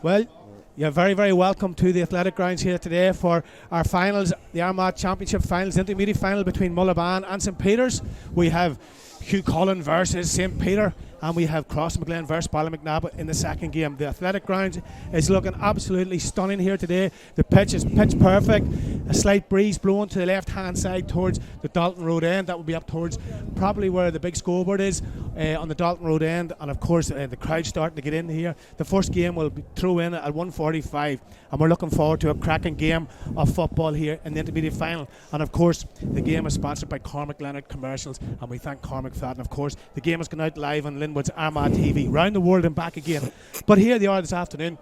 Well, you're very, very welcome to the Athletic Grounds here today for our finals, the Armagh Championship finals, intermediate final between Mullaghbawn and St Peter's. We have Hugh Cullen versus St Peter, and we have Crossmaglen versus Ballymacnabb in the second game. The Athletic Grounds is looking absolutely stunning here today. The pitch is pitch perfect. A slight breeze blowing to the left-hand side towards the Dalton Road end. That will be up towards probably where the big scoreboard is on the Dalton Road end. And of course, the crowd starting to get in here. The first game will be throw in at 1:45, and we're looking forward to a cracking game of football here in the intermediate final. And of course, the game is sponsored by Cormac Leonard Commercials, and we thank Cormac for that. And of course, the game is going out live on Linwood's Armagh TV, round the world and back again. But here they are this afternoon.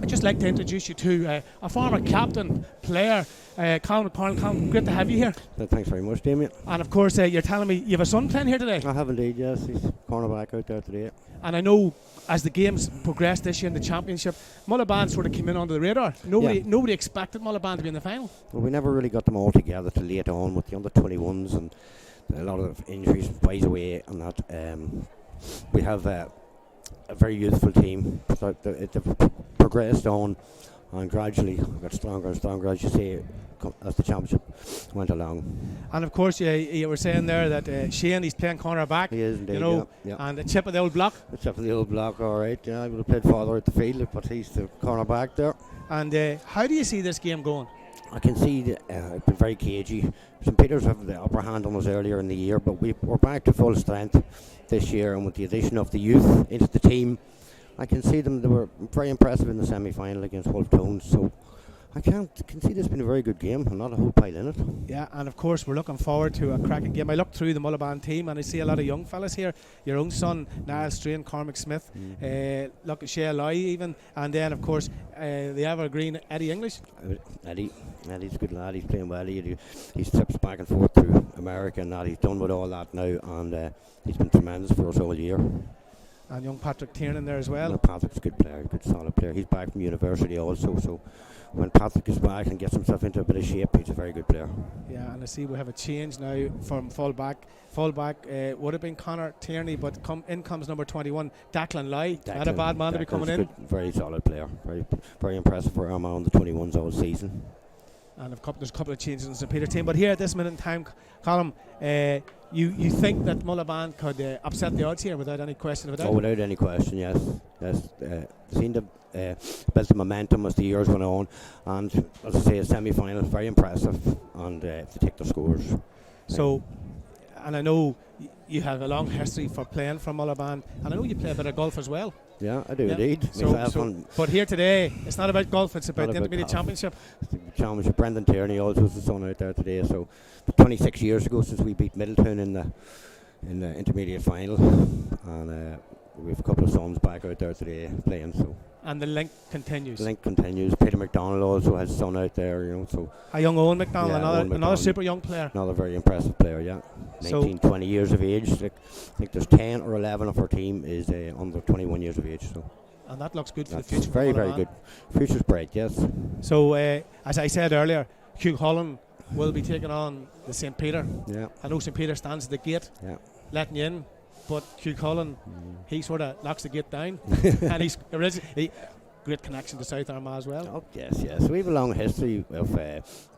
I'd just like to introduce you to a former captain, player, Colin McParland. Colin, great to have you here. Thanks very much, Damien. And of course, you're telling me you have a son playing here today? I have indeed, yes. He's cornerback out there today. And I know as the games progressed this year in the championship, Mullaghbawn sort of came in under the radar. Nobody expected Mullaghbawn to be in the final. Well, we never really got them all together till late on with the under-21s and a lot of injuries ways away and that. We have a very youthful team. So they've progressed on and gradually got stronger and stronger, as you say, as the championship went along. And of course, you were saying there that Shane, he's playing cornerback. He is indeed, you know, yeah. And a chip of the old block. A chip of the old block, all right. Yeah, I would have played farther out the field, but he's the cornerback there. And how do you see this game going? I can see it's been very cagey. St Peter's have the upper hand on us earlier in the year, but we're back to full strength this year, and with the addition of the youth into the team, I can see them. They were very impressive in the semi-final against Wolf Tones, so I can see this being a very good game and not a whole pile in it. Yeah, and of course we're looking forward to a cracking game. I looked through the Mullaghbawn team and I see a lot of young fellas here. Your own son, Niall Strain, Cormac Smith, look at Shea Loy even, and then of course the evergreen Eddie English. Eddie's a good lad. He's playing well. He trips back and forth through America and that. He's done with all that now, and he's been tremendous for us all year. And young Patrick Tiernan there as well. Patrick's a good player, good solid player. He's back from university also, so when Patrick is back and gets himself into a bit of shape, he's a very good player. Yeah, and I see we have a change now from fullback. Fullback would have been Connor Tierney, but in comes number 21, Declan Loy. Not a bad man to be coming in. Very solid player. Very, very impressive for Armagh on the 21s all season. And there's a couple of changes in the St Peter team. But here at this minute in time, Colin, you think that Mullaghbawn could upset the odds here without any question of a doubt? Oh, without any question, yes. Seemed to build the momentum as the years went on. And as I say, a semi-final, very impressive. And to take the scores. So, and I know you have a long history for playing for Mullaghbawn. And I know you play a bit of golf as well. Yeah, I do indeed. But here today, it's not about golf, it's about the intermediate championship. The championship. Brendan Tierney also has the son out there today. So 26 years ago since we beat Middleton in the intermediate final, and we have a couple of sons back out there today playing. So. And the link continues. Peter McDonald also has a son out there, you know. So a young Owen McDonald, another super young player. Another very impressive player, yeah. 20 years of age. I think there's 10 or 11 of our team is under 21 years of age. So. And that looks good for the future. Very, very good. Future's bright, yes. So, as I said earlier, Hugh Cullen will be taking on the St Peter. Yeah. I know St Peter stands at the gate, letting you in. But Hugh Cullen, he sort of locks the gate down, and he's great connection to South Armagh as well. Oh, yes. We have a long history of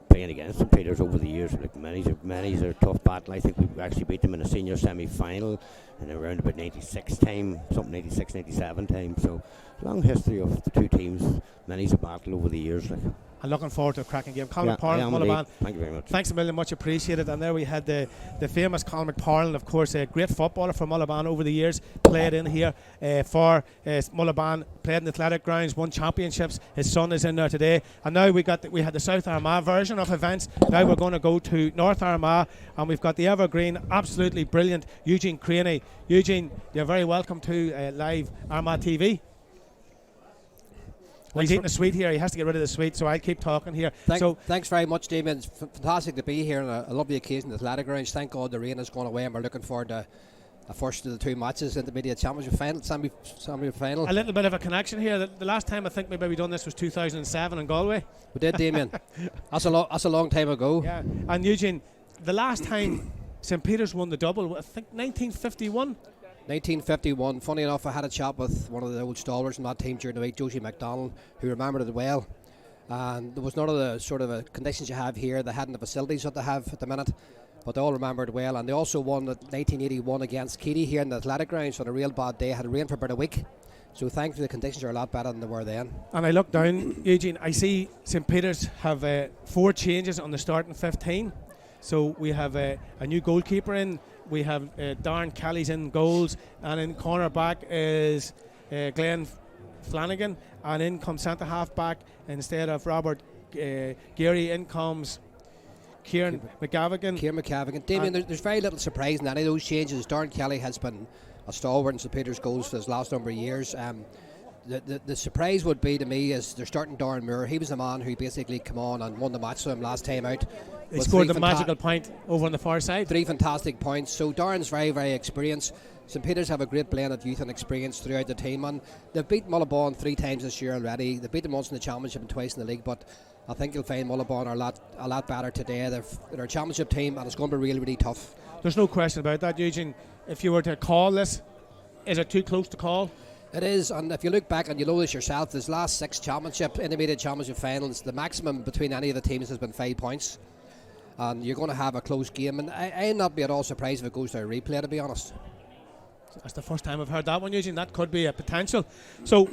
playing against St Peter's over the years. Like many's a tough battle. I think we actually beat them in a senior semi-final in around about 96 time, something 96, 97 time. So long history of the two teams. Many's a battle over the years. And looking forward to a cracking game. Colin McParland, Mullaghbawn. Thank you very much. Thanks a million, much appreciated. And there we had the famous Colin McParland, of course, a great footballer for Mullaghbawn over the years. Played in here for Mullaghbawn, played in the Athletic Grounds, won championships. His son is in there today. And now we had the South Armagh version of events. Now we're going to go to North Armagh, and we've got the evergreen, absolutely brilliant Eugene Craney. Eugene, you're very welcome to live Armagh TV. Well, he's eating a sweet here. He has to get rid of the sweet, so I'll keep talking here. Thanks very much, Damien. It's fantastic to be here on a lovely occasion at the Athletic Grounds. Thank God the rain has gone away, and we're looking forward to the first of the two matches, intermediate championship final, semi-final. A little bit of a connection here. The last time I think maybe we done this was 2007 in Galway. We did, Damien. That's a long time ago. Yeah, and Eugene, the last time St Peter's won the double, I think 1951. 1951. Funny enough, I had a chat with one of the old stalwarts in that team during the week, Josie MacDonald, who remembered it well. And there was none of the sort of conditions you have here. They hadn't the facilities that they have at the minute, but they all remembered well. And they also won at 1981 against Keady here in the athletic grounds on a real bad day. Had rain for about a week, so thankfully the conditions are a lot better than they were then. And I look down, Eugene, I see St. Peter's have 4 changes on the starting 15. So we have a new goalkeeper in. We have Darren Kelly's in goals, and in corner back is Glenn Flanagan, and in comes centre half back instead of Robert Geary. In comes Kieran McGavigan. Damien, there's very little surprise in any of those changes. Darren Kelly has been a stalwart in St. Peter's goals for his last number of years. The surprise would be to me is they're starting Darren Moore. He was the man who basically came on and won the match for them last time out. He scored the magical point over on the far side. 3 fantastic points. So Darren's very, very experienced. St. Peter's have a great blend of youth and experience throughout the team, and they've beat Mullaghbawn 3 times this year already. They beat them once in the championship and twice in the league, but I think you'll find Mullaghbawn are a lot better today. They're a championship team, and it's going to be really, really tough. There's no question about that, Eugene. If you were to call this, is it too close to call? It is, and if you look back and you know this yourself, this last 6 intermediate championship finals, the maximum between any of the teams has been 5 points, and you're going to have a close game. And I'd not be at all surprised if it goes to a replay, to be honest. That's the first time I've heard that one, Eugene. That could be a potential. So,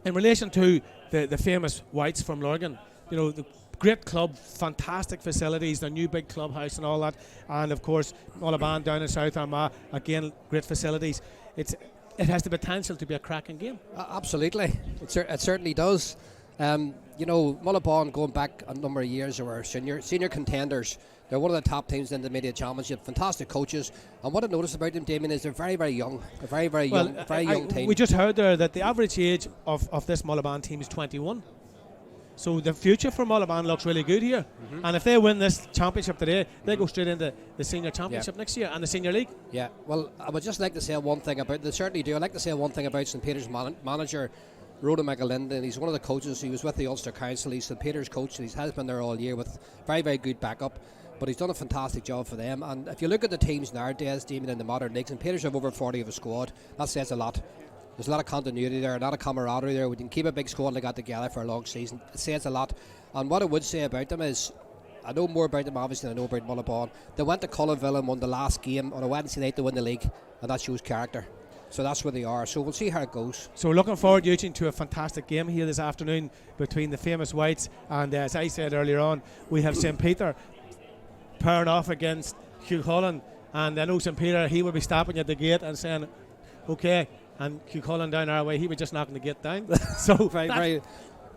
in relation to the famous Whites from Lurgan, you know, the great club, fantastic facilities, the new big clubhouse and all that, and of course Mullaghbawn down in South Armagh, again great facilities. It has the potential to be a cracking game. Absolutely, it certainly does. You know, Mullaghbawn, going back a number of years, they were senior contenders. They're one of the top teams in the intermediate championship. Fantastic coaches, and what I noticed about them, Damien, is they're very, very young. They're very, very young team. We just heard there that the average age of this Mullaghbawn team is 21. So the future for Mullaghbawn looks really good here. Mm-hmm. And if they win this championship today, they go straight into the senior championship next year and the senior league. Yeah, well, I would just like to say one thing about, they certainly do. I'd like to say one thing about St. Peter's manager, Rhoda McAlinden. He's one of the coaches. He was with the Ulster Council. He's St. Peter's coach, and he has been there all year with very, very good backup. But he's done a fantastic job for them. And if you look at the teams nowadays, Damien, in the modern leagues, St. Peter's have over 40 of a squad. That says a lot. There's a lot of continuity there, a lot of camaraderie there. We can keep a big squad like that together for a long season. It says a lot. And what I would say about them is, I know more about them obviously than I know about Mullaghbawn. They went to Cullenville and won the last game on a Wednesday night to win the league, and that shows character. So that's where they are. So we'll see how it goes. So we're looking forward, Eugene, to a fantastic game here this afternoon between the famous Whites and, as I said earlier on, we have St. Peter pairing off against Hugh Cullen, and I know St. Peter, he will be stopping at the gate and saying, okay, and Hugh Cullen down our way, he was just knocking the gate down. So very,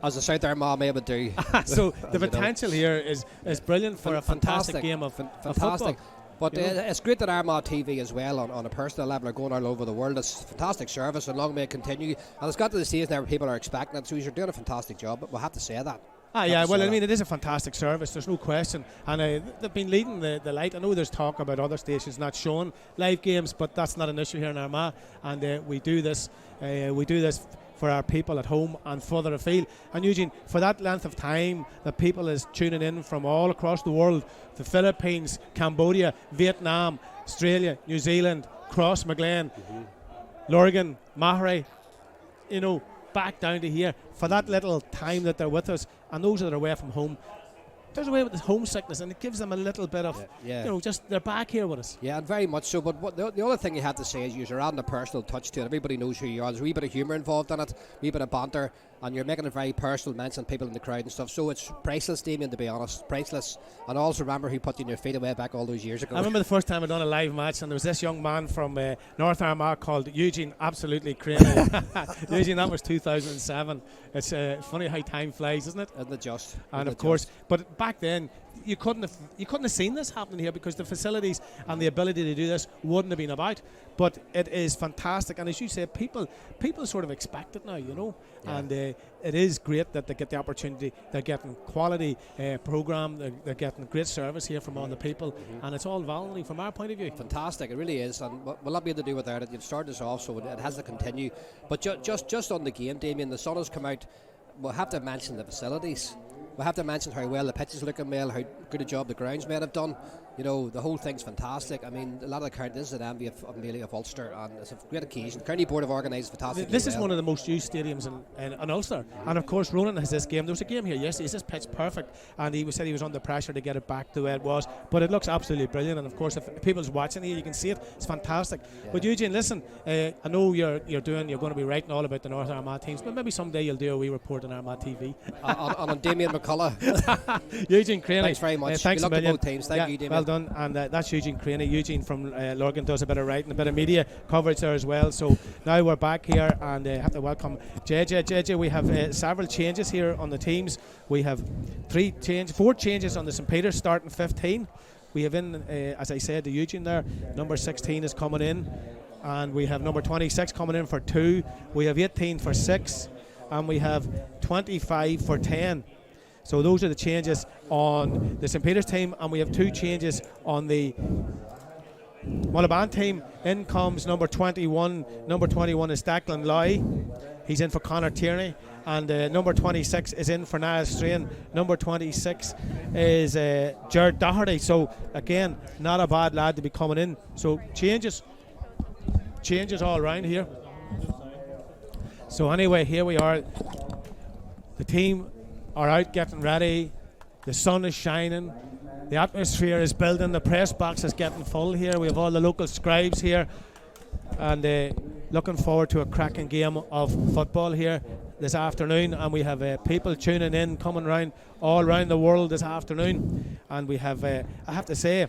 as a South Armagh may would do. So the potential here is brilliant for a fantastic game of football. But it's great that Armagh TV as well, on a personal level, are going all over the world. It's a fantastic service, and long may it continue. And it's got to the stage now where people are expecting it, so you're doing a fantastic job, but we'll have to say that. Well, I mean, it is a fantastic service, there's no question, and they've been leading the light. I know there's talk about other stations not showing live games, but that's not an issue here in Armagh, and we do this for our people at home and further afield. And Eugene, for that length of time that people is tuning in from all across the world, the Philippines, Cambodia, Vietnam, Australia, New Zealand, Cross McGlen, Lurgan, Mahray, you know, back down to here, for that little time that they're with us, and those that are away from home, there's a way with this homesickness, and it gives them a little bit of, you know, just they're back here with us. Yeah, and very much so. But the other thing you have to say is you're adding a personal touch to it. Everybody knows who you are. There's a wee bit of humour involved in it, a wee bit of banter, and you're making it very personal, mentioning people in the crowd and stuff. So it's priceless, Damien, to be honest, priceless. And also remember who put you in your feet away back all those years ago. I remember the first time I done a live match, and there was this young man from North Armagh called Eugene, absolutely crazy. Eugene, that was 2007. It's funny how time flies, isn't it? Isn't it just? And of course, but back then you couldn't have seen this happening here, because the facilities and the ability to do this wouldn't have been about. But it is fantastic, and as you said, people sort of expect it now, you know. And it is great that they get the opportunity. They're getting quality programme. They're getting great service here from all the people, and it's all voluntary from our point of view. Fantastic, it really is, and we'll not be able to do without it. You've started us off, so it has to continue. But just on the game, Damien, the sun has come out. We'll have to mention the facilities. We have to mention how well the pitch is looking well, how good a job the groundsmen have done. You know, the whole thing's fantastic. I mean, a lot of the county, this is an envy of Mealy, of Ulster, and it's a great occasion. County Board have organised fantastic. This is one of the most used stadiums in Ulster, and of course Ronan has this game. There was a game here yesterday. Is this pitch perfect? And he said he was under pressure to get it back to where it was, but it looks absolutely brilliant. And of course, if people's watching here, you can see it. It's fantastic. Yeah. But Eugene, listen, I know you're going to be writing all about the North Armagh teams, but maybe someday you'll do a wee report on Armagh TV. on Damien McCullough. Eugene Craney. Thanks very much. Thanks a million. Both teams. Thank you, Damien. Well done. And that's Eugene Craney. Eugene from Lurgan does a bit of writing, a bit of media coverage there as well. So now we're back here, and have to welcome JJ. JJ, we have several changes here on the teams. We have 4 changes on the St. Peter's starting 15. We have in, as I said, the Eugene there. Number 16 is coming in, and we have number 26 coming in for 2. We have 18 for 6, and we have 25 for 10. So those are the changes on the St. Peter's team, and we have 2 changes on the Mullaghbawn team. In comes number 21. Number 21 is Declan Loy. He's in for Conor Tierney. And number 26 is in for Niall Strain. Number 26 is Jared Doherty. So again, not a bad lad to be coming in. So changes all around here. So anyway, here we are. The team are out getting ready. The sun is shining. The atmosphere is building. The press box is getting full here. We have all the local scribes here, and looking forward to a cracking game of football here this afternoon. And we have people tuning in, coming around all around the world this afternoon. And we have, I have to say,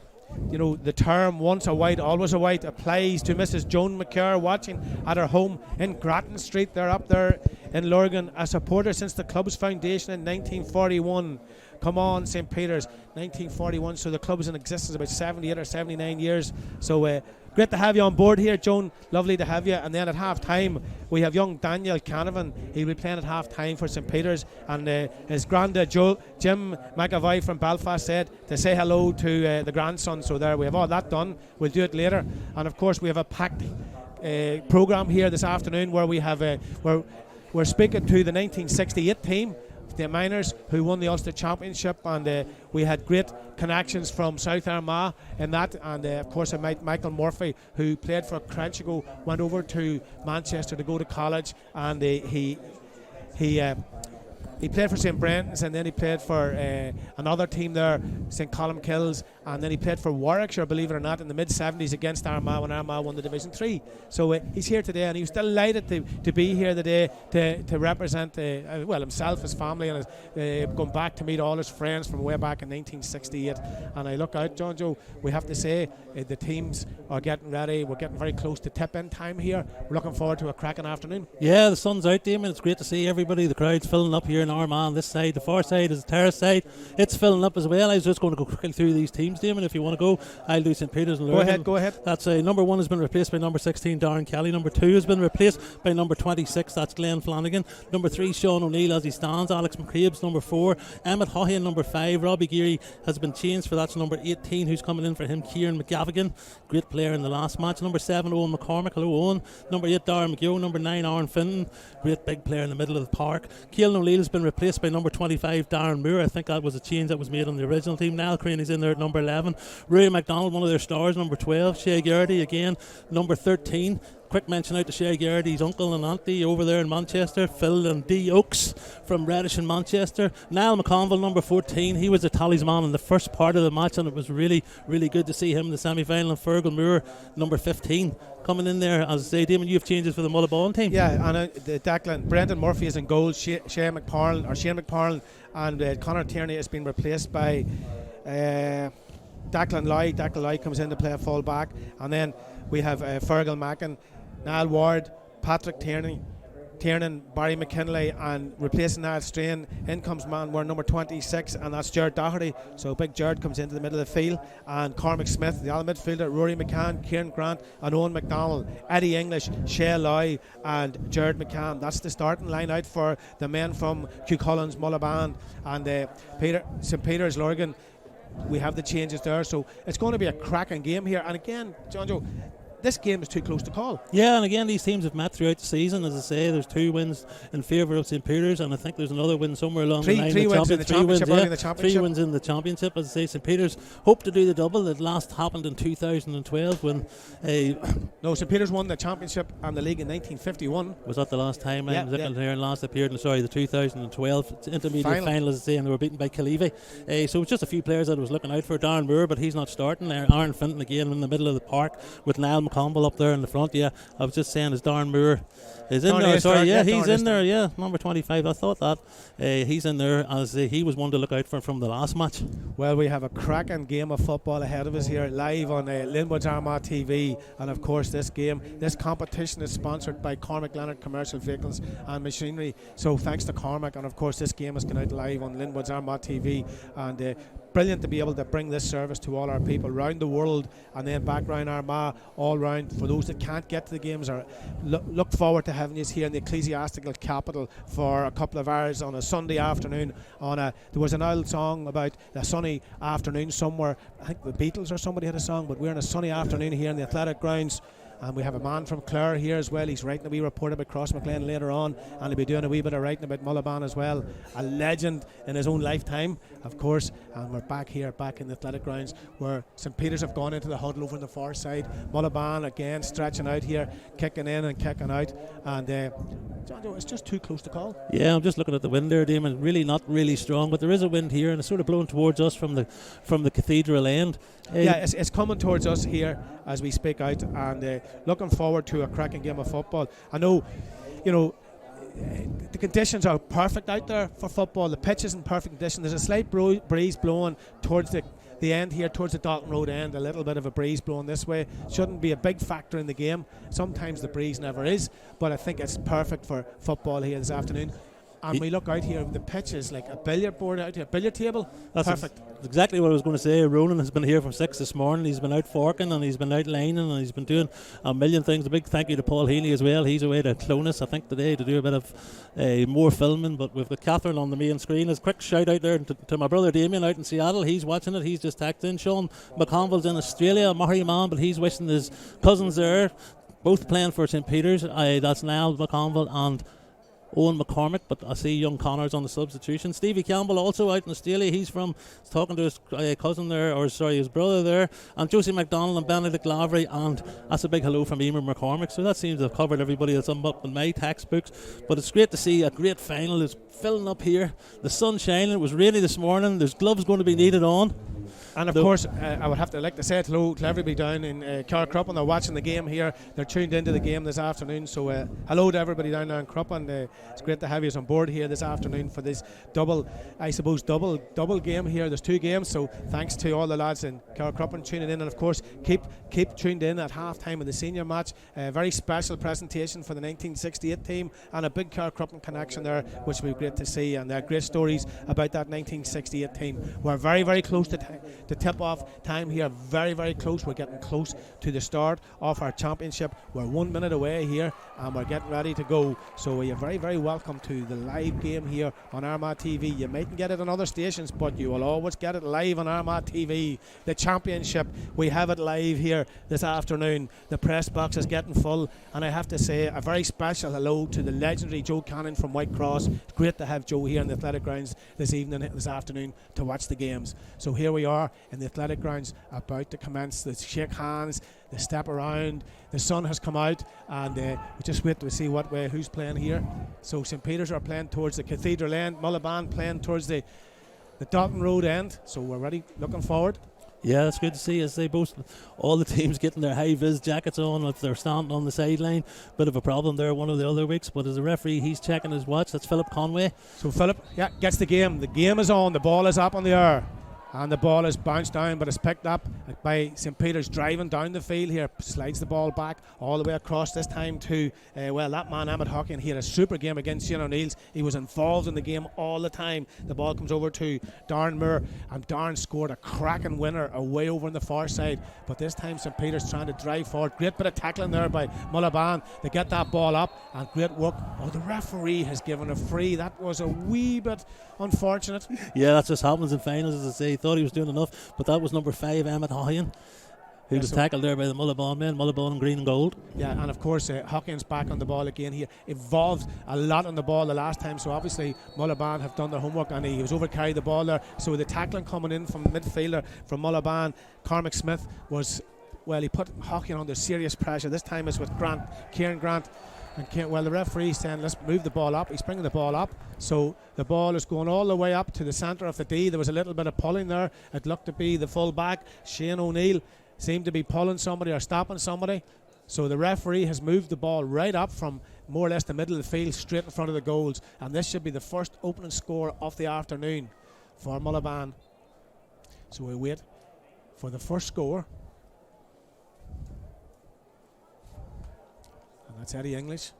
you know, the term "once a white, always a white" applies to Mrs. Joan McCare, watching at her home in Grattan Street. They're up there in Lurgan, a supporter since the club's foundation in 1941. Come on, St. Peter's, 1941. So the club is in existence about 78 or 79 years. So great to have you on board here, Joan. Lovely to have you. And then at half time, we have young Daniel Canavan. He'll be playing at half time for St. Peter's. And his granddad, Jim McAvoy from Belfast, said to say hello to the grandson. So there, we have all that done. We'll do it later. And of course, we have a packed programme here this afternoon where we have we're speaking to the 1968 team, the Miners, who won the Ulster Championship, and we had great connections from South Armagh in that, and of course Michael Murphy, who played for Cranchigo, went over to Manchester to go to college, and he played for St. Brendan's, and then he played for another team there, St. Columkills, and then he played for Warwickshire, believe it or not, in the mid-70s against Armagh when Armagh won the Division 3. So he's here today, and he was delighted to be here today to represent himself, his family, and going back to meet all his friends from way back in 1968. And I look out, John Joe, we have to say the teams are getting ready. We're getting very close to tip-in time here. We're looking forward to a cracking afternoon. Yeah, the sun's out, Damien. It's great to see everybody. The crowd's filling up here in Armagh on this side. The far side is the terrace side. It's filling up as well. I was just going to go quickly through these teams, Damien. If you want to go, I'll do St. Peter's and Lurgan. Go ahead. That's number 1 has been replaced by number 16, Darren Kelly. Number 2 has been replaced by number 26, that's Glenn Flanagan. Number 3, Sean O'Neill as he stands. Alex McCabe's number 4. Emmett Hawhian, number 5. Robbie Geary has been changed for that's number 18, who's coming in for him, Kieran McGavigan, great player in the last match. Number 7, Owen McCormick. Hello, Owen. Number 8, Darren McGill. Number 9, Aaron Finton, great big player in the middle of the park. Keelan O'Neill has been replaced by number 25, Darren Moore. I think that was a change that was made on the original team. Niall Craney's in there at number 11. Rory MacDonald, one of their stars, number 12. Shea Garrity again, number 13. Quick mention out to Shea Garrity's uncle and auntie over there in Manchester, Phil and Dee Oakes from Reddish in Manchester. Niall McConville, number 14. He was the talisman in the first part of the match, and it was really, really good to see him in the semi-final. And Fergal Moore, number 15, coming in there. As I say, Damon, you have changes for the Mullaghbawn team. Yeah, and Declan, Brendan Murphy is in goal. Shane McParland and Conor Tierney has been replaced by Declan Loy. Declan Loy comes in to play a full back, and then we have Fergal Mackin, Niall Ward, Patrick Tiernan, Barry McKinley, and replacing Niall Strain, in comes man wearing number 26, and that's Jared Doherty. So big Jared comes into the middle of the field, and Cormac Smith, the other midfielder, Rory McCann, Kieran Grant, and Owen McDonald, Eddie English, Shea Loy, and Jared McCann. That's the starting line out for the men from Cucullins, Mullaghbawn, and St. Peter's, Lurgan. We have the changes there, so it's going to be a cracking game here. And again, John Joe, this game is too close to call. Yeah, and again, these teams have met throughout the season. As I say, there's 2 wins in favour of St. Peter's, and I think there's another win somewhere along the line. 3 wins in the championship. 3 wins in the championship. As I say, St. Peter's hope to do the double. It last happened in 2012 when no, St. Peter's won the championship and the league in 1951. Was that the last time? Yeah, I was looking here and last appeared in the 2012 intermediate final, as I say, and they were beaten by Killeavy. So it's just a few players that I was looking out for. Darren Moore, but he's not starting there. Aaron Fenton again in the middle of the park with Niall McConville up there in the front. Yeah, I was just saying, as Darren Moore is in there. Sorry, yeah, he's in there. Yeah, number 25. I thought that he's in there as he was one to look out for from the last match. Well, we have a cracking game of football ahead of us here, live on Linwood's Armagh TV, and of course this competition is sponsored by Cormac Leonard Commercial Vehicles and Machinery. So thanks to Cormac, and of course this game is going out live on Linwood's Armagh TV, and brilliant to be able to bring this service to all our people around the world, and then back round Armagh, all round. For those that can't get to the games, or look forward to having you here in the ecclesiastical capital for a couple of hours on a Sunday afternoon. There was an old song about a sunny afternoon somewhere. I think the Beatles or somebody had a song, but we're on a sunny afternoon here in the athletic grounds. And we have a man from Clare here as well. He's writing a wee report about Crossmaglen later on, and he'll be doing a wee bit of writing about Mullaghbawn as well. A legend in his own lifetime, of course. And we're back here, back in the athletic grounds, where St. Peter's have gone into the huddle over on the far side. Mullaghbawn again stretching out here, kicking in and kicking out. And it's just too close to call. Yeah, I'm just looking at the wind there, Damon. Really not really strong, but there is a wind here, and it's sort of blowing towards us from the cathedral end. Yeah, it's coming towards us here as we speak out, and looking forward to a cracking game of football. I know, the conditions are perfect out there for football. The pitch is in perfect condition. There's a slight breeze blowing towards the end here, towards the Dalton Road end. A little bit of a breeze blowing this way. Shouldn't be a big factor in the game. Sometimes the breeze never is, but I think it's perfect for football here this afternoon. And we look out here, the pitch is like a billiard board out here, billiard table. That's perfect. Exactly what I was going to say. Ronan has been here from 6 this morning. He's been out forking, and he's been out lining, and he's been doing a million things. A big thank you to Paul Healy as well. He's away to Clonus, I think, today to do a bit of more filming. But we've got Catherine on the main screen. There's a quick shout out there to my brother Damien out in Seattle. He's watching it. He's just tacked in. Sean McConville's in Australia, Mullaghbawn, but he's wishing his cousins there, both playing for St. Peter's. That's Niall McConville and Owen McCormick, but I see young Connors on the substitution. Stevie Campbell also out in Australia. He's talking to his cousin there, his brother there, and Josie McDonald and Benedict Lavery, and that's a big hello from Emer McCormick. So that seems to have covered everybody that's up in my textbooks. But it's great to see a great final. It's filling up here. The sun's shining. It was rainy this morning. There's gloves going to be needed on. And of course, I would have to like to say hello to everybody down in Carcruppen. They're watching the game here. They're tuned into the game this afternoon. So hello to everybody down there in Cruppen. It's great to have you on board here this afternoon for this double game here. There's 2 games. So thanks to all the lads in Carcruppen tuning in. And of course, keep tuned in at half time of the senior match. A very special presentation for the 1968 team, and a big Carcruppen connection there, which will be great to see. And there are great stories about that 1968 team. We're very, very close to tip-off time here, very, very close. We're getting close to the start of our championship. We're 1 minute away here, and we're getting ready to go. So you're very, very welcome to the live game here on Armagh TV. You mightn't get it on other stations, but you will always get it live on Armagh TV. The championship, we have it live here this afternoon. The press box is getting full, and I have to say a very special hello to the legendary Joe Cannon from Whitecross. It's great to have Joe here in the athletic grounds this afternoon to watch the games. So here we are in the athletic grounds, about to commence the shake hands, the step around. The sun has come out, and we just wait to see who's playing here. So St. Peter's are playing towards the cathedral end, Mullaghbawn playing towards the Dalton Road end. So we're ready, looking forward. Yeah, it's good to see as they both, all the teams getting their high-vis jackets on if they're standing on the sideline. Bit of a problem there one of the other weeks, but as a referee, he's checking his watch. That's Philip Conway. So Philip, gets the game. The game is on. The ball is up on the air. And the ball is bounced down, but it's picked up by St. Peter's driving down the field here. Slides the ball back all the way across, this time to, that man, Emmett Hawking. He had a super game against Shane O'Neill's. He was involved in the game all the time. The ball comes over to Darren Moore, and Darren scored a cracking winner away over on the far side. But this time St. Peter's trying to drive forward. Great bit of tackling there by Mullaghbawn. They get that ball up, and great work. Oh, the referee has given a free. That was a wee bit unfortunate. Yeah, that just happens in finals, as I say. He thought he was doing enough, but that was number 5, Emmett Hawking. who was tackled there by the Mullaghbawn men, Mullaghbawn in green and gold. Yeah, and of course Hawkins back on the ball again here. Evolved a lot on the ball the last time, so obviously Mullaghbawn have done their homework, and he was overcarried the ball there. So the tackling coming in from midfielder from Mullaghbawn, Cormac Smith, was, well, he put Hawkins under serious pressure. This time it's with Kieran Grant. And the referee's saying, let's move the ball up. He's bringing the ball up. So the ball is going all the way up to the centre of the D. There was a little bit of pulling there. It looked to be the full back, Shane O'Neill, seemed to be pulling somebody or stopping somebody. So the referee has moved the ball right up from more or less the middle of the field, straight in front of the goals. And this should be the first opening score of the afternoon for Mullaghbawn. So we wait for the first score. And that's Eddie English.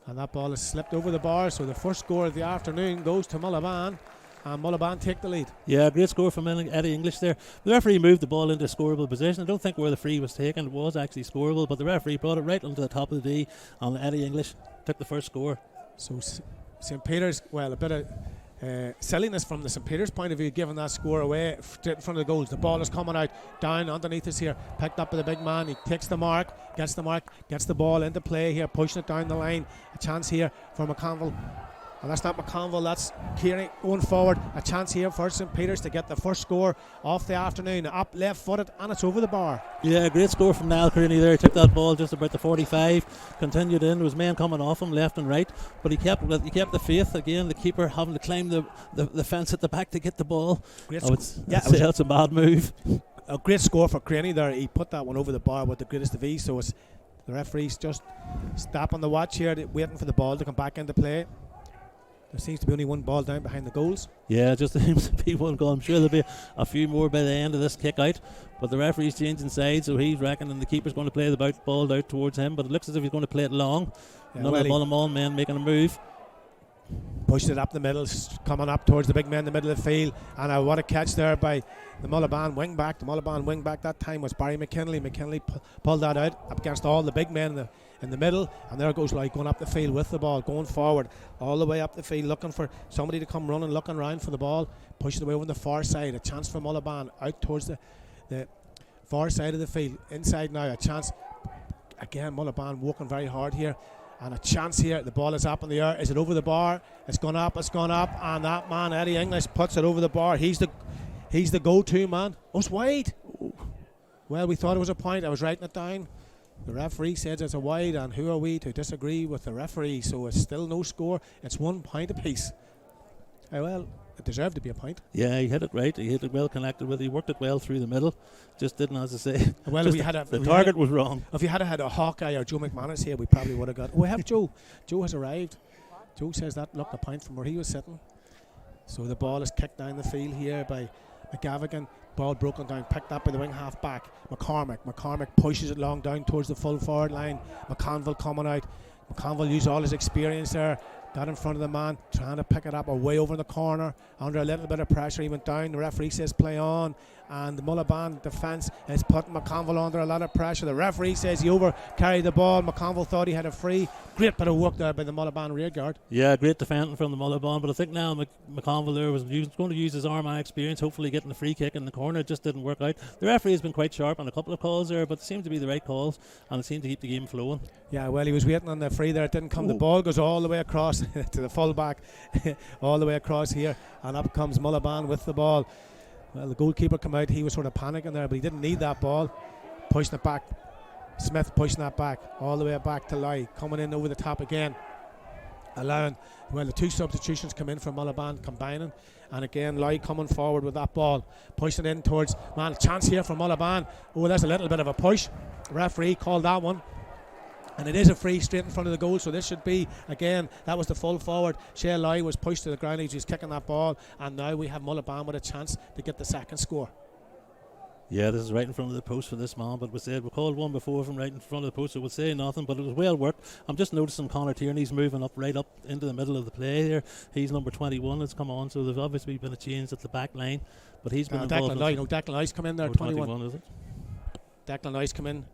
And that ball has slipped over the bar, so the first score of the afternoon goes to Mullaghbawn, and Mullaghbawn take the lead. Yeah, great score from Eddie English there. The referee moved the ball into a scoreable position. I don't think where the free was taken it was actually scoreable, but the referee brought it right onto the top of the D, and Eddie English took the first score. So St. Peter's, well, a bit of silliness from the St. Peter's point of view, giving that score away straight in front of the goals. The ball is coming out down underneath us here, picked up by the big man. He takes the mark, gets the ball into play here, pushing it down the line. A chance here for McConville. And that's not McConville, that's Kearney going forward. A chance here for St. Peter's to get the first score of the afternoon. Up left footed, and it's over the bar. Yeah, great score from Niall Kearney there. He took that ball just about the 45, continued in. There was men coming off him left and right, but he kept the faith. Again, the keeper having to climb the fence at the back to get the ball. That's a bad move. A great score for Kearney there. He put that one over the bar with the greatest of ease. So it's the referee's just stopping the watch here, waiting for the ball to come back into play. There seems to be only one ball down behind the goals. Yeah, just seems to be one goal. I'm sure there'll be a few more by the end of this kick out. But the referee's changing sides, so he's reckoning the keeper's going to play the ball out towards him. But it looks as if he's going to play it long. None of the Mullaghbawn men making a move. Pushed it up the middle, coming up towards the big man in the middle of the field. And what a catch there by the Mullaghbawn wing back. The Mullaghbawn wing back that time was Barry McKinley. McKinley pulled that out up against all the big men in the middle, and there goes Lloyd going up the field with the ball, going forward all the way up the field, looking for somebody to come running, looking around for the ball, push it away on the far side. A chance for Mullaghbawn out towards the far side of the field. Inside now, a chance again. Mullaghbawn working very hard here, and a chance here. The ball is up in the air. Is it over the bar? It's gone up, and that man Eddie English puts it over the bar. He's the go-to man. Oh, it's wide. Well, we thought it was a point. I was writing it down. The referee says it's a wide, and who are we to disagree with the referee? So it's still no score. It's 1 point apiece. Well, it deserved to be a point. Yeah, he hit it right. He hit it well connected with it. He worked it well through the middle. Just didn't, as I say. Well, the target was wrong. If you had had a Hawkeye or Joe McManus here, we probably would have got. We have Joe. Joe has arrived. Joe says that looked a point from where he was sitting. So the ball is kicked down the field here by McGavigan. Ball broken down, picked up by the wing half back McCormick pushes it long down towards the full forward line. McConville coming out. McConville used all his experience there, got in front of the man, trying to pick it up away over in the corner. Under a little bit of pressure, he went down. The referee says play on, and the Mullaghbawn defence is putting McConville under a lot of pressure. The referee says he over carried the ball. McConville thought he had a free. Great bit of work there by the Mullaghbawn rear guard. Yeah, great defending from the Mullaghbawn, but I think now McConville there was going to use his Armagh experience, hopefully getting the free kick in the corner. It just didn't work out. The referee has been quite sharp on a couple of calls there, but it seemed to be the right calls, and it seemed to keep the game flowing. Yeah, well, he was waiting on the free there. It didn't come. The ball goes all the way across to the full back, all the way across here, and up comes Mullaghbawn with the ball. Well, the goalkeeper came out. He was sort of panicking there, but he didn't need that ball. Pushing it back. Smith pushing that back all the way back to Loy, coming in over the top again, allowing, well, the two substitutions come in from Mullaghbawn combining, and again Loy coming forward with that ball, pushing in towards, man, chance here for Mullaghbawn. Oh, there's a little bit of a push. Referee called that one, and it is a free straight in front of the goal, so this should be, again, that was the full forward. Shea Loy was pushed to the ground, he was kicking that ball, and now we have Mullaghbawn with a chance to get the second score. Yeah, this is right in front of the post for this man, but we called one before from right in front of the post, so we'll say nothing, but it was well worked. I'm just noticing Conor Tierney's moving right up into the middle of the play here. He's number 21 that's come on, so there's obviously been a change at the back line, but he's been involved. Declan Loy's come in there, 21 is it? Declan Loy's come in.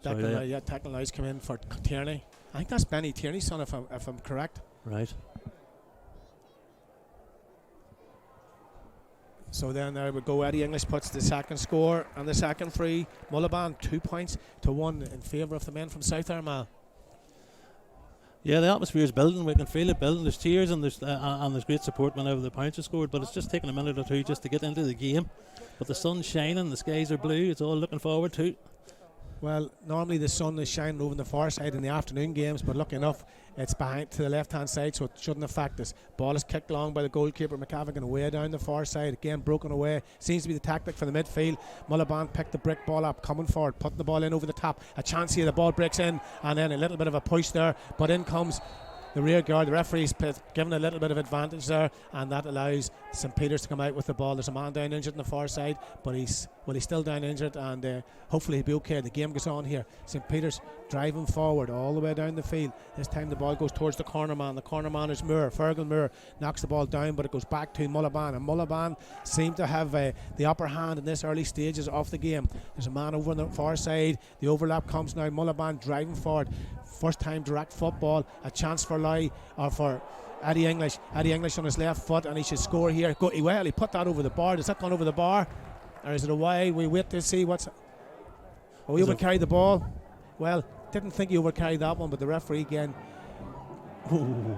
Declan Loy's come in for Tierney. I think that's Benny Tierney's son, if I'm correct. Right. So then there we go. Eddie English puts the second score and the second free. Mullaghbawn 2 points to 1 in favour of the men from South Armagh. Yeah, the atmosphere is building. We can feel it building. There's cheers and there's great support whenever the points are scored. But it's just taking a minute or two just to get into the game. But the sun's shining, the skies are blue. It's all looking forward to. Well, normally the sun is shining over the far side in the afternoon games, but lucky enough, it's behind to the left-hand side, so it shouldn't affect us. Ball is kicked long by the goalkeeper, McCavigan, away down the far side. Again, broken away. Seems to be the tactic for the midfield. Mullaghbawn picked the brick ball up, coming forward, putting the ball in over the top. A chance here, the ball breaks in, and then a little bit of a push there, but in comes the rear guard. The referee's given a little bit of advantage there, and that allows St. Peter's to come out with the ball. There's a man down injured on the far side, but he's still down injured, and hopefully he'll be okay. The game goes on here. St. Peter's driving forward all the way down the field. This time the ball goes towards the corner man. The corner man is Moore. Fergal Moore knocks the ball down, but it goes back to Mullaghbawn, and Mullaghbawn seem to have the upper hand in this early stages of the game. There's a man over on the far side. The overlap comes now. Mullaghbawn driving forward. First time direct football. A chance for for Eddie English. Eddie English on his left foot, and he should score here. Well, he put that over the bar. Does that gone over the bar? Or is it away? We wait to see what's... Oh, he overcarried the ball. Well, didn't think he overcarried that one, but the referee again...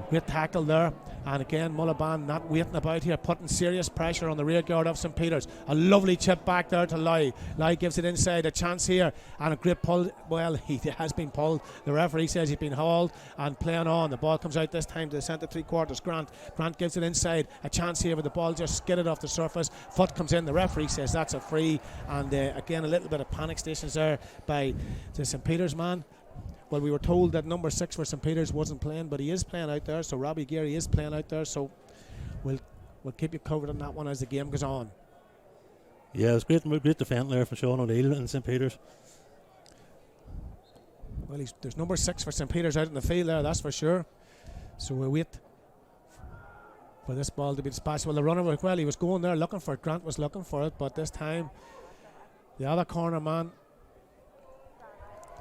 Great tackle there. And again, Mullaghbawn not waiting about here, putting serious pressure on the rear guard of St. Peter's. A lovely chip back there to Lai. Lai gives it inside, a chance here, and a great pull. Well, he has been pulled. The referee says he's been hauled and playing on. The ball comes out this time to the centre 3/4. Grant gives it inside, a chance here, but the ball just skidded off the surface. Foot comes in. The referee says that's a free, and again a little bit of panic stations there by the St. Peter's man. Well, we were told that number 6 for St. Peter's wasn't playing, but he is playing out there, so Robbie Geary is playing out there, so we'll keep you covered on that one as the game goes on. Yeah, it was great defending there from Sean O'Neill and St. Peter's. Well, there's number 6 for St. Peter's out in the field there, that's for sure. So we'll wait for this ball to be dispatched. Well, the runner, he was going there looking for it. Grant was looking for it, but this time the other corner man,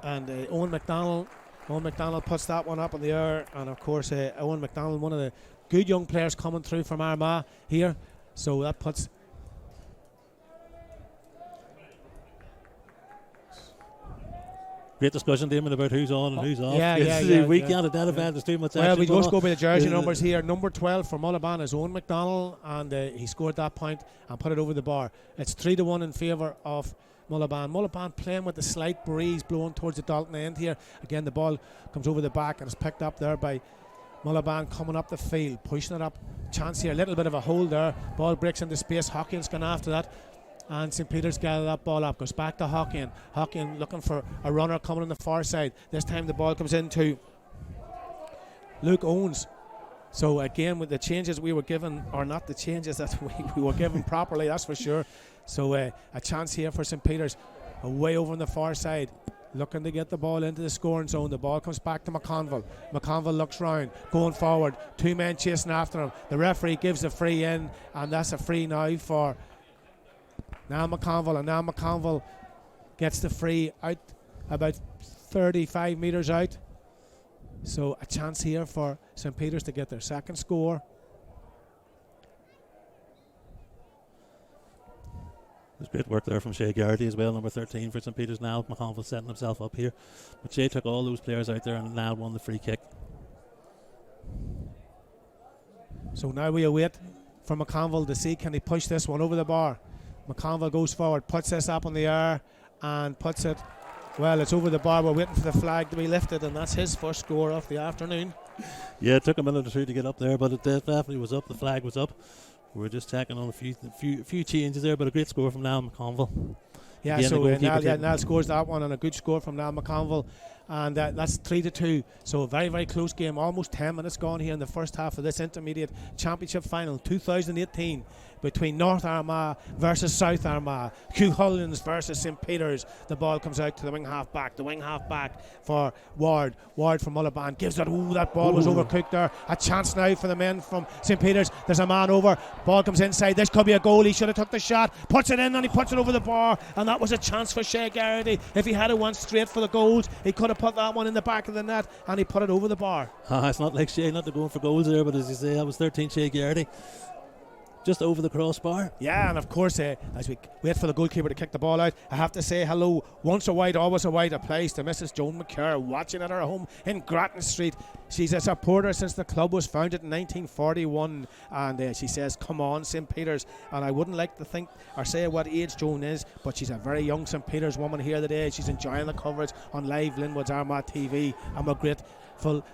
and Owen McDonald puts that one up in the air, and of course Owen McDonald, one of the good young players coming through from Armagh here, so that puts great discussion, Damon, about who's on and who's off. We can't identify. There's too much action. Well, we just go by the jersey numbers here. Number 12 for Mullaghbawn is Owen McDonald, and he scored that point and put it over the bar. It's 3-1 in favour of Mullaghbawn. Mullaghbawn playing with the slight breeze blowing towards the Dalton end here. Again, the ball comes over the back and is picked up there by Mullaghbawn coming up the field, pushing it up. Chance here, a little bit of a hole there. Ball breaks into space. Hawkins gone after that, and St. Peter's gather that ball up. Goes back to Hawkins. Hawkins looking for a runner coming on the far side. This time the ball comes into Luke Owens. So again, with the changes we were given, or not the changes that we were given properly, that's for sure. So a chance here for St. Peter's, away over on the far side, looking to get the ball into the scoring zone. The ball comes back to McConville. McConville looks round, going forward. 2 men chasing after him. The referee gives the free in, and that's a free now for Niall McConville. And Niall McConville gets the free out about 35 metres out. So a chance here for St. Peter's to get their second score. There's great work there from Shea Garrity as well, number 13 for St. Peter's. Now McConville setting himself up here, but Shea took all those players out there and now won the free kick. So now we await for McConville to see, can he push this one over the bar. McConville goes forward, puts this up in the air and puts it, well, it's over the bar. We're waiting for the flag to be lifted, and that's his first score of the afternoon. Yeah, it took a minute or two to get up there, but it definitely was up. The flag was up. We're just checking on a few changes there, but a great score from Niall McConville. Yeah, again, so Niall scores that one, and a good score from Niall McConville, and that's 3-2. So a very, very close game. Almost 10 minutes gone here in the first half of this intermediate championship final 2018 between North Armagh versus South Armagh. Hugh Hullins versus St. Peter's. The ball comes out to the wing half back. The wing half back for Ward. Ward from Mullaghbawn gives it. Ooh, that ball was overcooked there. A chance now for the men from St. Peter's. There's a man over. Ball comes inside. This could be a goal. He should have took the shot. Puts it in and he puts it over the bar. And that was a chance for Shea Garrity. If he had it went straight for the goals, he could have put that one in the back of the net and he put it over the bar. It's not like Shea not to go for goals there, but as you say, that was 13 Shea Garrity. just over the crossbar. Yeah, and of course, as we wait for the goalkeeper to kick the ball out, I have to say hello. Once a wide, always a wide applies to Mrs. Joan McCarr, watching at her home in Grattan Street. She's a supporter since the club was founded in 1941, and she says, come on, St. Peter's. And I wouldn't like to think or say what age Joan is, but she's a very young St. Peter's woman here today. She's enjoying the coverage on live Linwood's Armagh TV, and we're grateful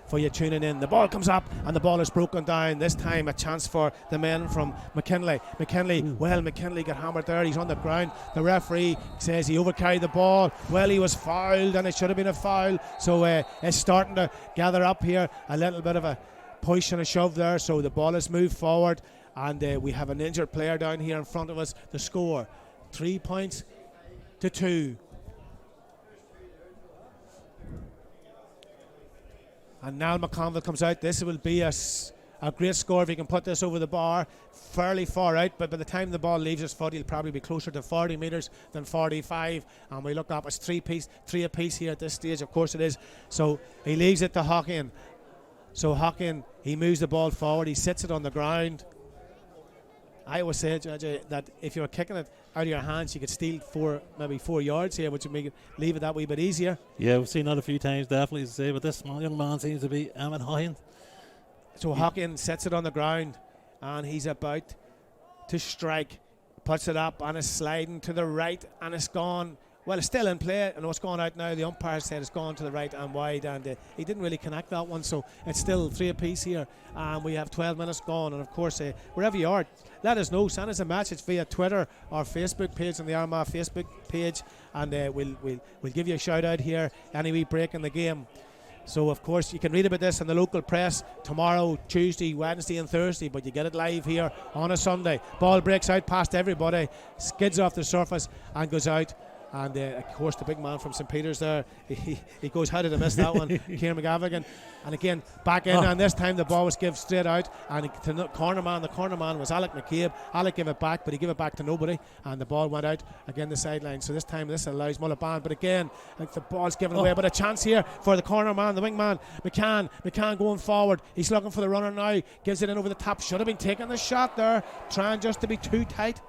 for you tuning in. The ball comes up and the ball is broken down. This time a chance for the men from McKinley. McKinley got hammered there. He's on the ground. The referee says he overcarried the ball. Well, he was fouled, and it should have been a foul. So it's starting to gather up here. A little bit of a push and a shove there. So the ball has moved forward, and we have an injured player down here in front of us. The score, 3 points to 2. And Niall McConville comes out. This will be a great score if he can put this over the bar, fairly far out, but by the time the ball leaves his foot, he'll probably be closer to 40 metres than 45. And we look up, it's three apiece here at this stage. Of course it is. So he leaves it to Hockin. So Hockin, he moves the ball forward. He sits it on the ground. I always say, Judge, that if you're kicking it out of your hands, you could steal maybe 4 yards here, which would make it leave it that wee bit easier. Yeah, we've seen that a few times, definitely, to say, but this small young man seems to be Emmett Hine. So Hockin sets it on the ground, and he's about to strike. Puts it up, and it's sliding to the right, and it's gone. Well, it's still in play. I know it's gone out now. The umpire said it's gone to the right and wide, and he didn't really connect that one, so it's still 3 apiece here. And we have 12 minutes gone, and of course, wherever you are, let us know. Send us a message via Twitter or Facebook page on the Armagh Facebook page, and we'll give you a shout out here. Any wee break in the game. So, of course, you can read about this in the local press tomorrow, Tuesday, Wednesday and Thursday, but you get it live here on a Sunday. Ball breaks out past everybody, skids off the surface and goes out. And, of course, the big man from St. Peter's there, he goes, how did I miss that one? Kieran McGavigan. And again, back in, and this time the ball was given straight out. And to the corner man was Alec McCabe. Alec gave it back, but he gave it back to nobody. And the ball went out, again, the sideline. So this time, this allows Mullaghbawn. But again, like the ball's given away. But a chance here for the corner man, the wing man, McCann. McCann going forward. He's looking for the runner now. Gives it in over the top. Should have been taking the shot there. Trying just to be too tight.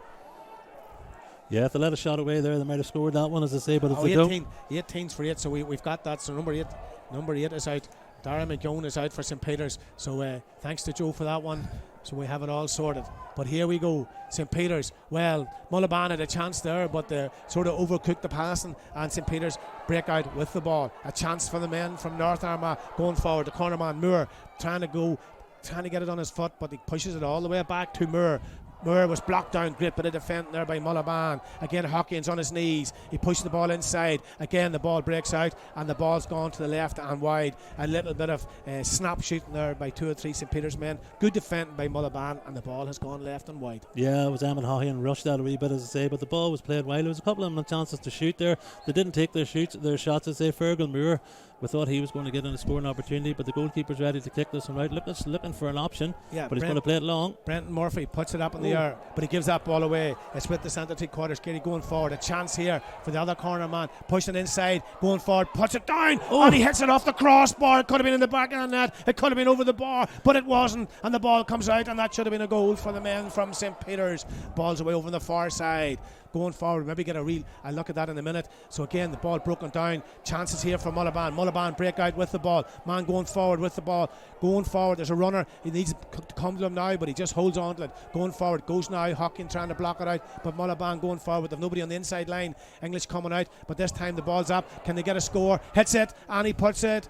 Yeah, if they let a shot away there, they might have scored that one, as I say. But if they don't, 18's for 8, so we've got that. So number eight is out. Darren McGowan is out for St. Peter's. So thanks to Joe for that one. So we have it all sorted. But here we go, St. Peter's. Well, Mullaghbawn had a chance there, but they sort of overcooked the passing, and St. Peter's break out with the ball. A chance for the men from North Armagh going forward. The corner man Moore trying to get it on his foot, but he pushes it all the way back to Moore. Moore was blocked down, great bit of defending there by Mullaghbawn. Again, Hawkins on his knees. He pushed the ball inside. Again, the ball breaks out, and the ball's gone to the left and wide. A little bit of snap shooting there by 2 or 3 St. Peter's men. Good defending by Mullaghbawn, and the ball has gone left and wide. Yeah, it was Emmett Hawkins rushed that a wee bit, as I say, but the ball was played well. There was a couple of chances to shoot there. They didn't take their shots, as I say. Fergal Moore, we thought he was going to get in a scoring opportunity, but the goalkeeper's ready to kick this one out. Looking for an option, but he's going to play it long. Brenton Murphy puts it up in the air, but he gives that ball away. It's with the centre 3 quarters. Gary going forward. A chance here for the other corner man. Pushing inside, going forward, puts it down, and he hits it off the crossbar. It could have been in the back of the net. It could have been over the bar, but it wasn't. And the ball comes out, and that should have been a goal for the men from St. Peter's. Ball's away over on the far side. Going forward, maybe get I'll look at that in a minute. So again, the ball broken down. Chances here for Mullaghbawn. Mullaghbawn break out with the ball. Man going forward with the ball. Going forward, there's a runner. He needs to come to him now, but he just holds on to it. Going forward, goes now. Hawkins trying to block it out, but Mullaghbawn going forward. They've nobody on the inside line. English coming out, but this time the ball's up. Can they get a score? Hits it, and he puts it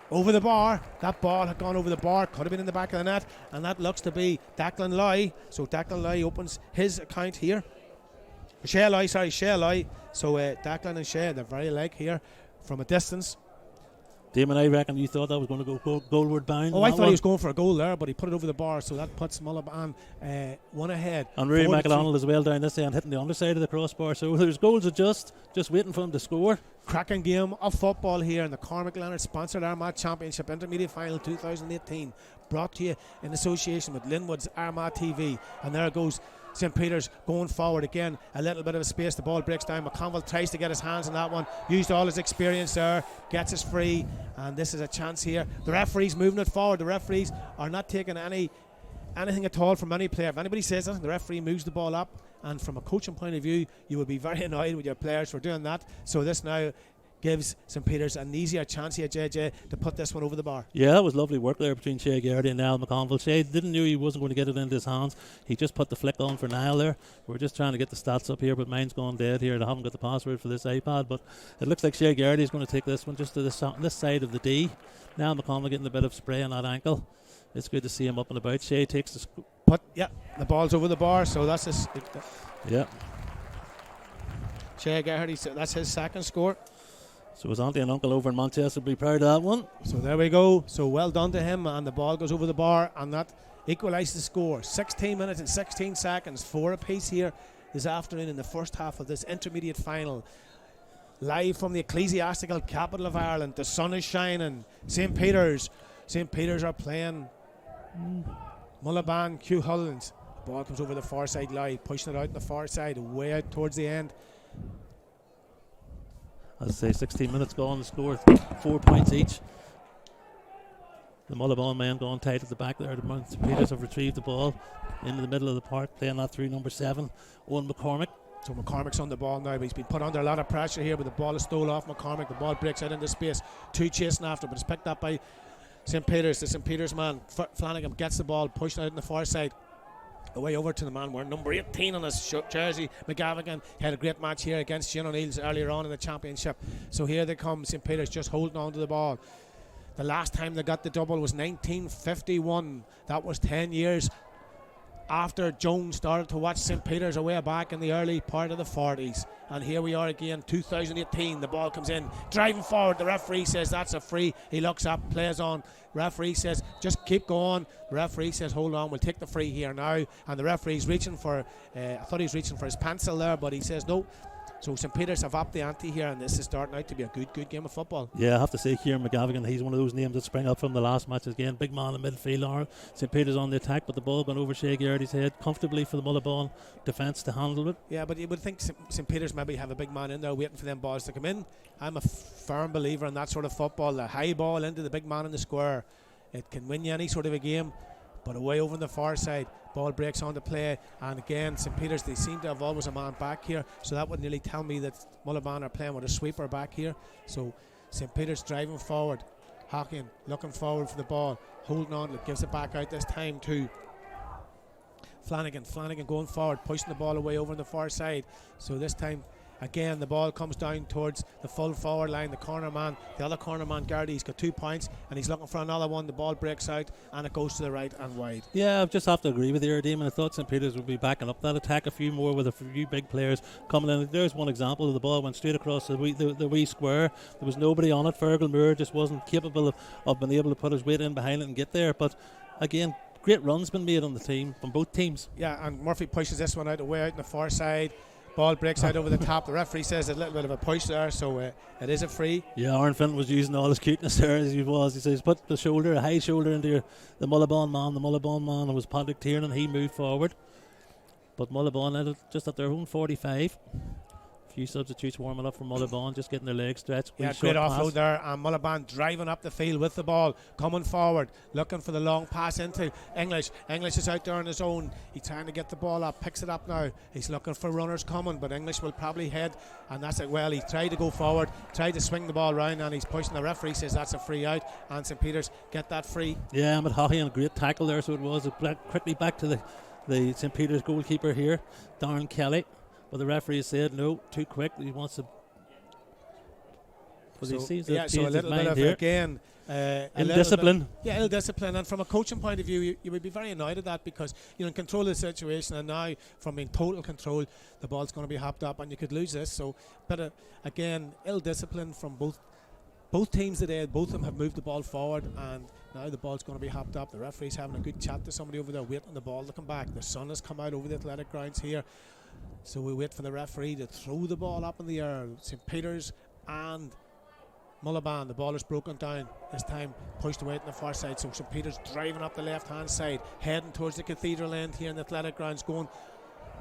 over the bar. That ball had gone over the bar, could have been in the back of the net, and that looks to be Declan Loy. So Declan Loy opens his account here. Shea Loy. So Declan and Shea, they're very alike here from a distance. Damon, I reckon you thought that was going to go goalward bound. Oh, I thought he was going for a goal there, but he put it over the bar, so that puts Mullaghbawn one ahead. And Rory McElonnell as well down this end, hitting the underside of the crossbar. So there's goals of just waiting for him to score. Cracking game of football here in the Cormac Leonard sponsored Armagh Championship Intermediate Final 2018, brought to you in association with Linwood's Armagh TV. And there goes St. Peter's going forward again. A little bit of a space, the ball breaks down. McConville tries to get his hands on that one, used all his experience there, gets us free, and this is a chance here. The referee's moving it forward. The referees are not taking any anything at all from any player. If anybody says anything, the referee moves the ball up, and from a coaching point of view, you would be very annoyed with your players for doing that. So this now gives St. Peter's an easier chance here, JJ, to put this one over the bar. Yeah, it was lovely work there between Shea Garrity and Niall McConville. Shea didn't know he wasn't going to get it into his hands. He just put the flick on for Niall there. We're just trying to get the stats up here, but mine's gone dead here. I haven't got the password for this iPad, but it looks like Shea Garrity is going to take this one just to this side of the D. Niall McConville getting a bit of spray on that ankle. It's good to see him up and about. Shea takes the the ball's over the bar, so that's his. Yeah. Shea Garrity, that's his second score. So his auntie and uncle over in Manchester will be proud of that one. So there we go. So well done to him, and the ball goes over the bar, and that equalises the score. 16 minutes and 16 seconds, 4 apiece here this afternoon in the first half of this intermediate final. Live from the ecclesiastical capital of Ireland, the sun is shining. St. Peter's are playing Mullaghbawn, Q Hullins. The ball comes over the far side live, pushing it out on the far side, way out towards the end. As I say, 16 minutes gone, the score 4 points each. The Mullaghbawn men going tight at the back there. The St. Peters have retrieved the ball into the middle of the park, playing that through number 7, Owen McCormick. So McCormick's on the ball now, but he's been put under a lot of pressure here, but the ball is stole off McCormick. The ball breaks out into space, 2 chasing after, but it's picked up by St. Peter's. The St. Peter's man, Flanagan, gets the ball, pushed out on the far side. Away over to the man wearing number 18 on his jersey, McGavigan. He had a great match here against Gin O'Neill's earlier on in the championship. So here they come, St. Peter's just holding on to the ball. The last time they got the double was 1951. That was 10 years after Jones started to watch St. Peter's away back in the early part of the 40s. And here we are again, 2018. The ball comes in, driving forward. The referee says that's a free. He looks up, plays on. Referee says just keep going. The referee says hold on, we'll take the free here now. And the referee's reaching for, I thought he was reaching for his pencil there, but he says no. So St. Peter's have upped the ante here, and this is starting out to be a good game of football. Yeah, I have to say, Kieran McGavigan, he's one of those names that sprang up from the last match again. Big man in midfield. St. Peter's on the attack, but the ball going over Shea Garrity's head comfortably for the Mullaghbawn defence to handle it. Yeah, but you would think St. Peter's maybe have a big man in there waiting for them balls to come in. I'm a firm believer in that sort of football. The high ball into the big man in the square, it can win you any sort of a game. But away over on the far side, ball breaks on to play, and again St. Peter's, they seem to have always a man back here, so that would nearly tell me that Mullaghbawn are playing with a sweeper back here. So St. Peter's driving forward, Hocking looking forward for the ball, holding on, it gives it back out this time to Flanagan going forward, pushing the ball away over on the far side. So this time again the ball comes down towards the full forward line, the corner man, the other corner man Gardy, he's got 2 points and he's looking for another one. The ball breaks out and it goes to the right and wide. Yeah, I just have to agree with you, Damon. I thought St. Peter's would be backing up that attack a few more with a few big players coming in. There's one example of the ball went straight across the wee square. There was nobody on it. Fergal Moore just wasn't capable of being able to put his weight in behind it and get there. But again, great runs been made on the team from both teams. Yeah, and Murphy pushes this one out away out on the far side. Ball breaks out over the top. The referee says a little bit of a push there, so it is a free. Yeah, Aaron Fenton was using all his cuteness there as he was. He says put the shoulder, a high shoulder into the Mullaghbawn man, and was Patrick Tiernan. He moved forward, but Mullaghbawn just at their own 45. A few substitutes warming up for Mullaghbawn, just getting their legs stretched. Yeah, great offload there, and Mullaghbawn driving up the field with the ball, coming forward, looking for the long pass into English. English is out there on his own. He's trying to get the ball up, picks it up now. He's looking for runners coming, but English will probably head, and that's it. Well, he tried to go forward, tried to swing the ball round, and he's pushing. The referee says that's a free out, and St. Peter's get that free. Yeah, Emmett Haughey, a great tackle there, so it was. Quickly back to the St. Peter's goalkeeper here, Darren Kelly. But the referee said no, too quick. He wants to. So, so a little bit of here. Again, indiscipline. Ill-discipline, and from a coaching point of view, you would be very annoyed at that because you're in control of the situation, and now from in total control, the ball's going to be hopped up, and you could lose this. So, but again, ill-discipline from both teams today. Both of them have moved the ball forward, and now the ball's going to be hopped up. The referee's having a good chat to somebody over there, waiting on the ball to come back. The sun has come out over the athletic grounds here. So we wait for the referee to throw the ball up in the air. St. Peter's and Mullaghbawn, the ball is broken down. This time pushed away to the far side. So St. Peter's driving up the left hand side, heading towards the cathedral end here in the athletic grounds, going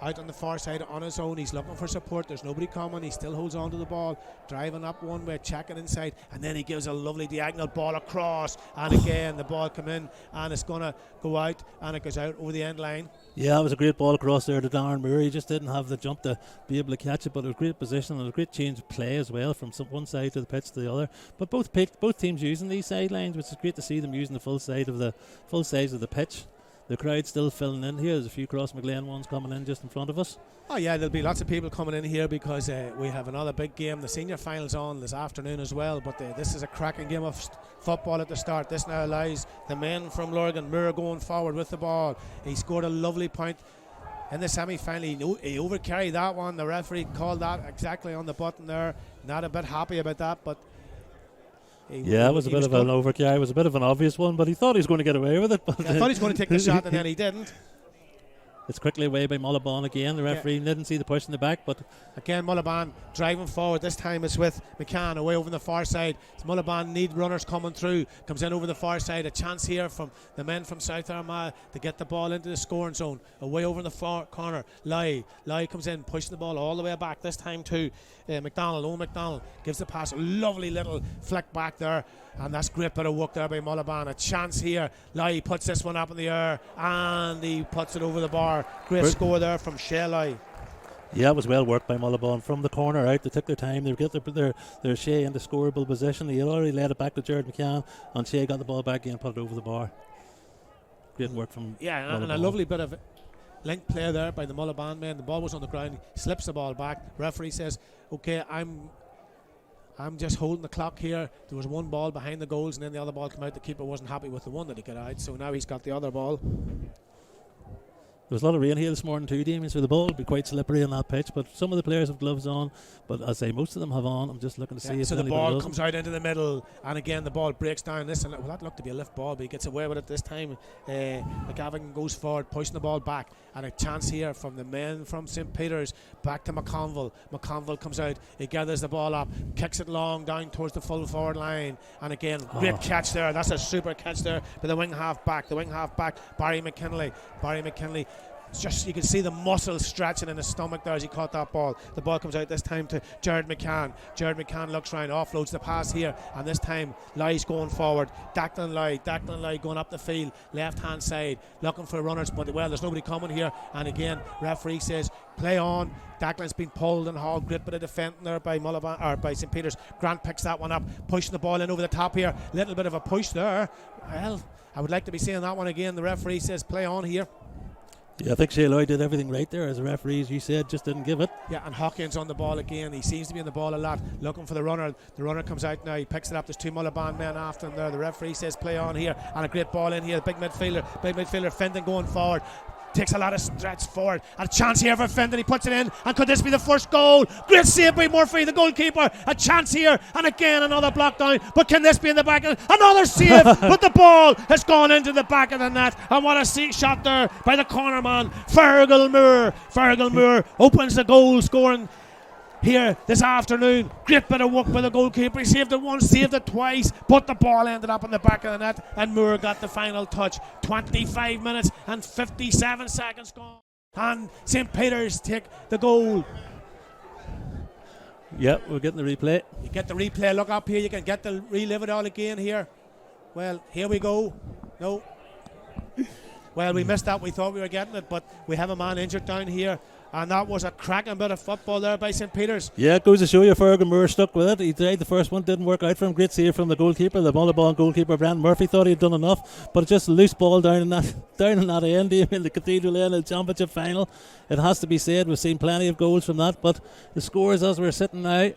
out on the far side on his own. He's looking for support. There's nobody coming. He still holds on to the ball, driving up one way, checking inside, and then he gives a lovely diagonal ball across, and again the ball come in, and it's going to go out, and it goes out over the end line. Yeah, it was a great ball across there to Darren Moore. He just didn't have the jump to be able to catch it, but it was great position and a great change of play as well from one side of the pitch to the other. But both teams using these sidelines, which is great to see them using the full size of the pitch. The crowd still filling in here. There's a few Cross McGlen ones coming in just in front of us. Oh yeah, there'll be lots of people coming in here because we have another big game. The senior final's on this afternoon as well, but this is a cracking game of football at the start. This now allows the men from Lurgan, Moore going forward with the ball. He scored a lovely point in the semi-final. He overcarried that one. The referee called that exactly on the button there. Not a bit happy about that, but it was a bit of an overcarry. It was a bit of an obvious one, but he thought he was going to get away with it. But I thought he was going to take the shot, and then he didn't. It's quickly away by Mullaghbawn again. The referee didn't see the push in the back, but again Mullaghbawn driving forward. This time it's with McCann away over the far side. Mullaghbawn need runners coming through. Comes in over the far side. A chance here from the men from South Armagh to get the ball into the scoring zone. Away over in the far corner. Lai comes in, pushing the ball all the way back. This time to McDonald. Owen McDonald gives the pass. A lovely little flick back there. And that's great bit of work there by Mullaghbawn. A chance here. Lai puts this one up in the air and he puts it over the bar. Great score there from Shea Lai. Yeah, it was well worked by Mullaghbawn from the corner out. They took their time. They get their Shea into scoreable position. He had already led it back to Jared McCann, and Shea got the ball back in and put it over the bar. Great work from Mullaghbawn. And a lovely bit of link play there by the Mullaghbawn man. The ball was on the ground. He slips the ball back. Referee says, "Okay, I'm just holding the clock here." There was one ball behind the goals, and then the other ball came out. The keeper wasn't happy with the one that he got out, so now he's got the other ball. There was a lot of rain here this morning too, Damien, so the ball will be quite slippery on that pitch, but some of the players have gloves on, but as I say, most of them have on. I'm just looking to see if so the ball comes out into the middle, and again the ball breaks down. That looked to be a lift ball, but he gets away with it this time. McGavin goes forward, pushing the ball back, and a chance here from the men from St. Peter's back to McConville. McConville comes out, he gathers the ball up, kicks it long down towards the full forward line, and again great catch there. That's a super catch there by the wing half back. Barry McKinley. It's just, you can see the muscles stretching in his stomach there as he caught that ball. The ball comes out this time to Jared McCann. Jared McCann looks round, offloads the pass here, and this time Lai's going forward. Declan Lai going up the field, left hand side, looking for runners, but there's nobody coming here. And again, referee says play on. Declan's been pulled and hauled. Great bit of defending there by by St. Peter's. Grant picks that one up, pushing the ball in over the top here. Little bit of a push there. Well, I would like to be seeing that one again. The referee says play on here. Yeah, I think Shea Lloyd did everything right there as a referee, as you said, just didn't give it. Yeah, and Hawkins on the ball again. He seems to be on the ball a lot, looking for the runner. The runner comes out now, he picks it up. There's two Mullaghbawn men after him there. The referee says play on here, and a great ball in here. Big midfielder Fenton going forward. Takes a lot of stretch forward. A chance here for Fenton. He puts it in. And could this be the first goal? Great save by Murphy, the goalkeeper. A chance here. And again, another block down. But can this be in the back of the... Another save. But the ball has gone into the back of the net. And what a shot there by the corner man, Fergal Moore. Fergal Moore opens the goal scoring here this afternoon. Great bit of work by the goalkeeper. He saved it once, saved it twice, but the ball ended up in the back of the net, and Moore got the final touch. 25 minutes and 57 seconds gone, and St. Peter's take the goal. Yeah, we're getting the replay. You get the replay. Look up here. You can get the relive it all again here. Well, here we go. No. Well, we missed that. We thought we were getting it, but we have a man injured down here. And that was a cracking bit of football there by St. Peter's. Yeah, it goes to show you Fergal Moore stuck with it. He tried the first one, didn't work out for him. Great save from the goalkeeper, the Mullaghbawn goalkeeper, Brandon Murphy. Thought he'd done enough, but just a loose ball down in that end in the Cathedral End Championship final. It has to be said, we've seen plenty of goals from that, but the scores as we're sitting now.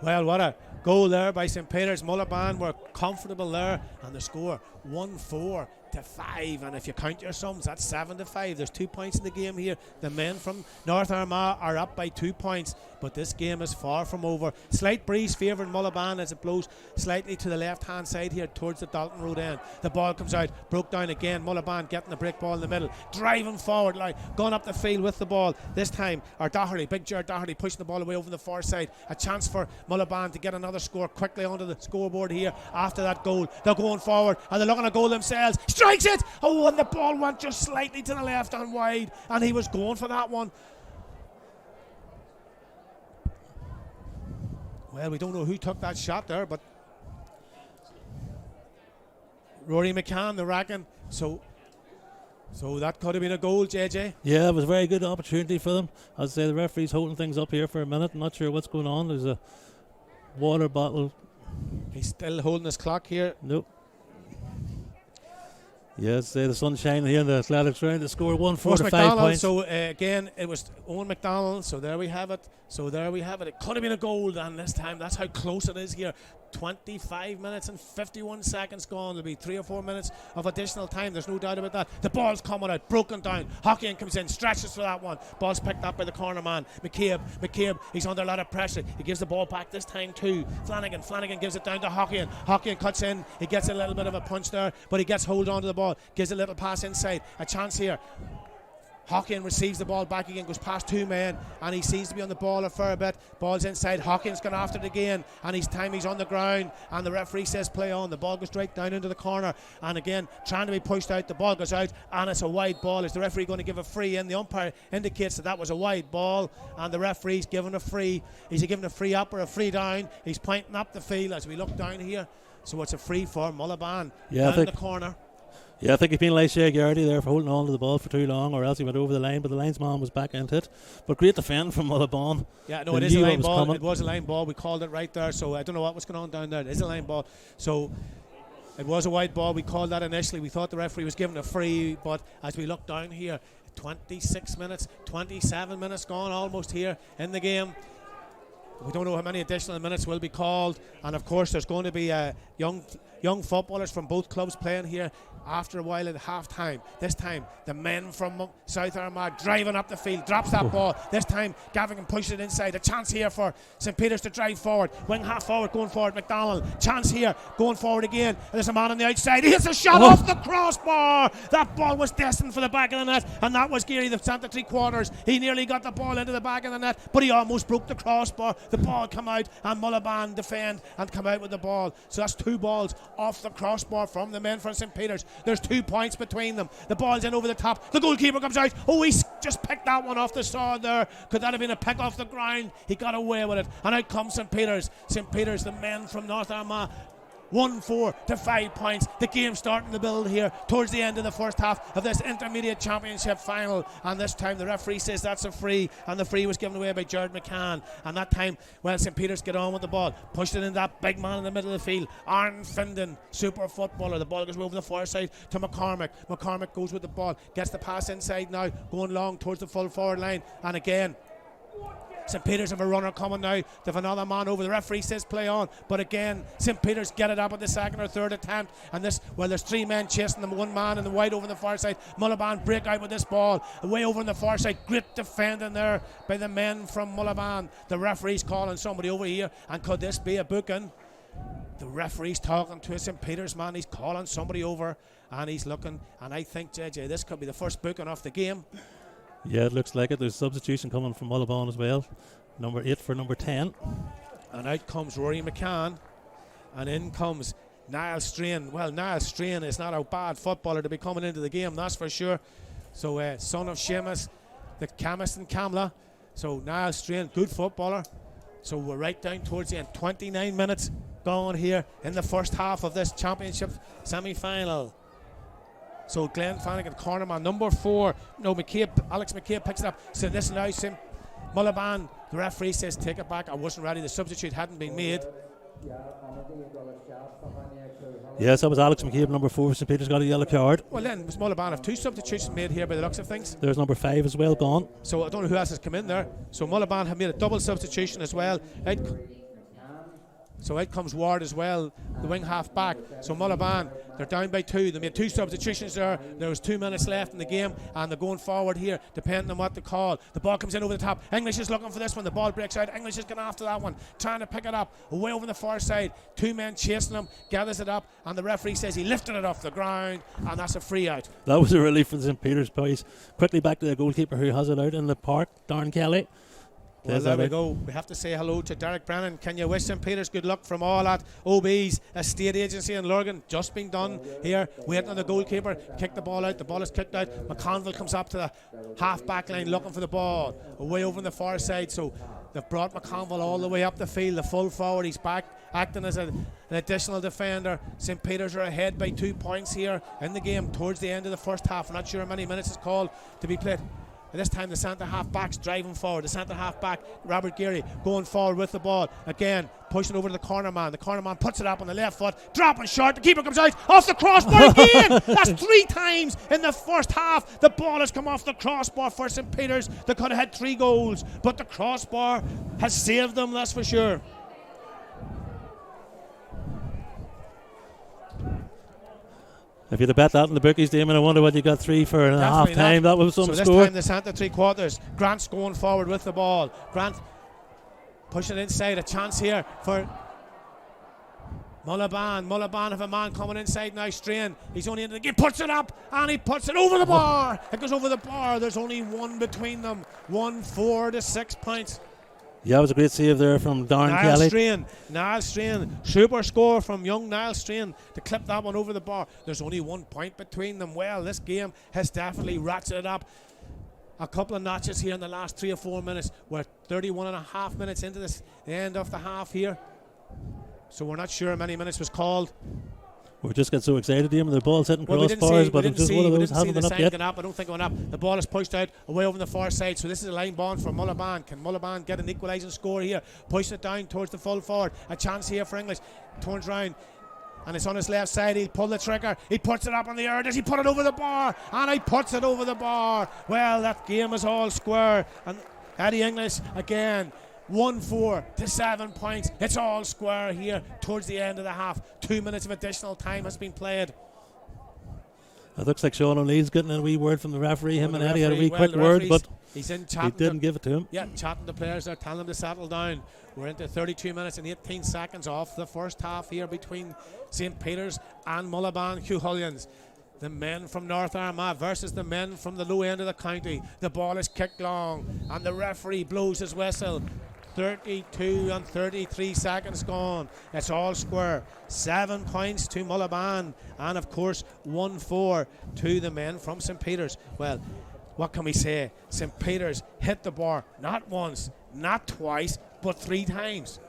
Well, what a goal there by St. Peter's. Mullaghbawn were comfortable there, and the score 1-4 to 5, and if you count your sums, that's 7-5. There's 2 points in the game here. The men from North Armagh are up by 2 points, but this game is far from over. Slight breeze favouring Mullaghbawn as it blows slightly to the left hand side here towards the Dalton Road end. The ball comes out, broke down again. Mullaghbawn getting the break ball in the middle, driving forward, going up the field with the ball. This time Doherty, big Jared Doherty, pushing the ball away over the far side. A chance for Mullaghbawn to get another score quickly onto the scoreboard here after that goal. They're going forward and they're looking to goal themselves. Strikes it! Oh, and the ball went just slightly to the left and wide, and he was going for that one. Well, we don't know who took that shot there, but Rory McCann, the racking. So that could have been a goal, JJ. Yeah, it was a very good opportunity for them. I'd say the referee's holding things up here for a minute. I'm not sure what's going on. There's a water bottle. He's still holding his clock here. Nope. Yes, the sun's shining here in the athletics round to score 1-4 to 5 points. So again, it was Owen McDonald. So there we have it. It could have been a goal, and this time that's how close it is here. 25 minutes and 51 seconds gone. There'll be 3 or 4 minutes of additional time. There's no doubt about that. The ball's coming out, broken down. Hockeyan comes in, stretches for that one. Ball's picked up by the corner man. McCabe, he's under a lot of pressure. He gives the ball back this time to Flanagan gives it down to Hockeyan. Hockeyan cuts in. He gets a little bit of a punch there, but he gets hold on to the ball. Gives a little pass inside. A chance here. Hockeyan receives the ball back again, goes past 2 men, and he seems to be on the ball a fair bit. Ball's inside. Hockeyan's gone after it again, and he's on the ground, and the referee says play on. The ball goes straight down into the corner, and again trying to be pushed out. The ball goes out, and it's a wide ball. Is the referee going to give a free in? The umpire indicates that was a wide ball, and the referee's giving a free. Is he giving a free up or a free down? He's pointing up the field as we look down here. So it's a free for Mullaghbawn down in the corner. Yeah, I think he's been like Shea Garrity there for holding on to the ball for too long, or else he went over the line, but the linesman was back into it. But great defend from Mullaghbawn. Yeah, no, it is a line ball. It was a line ball. We called it right there, so I don't know what was going on down there. It is a line ball. So it was a wide ball. We called that initially. We thought the referee was giving a free, but as we look down here, 26 minutes, 27 minutes gone almost here in the game. We don't know how many additional minutes will be called, and of course there's going to be young footballers from both clubs playing here after a while at half time. This time the men from South Armagh driving up the field, drops that ball. This time Gavin can push it inside. A chance here for St. Peter's to drive forward, wing half forward, going forward. McDonald, chance here, going forward again. There's a man on the outside. He hits a shot off the crossbar. That ball was destined for the back of the net, and that was Geary, the centre 3/4. He nearly got the ball into the back of the net, but he almost broke the crossbar. The ball come out, and Mullaghbawn defend and come out with the ball. So that's 2 balls off the crossbar from the men from St. Peter's. There's 2 points between them. The ball's in over the top. The goalkeeper comes out. Oh, he just picked that one off the sod there. Could that have been a pick off the ground? He got away with it. And out comes St. Peter's. St. Peter's, the men from North Armagh. 1-4 to 5 points. The game starting to build here towards the end of the first half of this intermediate championship final, and this time the referee says that's a free, and the free was given away by Jared McCann. And that time, well, St. Peter's get on with the ball, pushed it in that big man in the middle of the field, Aaron Findon, super footballer. The ball goes over the far side to McCormick. McCormick goes with the ball, gets the pass inside now, going long towards the full forward line, and again St. Peter's have a runner coming now. They have another man over. The referee says play on, but again St. Peter's get it up at the second or third attempt, and there's 3 men chasing them, 1 man in the wide over on the far side. Mullaghbawn break out with this ball away over on the far side. Great defending there by the men from Mullaghbawn. The referee's calling somebody over here, and could this be a booking? The referee's talking to a St. Peter's man. He's calling somebody over, and he's looking, and I think, JJ, this could be the first booking of the game. Yeah, it looks like it. There's substitution coming from Mullaghbawn as well. Number 8 for number 10. And out comes Rory McCann, and in comes Niall Strain. Well, Niall Strain is not a bad footballer to be coming into the game, that's for sure. So son of Seamus, the chemist in Camla. So Niall Strain, good footballer. So we're right down towards the end. 29 minutes gone here in the first half of this championship semi-final. So Glenn Flanagan, cornerman, number 4. No, Alex McCabe picks it up. So this now Mullaghbawn, the referee says take it back. I wasn't ready. The substitute hadn't been made. Yes, that was Alex McCabe, number 4. St. Peter's got a yellow card. Well, then Mullaghbawn have 2 substitutions made here by the looks of things. There's number 5 as well gone. So I don't know who else has come in there. So Mullaghbawn have made a double substitution as well. So out comes Ward as well, the wing half back. So Mullaghbawn, they're down by 2. They made 2 substitutions there. There was 2 minutes left in the game, and they're going forward here, depending on what they call. The ball comes in over the top. English is looking for this one. The ball breaks out. English is going after that one, trying to pick it up. Away over the far side. 2 men chasing him, gathers it up, and the referee says he lifted it off the ground, and that's a free out. That was a relief for the St. Peter's boys. Quickly back to the goalkeeper who has it out in the park, Darren Kelly. Well, there we go. We have to say hello to Derek Brennan. Can you wish St. Peter's good luck from all at OB's estate agency in Lurgan? Just being done here. Waiting on the goalkeeper. Kick the ball out. The ball is kicked out. McConville comes up to the half-back line looking for the ball. Away over on the far side. So they've brought McConville all the way up the field. The full forward. He's back acting as an additional defender. St. Peter's are ahead by 2 points here in the game towards the end of the first half. I'm not sure how many minutes it's called to be played. And this time the centre half back's driving forward. The centre half back, Robert Geary, going forward with the ball. Again, pushing over to the corner man. The corner man puts it up on the left foot, dropping short. The keeper comes out off the crossbar again. That's 3 times in the first half. The ball has come off the crossbar for St. Peter's. They could have had 3 goals, but the crossbar has saved them, that's for sure. If you'd have bet that in the bookies, Damon, I wonder what you got 3 for in half time. That was some so score. So this time the centre 3/4. Grant's going forward with the ball. Grant pushing inside. A chance here for Mullaghbawn. Mullaghbawn have a man coming inside now. Strain. He's only in the game. Puts it up and he puts it over the bar. It goes over the bar. There's only 1 between them. 4 to 6 points. Yeah, it was a great save there from Darren Kelly. Niall Strain, super score from young Niall Strain to clip that one over the bar. There's only 1 point between them. Well, this game has definitely ratcheted up a couple of notches here in the last 3 or 4 minutes. We're 31 and a half minutes into the end of the half here, so we're not sure how many minutes was called. We just get so excited, Damon. The ball's hitting crossbars, but it's just one of those haven't been up yet. I don't think it went up. The ball is pushed out away over the far side, so this is a line ball for Mullaghbawn. Can Mullaghbawn get an equalising score here? Push it down towards the full forward. A chance here for English. Turns round and it's on his left side. He'll pull the trigger. He puts it up in the air. Does he put it over the bar? And he puts it over the bar. Well, that game is all square. And Eddie English again. 4 to 7 points. It's all square here towards the end of the half. 2 minutes of additional time has been played. It looks like Sean O'Neill's getting a wee word from the referee. Him and Eddie had a wee quick word, but he's in he didn't give it to him. Yeah, chatting to players there, telling them to settle down. We're into 32 minutes and 18 seconds off the first half here between St. Peter's and Mullaghbawn Hugh Hullions. The men from North Armagh versus the men from the low end of the county. The ball is kicked long and the referee blows his whistle. 32 and 33 seconds gone. It's all square. 7 points to Mullaghbawn and of course 1-4 to the men from St. Peter's. Well, what can we say? St. Peter's hit the bar not once, not twice, but 3 times.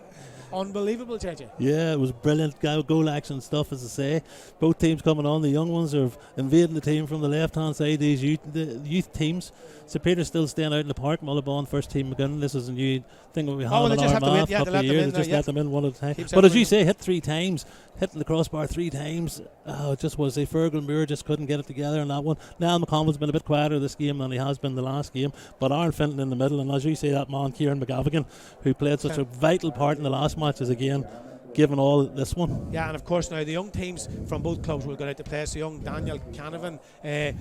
Unbelievable, JJ. Yeah, it was brilliant goal action stuff, as I say. Both teams coming on. The young ones are invading the team from the left hand side. These youth teams. St. Peter's still staying out in the park. Mullaghbawn first team again. This is a new thing that we have in our math couple of years. They just let them in one at a time. But as you say, hit 3 times, hitting the crossbar 3 times. It just was a Fergal Moore just couldn't get it together on that one. Now McConville's been a bit quieter this game than he has been the last game. But Aaron Fenton in the middle, and as you say, that man Kieran McGavigan, who played such a vital part in the last match, is again given all this one. Yeah, and of course now the young teams from both clubs will go out to play. So young Daniel Canavan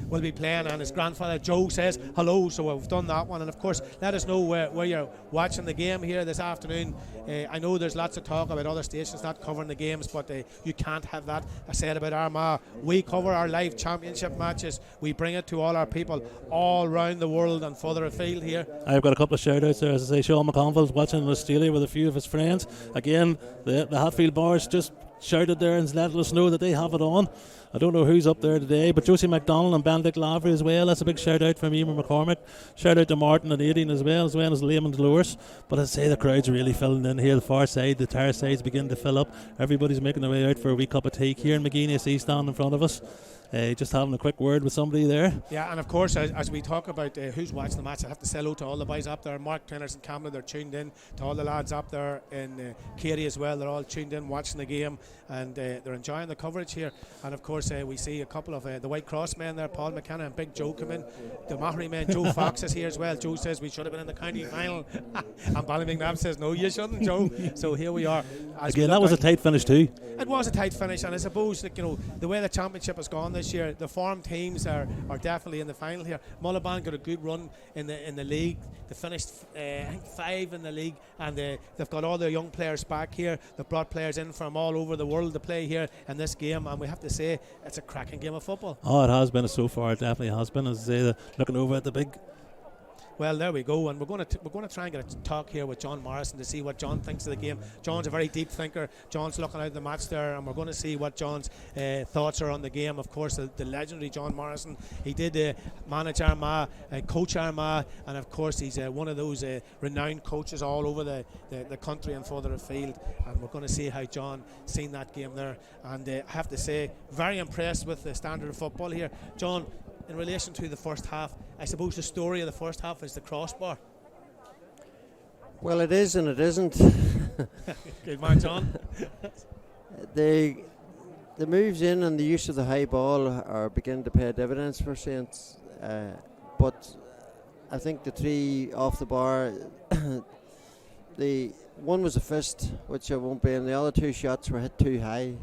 will be playing, and his grandfather Joe says hello, so we've done that one. And of course let us know where you're watching the game here this afternoon. I know there's lots of talk about other stations not covering the games, but you can't have that. I said about Armagh, we cover our live championship matches. We bring it to all our people all around the world and further afield here. I've got a couple of shout outs there. As I say, Sean McConville's watching in Australia with a few of his friends. Again, the Hatfield Bars just shouted there and letting us know that they have it on. I don't know who's up there today, but Josie McDonald and Benedict Lavery as well. That's a big shout out from Eamon McCormick. Shout out to Martin and Aideen as well as Liam and Dolores. But I'd say the crowd's really filling in here. The far side, the tire sides begin to fill up. Everybody's making their way out for a wee cup of tea. Here in McGuinness, he's standing in front of us. Just having a quick word with somebody there. Yeah, and of course, as we talk about who's watching the match, I have to say hello to all the boys up there. Mark Trainers in Camden, they're tuned in. To all the lads up there in Carey as well, they're all tuned in watching the game, and they're enjoying the coverage here. And of course, we see a couple of the White Cross men there, Paul McKenna and Big Joe come in. The Mahary men, Joe Fox is here as well. Joe says we should have been in the county final. And Ballymacnabb says no, you shouldn't, Joe. So here we are. Again, that was a tight finish too. It was a tight finish, and I suppose that, the way the championship has gone this year, the form teams are definitely in the final here. Mullaghbawn got a good run in the league. They finished I think 5 in the league, and they've got all their young players back here. They've brought players in from all over the world to play here in this game, and we have to say it's a cracking game of football. Oh, it has been so far. It definitely has been. As I say, looking over at the big Well, there we go, and we're going to try and get a talk here with John Morrison to see what John thinks of the game. John's a very deep thinker. John's looking out the match there, and we're going to see what John's thoughts are on the game. Of course, the legendary John Morrison. He did manage Armagh, coach Armagh, and of course he's one of those renowned coaches all over the country and further afield. And we're going to see how John seen that game there. And I have to say, very impressed with the standard of football here, John. In relation to the first half, I suppose the story of the first half is the crossbar. Well, it is and it isn't. Good man, John. The moves in and the use of the high ball are beginning to pay dividends for Saints. But I think the three off the bar, the one was a fist, which I won't be, and the other two shots were hit too high.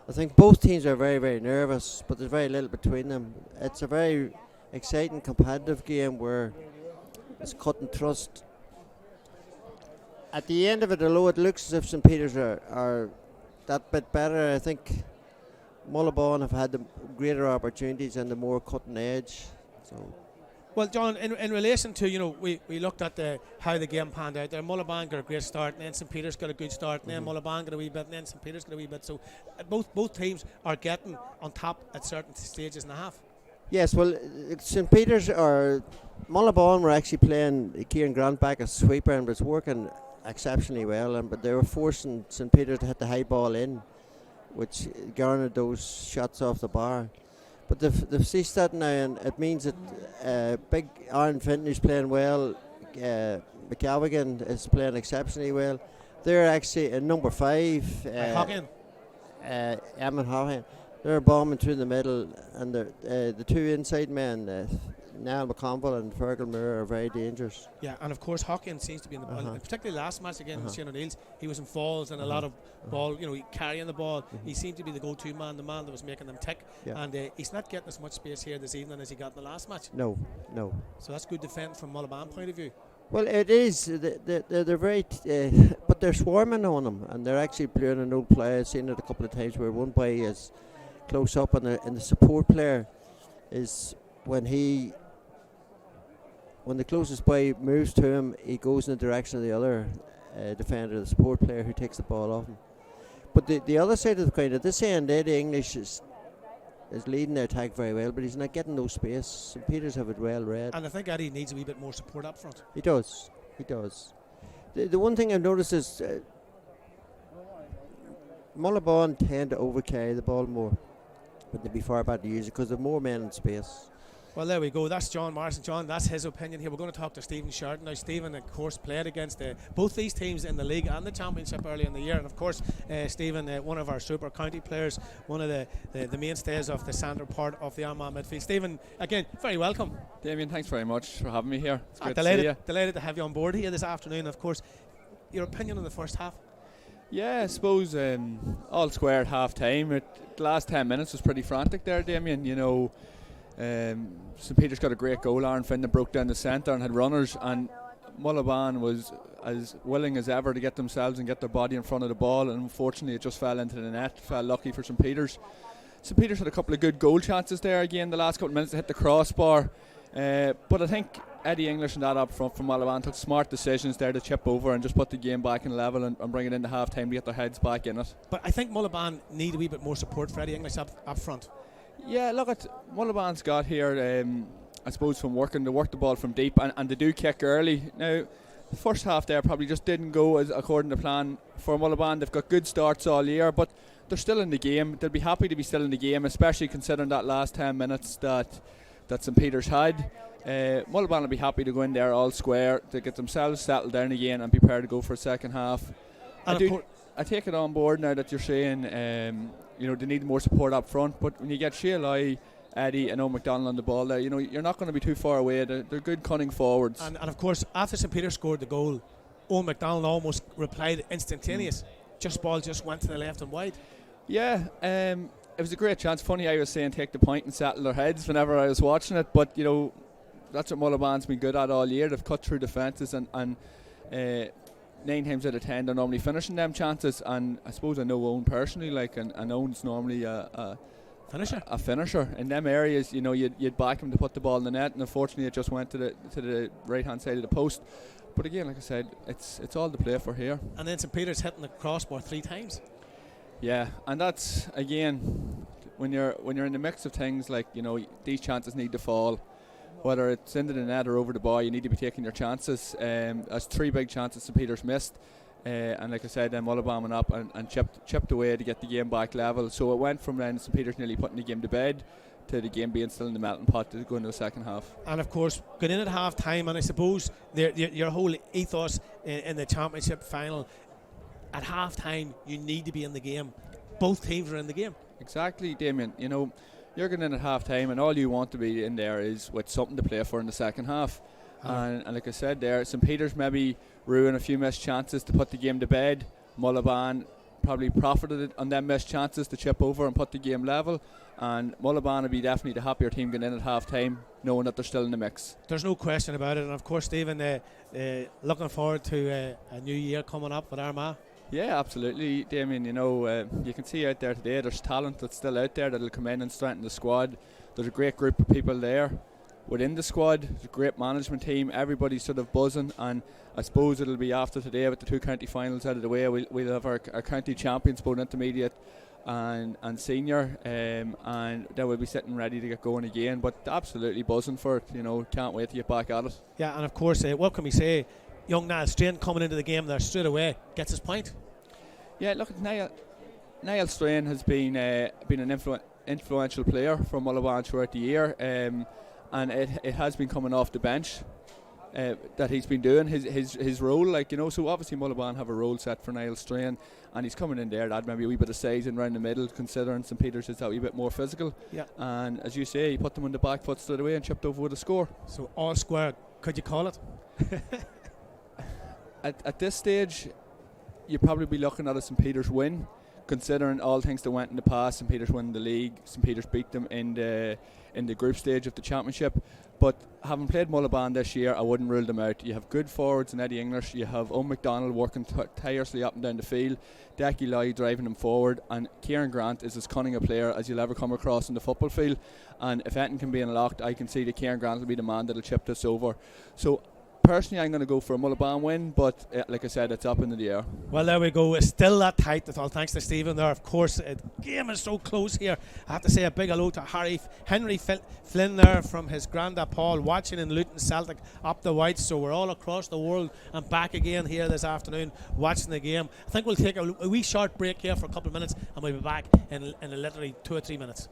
I think both teams are very, very nervous, but there's very little between them. It's a very exciting, competitive game where it's cut and thrust. At the end of it, although it looks as if St. Peter's are that bit better, I think Mullaghbawn have had the greater opportunities and the more cutting edge. So. Well, John, in relation to, we looked at how the game panned out there. Mullaghbawn got a great start, and then St. Peter's got a good start, and then Mullaghbawn got a wee bit, and then St. Peter's got a wee bit. So both teams are getting on top at certain stages in the half. Yes, well, St. Peter's or Mullaghbawn were actually playing Kieran Grant back as sweeper and was working exceptionally well, but they were forcing St. Peter's to hit the high ball in, which garnered those shots off the bar. But they've ceased that now, and it means that big Aaron Fenton is playing well, McCalvigan is playing exceptionally well. They're actually in number 5. Eamon Hockin. They're bombing through the middle, and the two inside men, Niall McConville and Fergal Moore, are very dangerous. Yeah, and of course Hockin seems to be in the ball, particularly last match against Shane O'Neill's. He was in falls and a lot of ball, carrying the ball. He seemed to be the go-to man, the man that was making them tick. Yeah. And he's not getting as much space here this evening as he got in the last match. No. So that's good defence from Mullaghbawn point of view. Well, it is. They're very, but they're swarming on them, and they're actually playing an old player. I've seen it a couple of times where one boy is close up, and the support player is when the closest boy moves to him, he goes in the direction of the other defender, the support player, who takes the ball off him. But the other side of the coin, at this end, Eddie English is leading their attack very well, but he's not getting no space. St. Peter's have it well read. And I think Eddie needs a wee bit more support up front. He does. The one thing I've noticed is Mullaghbawn tend to overcarry the ball more, but they'd be far better to use it because they've more men in space. Well, there we go. That's John Morrison. John, that's his opinion here. We're going to talk to Stephen Sheridan now. Stephen, of course, played against both these teams in the league and the championship early in the year. And, of course, Stephen, one of our super county players, one of the mainstays of the centre part of the Armagh midfield. Stephen, again, very welcome. Damien, thanks very much for having me here. It's great delighted, to see you. Delighted to have you on board here this afternoon. Of course, your opinion on the first half? Yeah, I suppose all square at half time. The last 10 minutes was pretty frantic there, Damien. St. Peter's got a great goal. Aaron Fenton broke down the centre and had runners, and Mullaghbawn was as willing as ever to get themselves and get their body in front of the ball, and unfortunately it just fell into the net. Fell lucky for St. Peter's. St. Peter's had a couple of good goal chances there again the last couple of minutes to hit the crossbar, but I think Eddie English and that up front from Mullaghbawn took smart decisions there to chip over and just put the game back in level and bring it into half time to get their heads back in it. But I think Mullaghbawn need a wee bit more support for Eddie English up front. Yeah, look at Mullaghbawn's got here, I suppose, from working to work the ball from deep, and they do kick early. Now, the first half there probably just didn't go as according to plan for Mullaghbawn. They've got good starts all year, but they're still in the game. They'll be happy to be still in the game, especially considering that last 10 minutes that St. Peter's had. Mullaghbawn will be happy to go in there all square to get themselves settled down again and prepare to go for a second half. I take it on board now that you're saying they need more support up front, but when you get Sheila, Eddie and Owen McDonald on the ball there, you're not going to be too far away. They're good cunning forwards. And of course, after St. Peter scored the goal, Owen McDonald almost replied instantaneous. Ball just went to the left and wide. Yeah, it was a great chance. Funny I was saying take the point and settle their heads whenever I was watching it, but that's what Mullaghbawn's been good at all year. They've cut through defences and 9 times out of 10 they're normally finishing them chances, and I suppose I know Owen personally, and Owen's normally a finisher. A finisher in them areas. You know, you'd back him to put the ball in the net, and unfortunately, it just went to the right hand side of the post. But again, like I said, it's all to play for here. And then St Peter's hitting the crossbar 3 times. Yeah, and that's again when you're in the mix of things, like, you know, these chances need to fall. Whether it's into the net or over the bar, you need to be taking your chances. There's 3 big chances St Peter's missed. And like I said, then Mullaghbawn went up and chipped away to get the game back level. So it went from then St Peter's nearly putting the game to bed to the game being still in the melting pot to go into the second half. And of course, going in at half time, and I suppose your whole ethos in the championship final, at half time, you need to be in the game. Both teams are in the game. Exactly, Damien. You know, you're going in at half time, and all you want to be in there is with something to play for in the second half. And like I said there, St Peter's maybe ruined a few missed chances to put the game to bed. Mullaghbawn probably profited on them missed chances to chip over and put the game level. And Mullaghbawn will be definitely the happier team going in at half time, knowing that they're still in the mix. There's no question about it. And of course, Stephen, looking forward to a new year coming up with Armagh. Yeah, absolutely, Damien. You know, you can see out there today there's talent that's still out there that'll come in and strengthen the squad. There's a great group of people there within the squad. There's a great management team. Everybody's sort of buzzing, and I suppose it'll be after today with the 2 county finals out of the way. We'll have our county champions, both intermediate and senior, and then we'll be sitting ready to get going again. But absolutely buzzing for it. You know, can't wait to get back at it. Yeah, and of course, what can we say? Young Niall Strain coming into the game there straight away gets his point. Yeah, look, Niall Strain has been an influential player for Mullaghbawn throughout the year, and it has been coming off the bench that he's been doing his role, like, you know. So obviously Mullaghbawn have a role set for Niall Strain, and he's coming in there to add maybe a wee bit of size in round the middle, considering St Peter's is that wee bit more physical. Yeah. And as you say, he put them on the back foot straight away and chipped over with a score. So all square, could you call it? At this stage, you'd probably be looking at a St Peter's win, considering all things that went in the past. St Peter's won the league, St Peter's beat them in the group stage of the championship. But having played Mullaghbawn this year, I wouldn't rule them out. You have good forwards in Eddie English. You have McDonald working tirelessly up and down the field, Decky Lloyd driving them forward, and Kieran Grant is as cunning a player as you'll ever come across in the football field. And if anything can be unlocked, I can see that Kieran Grant will be the man that'll chip this over. So personally, I'm going to go for a Mullaghbawn win, but like I said, it's up into the air. Well, there we go. It's still that tight. With all thanks to Stephen there. Of course, the game is so close here. I have to say a big hello to Henry Flynn there from his granda Paul, watching in Luton Celtic up the Whites. So we're all across the world and back again here this afternoon watching the game. I think we'll take a wee short break here for a couple of minutes, and we'll be back in literally 2 or 3 minutes.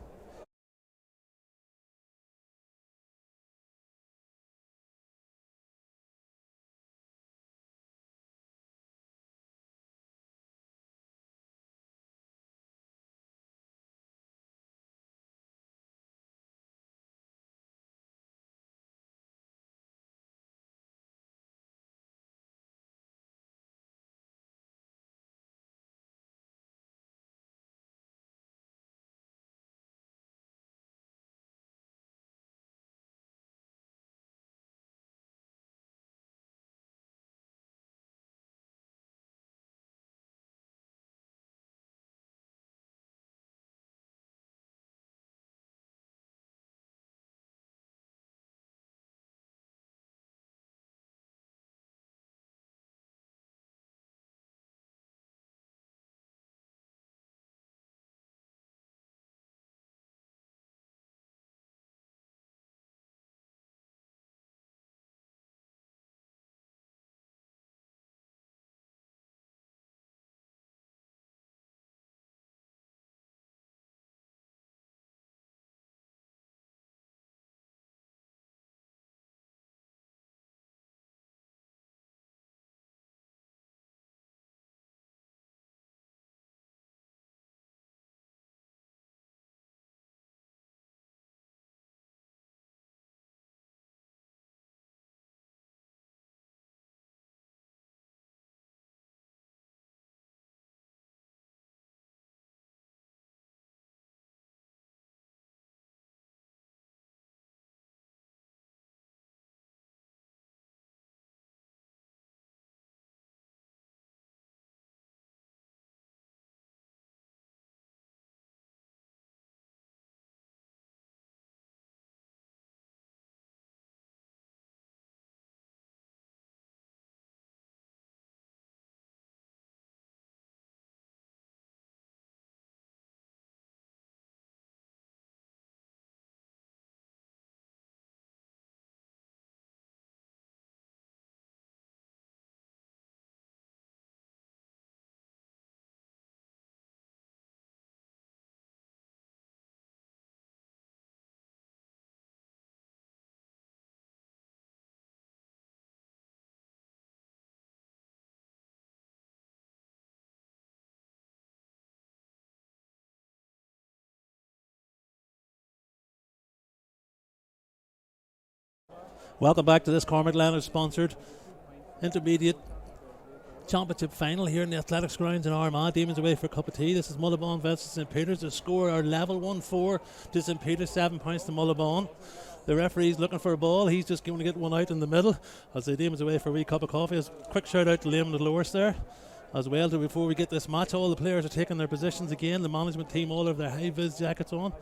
Welcome back to this Cormac Leonard sponsored intermediate championship final here in the Athletics grounds in Armagh. Demons away for a cup of tea. This is Mullaghbawn versus St Peters. The score are level 1-4 to St Peters, 7 points to Mullaghbawn. The referee's looking for a ball. He's just going to get one out in the middle as the Demons away for a wee cup of coffee. A quick shout out to Liam the Lowers there as well. Before we get this match, all the players are taking their positions again. The management team all have their high-vis jackets on.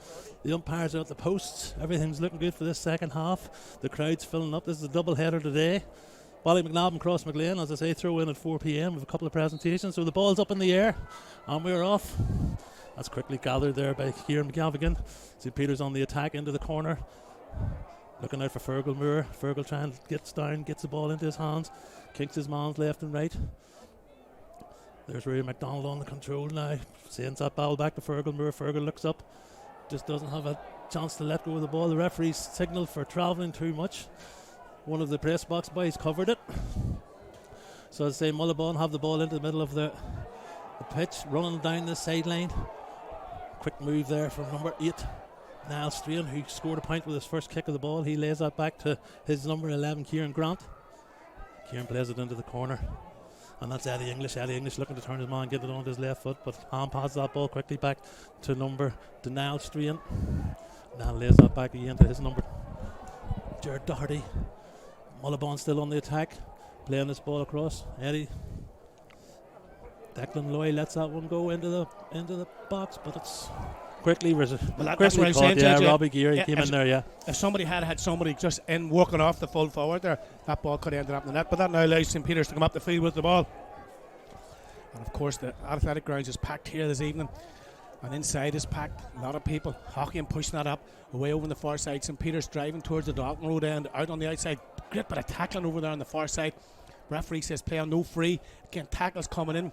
The umpires are at the posts. Everything's looking good for this second half. The crowd's filling up. This is a double header today. Ballymcnabb and Cross McLean, as I say, throw in at 4 p.m. with a couple of presentations. So the ball's up in the air and we're off. That's quickly gathered there by Kieran McGavigan. St Peters on the attack into the corner. Looking out for Fergal Moore. Fergal trying to get down, gets the ball into his hands, kicks his man left and right. There's Ray McDonald on the control now. Sends that ball back to Fergal Moore. Fergal looks up, just doesn't have a chance to let go of the ball. The referee's signalled for travelling too much. One of the press box boys covered it. So as I say, Mullaghbawn have the ball into the middle of the pitch, running down the sideline. Quick move there from number 8, Niall Strain, who scored a point with his first kick of the ball. He lays that back to his number 11, Kieran Grant. Kieran plays it into the corner. And that's Eddie English. Eddie English looking to turn his man, get it on his left foot, but hand passes that ball quickly back to Niall Strain. Niall lays that back again to his number, Jared Doherty. Mullaghbawn still on the attack, playing this ball across. Eddie. Declan Loy lets that one go into the box, but it's quickly that's what I'm saying. Yeah, Robbie Geary came in there. Yeah. If somebody had somebody just in working off the full forward there, that ball could have ended up in the net. But that now allows St Peters to come up the field with the ball. And of course, the athletic grounds is packed here this evening. And inside is packed, a lot of people. Hockey and pushing that up, away over on the far side. St Peters driving towards the Dalton Road end, out on the outside. Great bit of tackling over there on the far side. Referee says play on no free. Again, tackles coming in.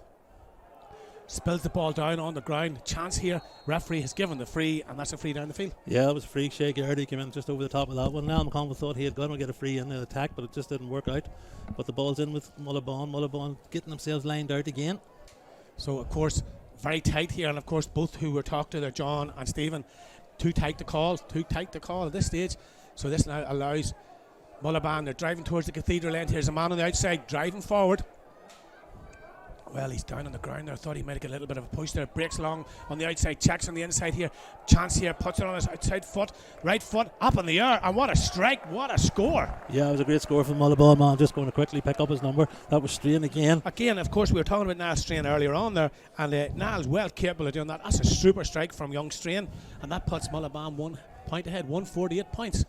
Spills the ball down on the ground. Chance here. Referee has given the free, and that's a free down the field. Yeah, that was a free. Shea Garrity came in just over the top of that one. Now McConville thought he had gone to get a free in the attack, but it just didn't work out. But the ball's in with Mullaghbawn. Mullaghbawn getting themselves lined out again. So, of course, very tight here, and of course both who were talked to there, John and Stephen, too tight to call at this stage. So this now allows Mullaghbawn, they're driving towards the cathedral end. Here's a man on the outside driving forward. Well, he's down on the ground there. I thought he might get a little bit of a push there. Breaks along on the outside, checks on the inside here. Chance here, puts it on his outside foot. Right foot up in the air. And what a strike, what a score. Yeah, it was a great score from Mullaghbawn, man. Just going to quickly pick up his number. That was Strain again. Again, of course, we were talking about Niall Strain earlier on there. And Niall's well capable of doing that. That's a super strike from young Strain. And that puts Mullaghbawn 1 point ahead, 148 points.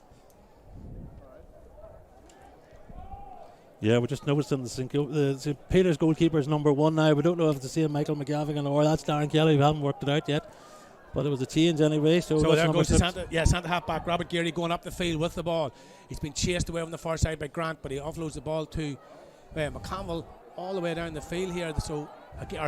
Yeah, we're just noticing the St Peters goalkeeper is number 1 now. We don't know if it's the same Michael McGavigan or that's Darren Kelly. We haven't worked it out yet. But it was a change anyway. So there goes the centre half back, Robert Geary, going up the field with the ball. He's been chased away on the far side by Grant, but he offloads the ball to McConville all the way down the field here. So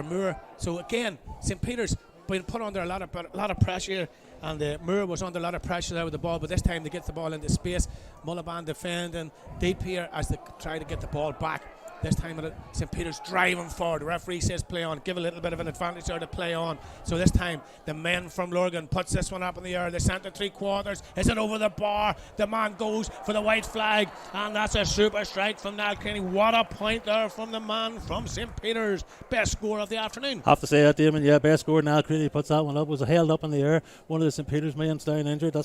Moore. So again, St Peters been put under a lot of pressure, and Moore was under a lot of pressure there with the ball, but this time they get the ball into space. Mullaghbawn defending deep here as they try to get the ball back. This time St Peters driving forward. The referee says play on. Give a little bit of an advantage there to play on. So this time the men from Lurgan puts this one up in the air. They sent it 3/4. Is it over the bar? The man goes for the white flag, and that's a super strike from Niall Kenny. What a point there from the man from St Peters. Best score of the afternoon. Have to say that, Damon. Yeah, best score. Niall Kenny puts that one up. Was held up in the air. One of the St Peters men down injured.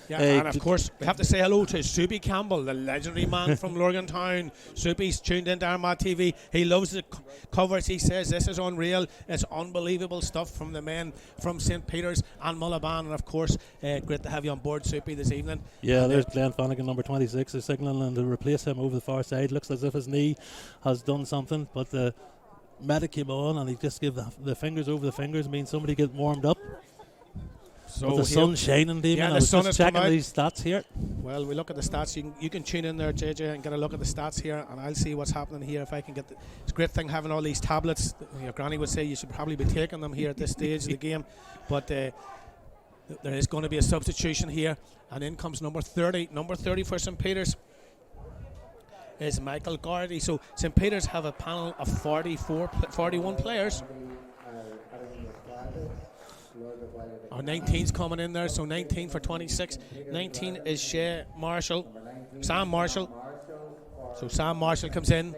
And of course we have to say hello to Soupy Campbell, the legendary man from Lurgan Town. Soupy's tuned into Armagh TV. He loves the covers. He says this is unreal. It's unbelievable stuff from the men from St Peters and Mullaghbawn. And of course, great to have you on board, Soupy, this evening. Yeah, there's Glenn Flanagan, number 26, is signalling to replace him over the far side. Looks as if his knee has done something, but the medic came on and he just gave the fingers over the fingers, means somebody get warmed up. So with the sun shining, Damien. Yeah, I was just checking these stats here. Well, we look at the stats. You can tune in there, JJ, and get a look at the stats here, and I'll see what's happening here. If I can get it's a great thing having all these tablets. Your granny would say you should probably be taking them here at this stage of the game, but there is going to be a substitution here, and in comes number 30. Number 30 for St Peters is Michael Gardy. So St Peters have a panel of 41 players. Our 19's coming in there, so 19 for 26. 19 is Sam Marshall. So Sam Marshall comes in.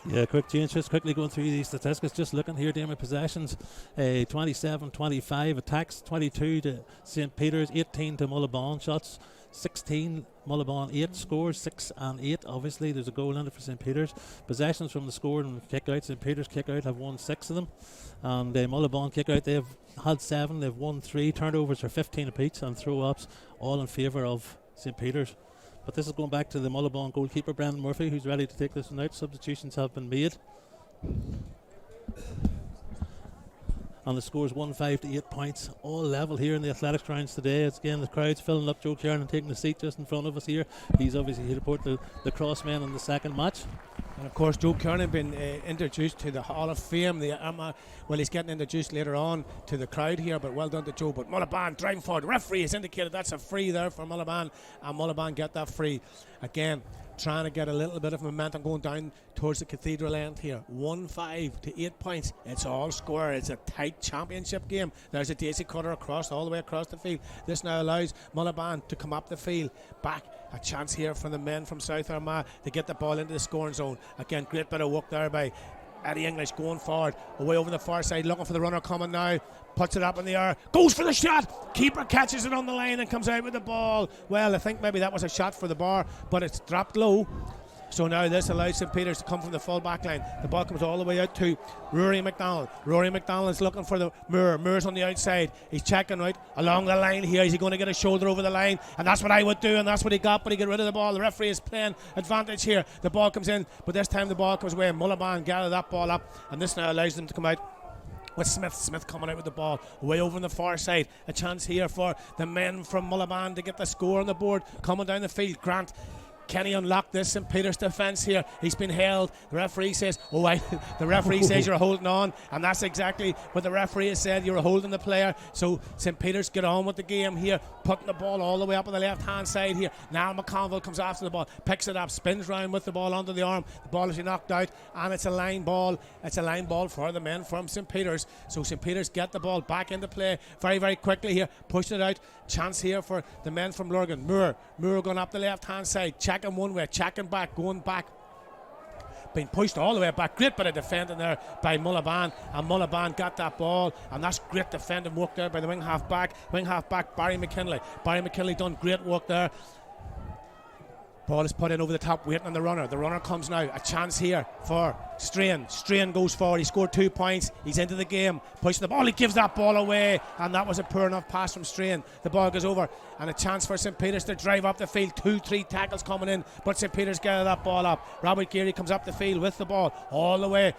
Yeah, quick change, just quickly going through these statistics, just looking here, Damien, possessions, 27-25, attacks 22 to St. Peter's, 18 to Mullaghbawn, shots 16, Mullaghbawn 8, scores 6 and 8, obviously there's a goal in it for St. Peter's. Possessions from the score and kick out, St. Peter's kick out have won 6 of them, and Mullaghbawn kick out, they've had 7, they've won 3, turnovers are 15 apiece, and throw-ups all in favour of St. Peter's. But this is going back to the Mullaghbawn goalkeeper, Brendan Murphy, who's ready to take this one out. Substitutions have been made. And the score is 1-5 to 8 points. All level here in the athletics grounds today. It's again, the crowd's filling up. Joe Kiernan taking the seat just in front of us here. He's obviously here to report the crossmen in the second match. And of course, Joe Kiernan been introduced to the Hall of Fame. Well, he's getting introduced later on to the crowd here, but well done to Joe. But Mullaghbawn driving forward. The referee has indicated that's a free there for Mullaghbawn, and Mullaghbawn get that free. Again, trying to get a little bit of momentum going down towards the cathedral end here. 1-5 to 8 points. It's all square. It's a tight championship game. There's a daisy cutter all the way across the field. This now allows Mullaghbawn to come up the field. Back. A chance here for the men from South Armagh to get the ball into the scoring zone. Again, great bit of work there by Eddie English going forward. Away over the far side, looking for the runner coming now. Puts it up in the air. Goes for the shot. Keeper catches it on the line and comes out with the ball. Well, I think maybe that was a shot for the bar, but it's dropped low. So now this allows St. Peter's to come from the full back line. The ball comes all the way out to Rory McDonald. Rory McDonald is looking for the Moore. Moore's on the outside. He's checking right along the line here. Is he going to get a shoulder over the line? And that's what I would do, and that's what he got, but he got rid of the ball. The referee is playing advantage here. The ball comes in, but this time the ball comes away. Mullaghbawn gather that ball up, and this now allows them to come out with Smith coming out with the ball way over on the far side. A chance here for the men from Mullaghbawn to get the score on the board. Coming down the field, Grant. Can he unlock this St. Peter's defence here? He's been held. The referee says, the referee says you're holding on, and that's exactly what the referee has said. You're holding the player. So St. Peter's get on with the game here, putting the ball all the way up on the left-hand side here. Now McConville comes after the ball, picks it up, spins round with the ball under the arm. The ball is knocked out, and it's a line ball. It's a line ball for the men from St. Peter's. So St. Peter's get the ball back into play very, very quickly here, pushing it out. Chance here for the men from Lurgan. Moore going up the left-hand side, checking one way, checking back, going back. Being pushed all the way back. Great bit of defending there by Mullaghbawn, and Mullaghbawn got that ball, and that's great defending work there by the wing half back Barry McKinley. Barry McKinley done great work there. Ball is put in over the top, waiting on the runner. The runner comes now. A chance here for Strain. Strain goes forward. He scored 2 points. He's into the game. Pushing the ball. He gives that ball away. And that was a poor enough pass from Strain. The ball goes over. And a chance for St. Peter's to drive up the field. 2-3 tackles coming in. But St. Peter's gather that ball up. Robert Geary comes up the field with the ball all the way.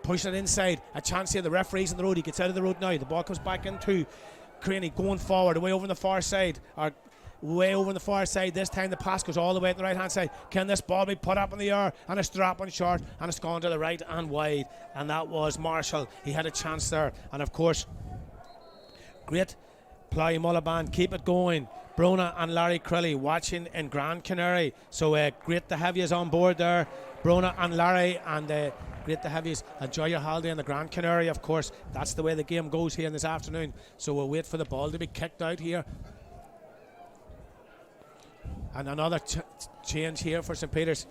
Pushing it inside. A chance here. The referee's on the road. He gets out of the road now. The ball comes back into Craney going forward. Away over on the far side. Way over on the far side. This time the pass goes all the way to the right hand side. Can this ball be put up in the air? And it's dropping short, and it's gone to the right and wide, and that was Marshall. He had a chance there, and of course great play Mullaghbawn, keep it going. Brona and Larry Crilly watching in Grand Canary, so great to have you on board there, Brona and Larry, and great to have you. Enjoy your holiday in the Grand Canary. Of course, that's the way the game goes here this afternoon, so we'll wait for the ball to be kicked out here. And another change here for St. Peter's.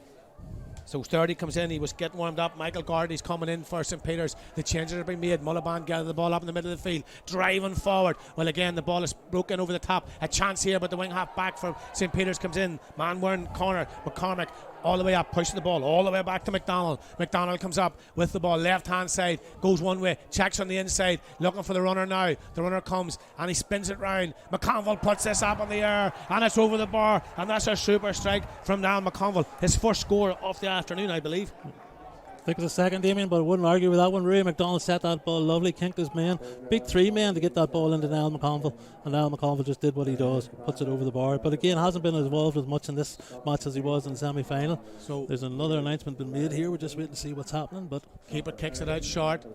So Sturdy comes in, he was getting warmed up. Michael Gardy's coming in for St. Peter's. The changes are being made. Mullaghbawn gather the ball up in the middle of the field, driving forward. Well, again, the ball is broken over the top. A chance here, but the wing half back for St. Peter's comes in. Man wearing corner, McCormick all the way up, pushing the ball all the way back to McDonald. McDonald comes up with the ball, left hand side, goes one way, checks on the inside, looking for the runner now. The runner comes and he spins it round. McConville puts this up in the air, and it's over the bar, and that's a super strike from Niall McConville. His first score of the afternoon, I believe. I think it's a second, Damien, but I wouldn't argue with that one. Ray McDonald set that ball lovely, kinked his man. Big 3 men to get that ball into Niall McConville, and Niall McConville just did what he does, puts it over the bar. But again, hasn't been involved as much in this match as he was in the semi-final. So there's another announcement been made here. We're just waiting to see what's happening. But keeper kicks it out short.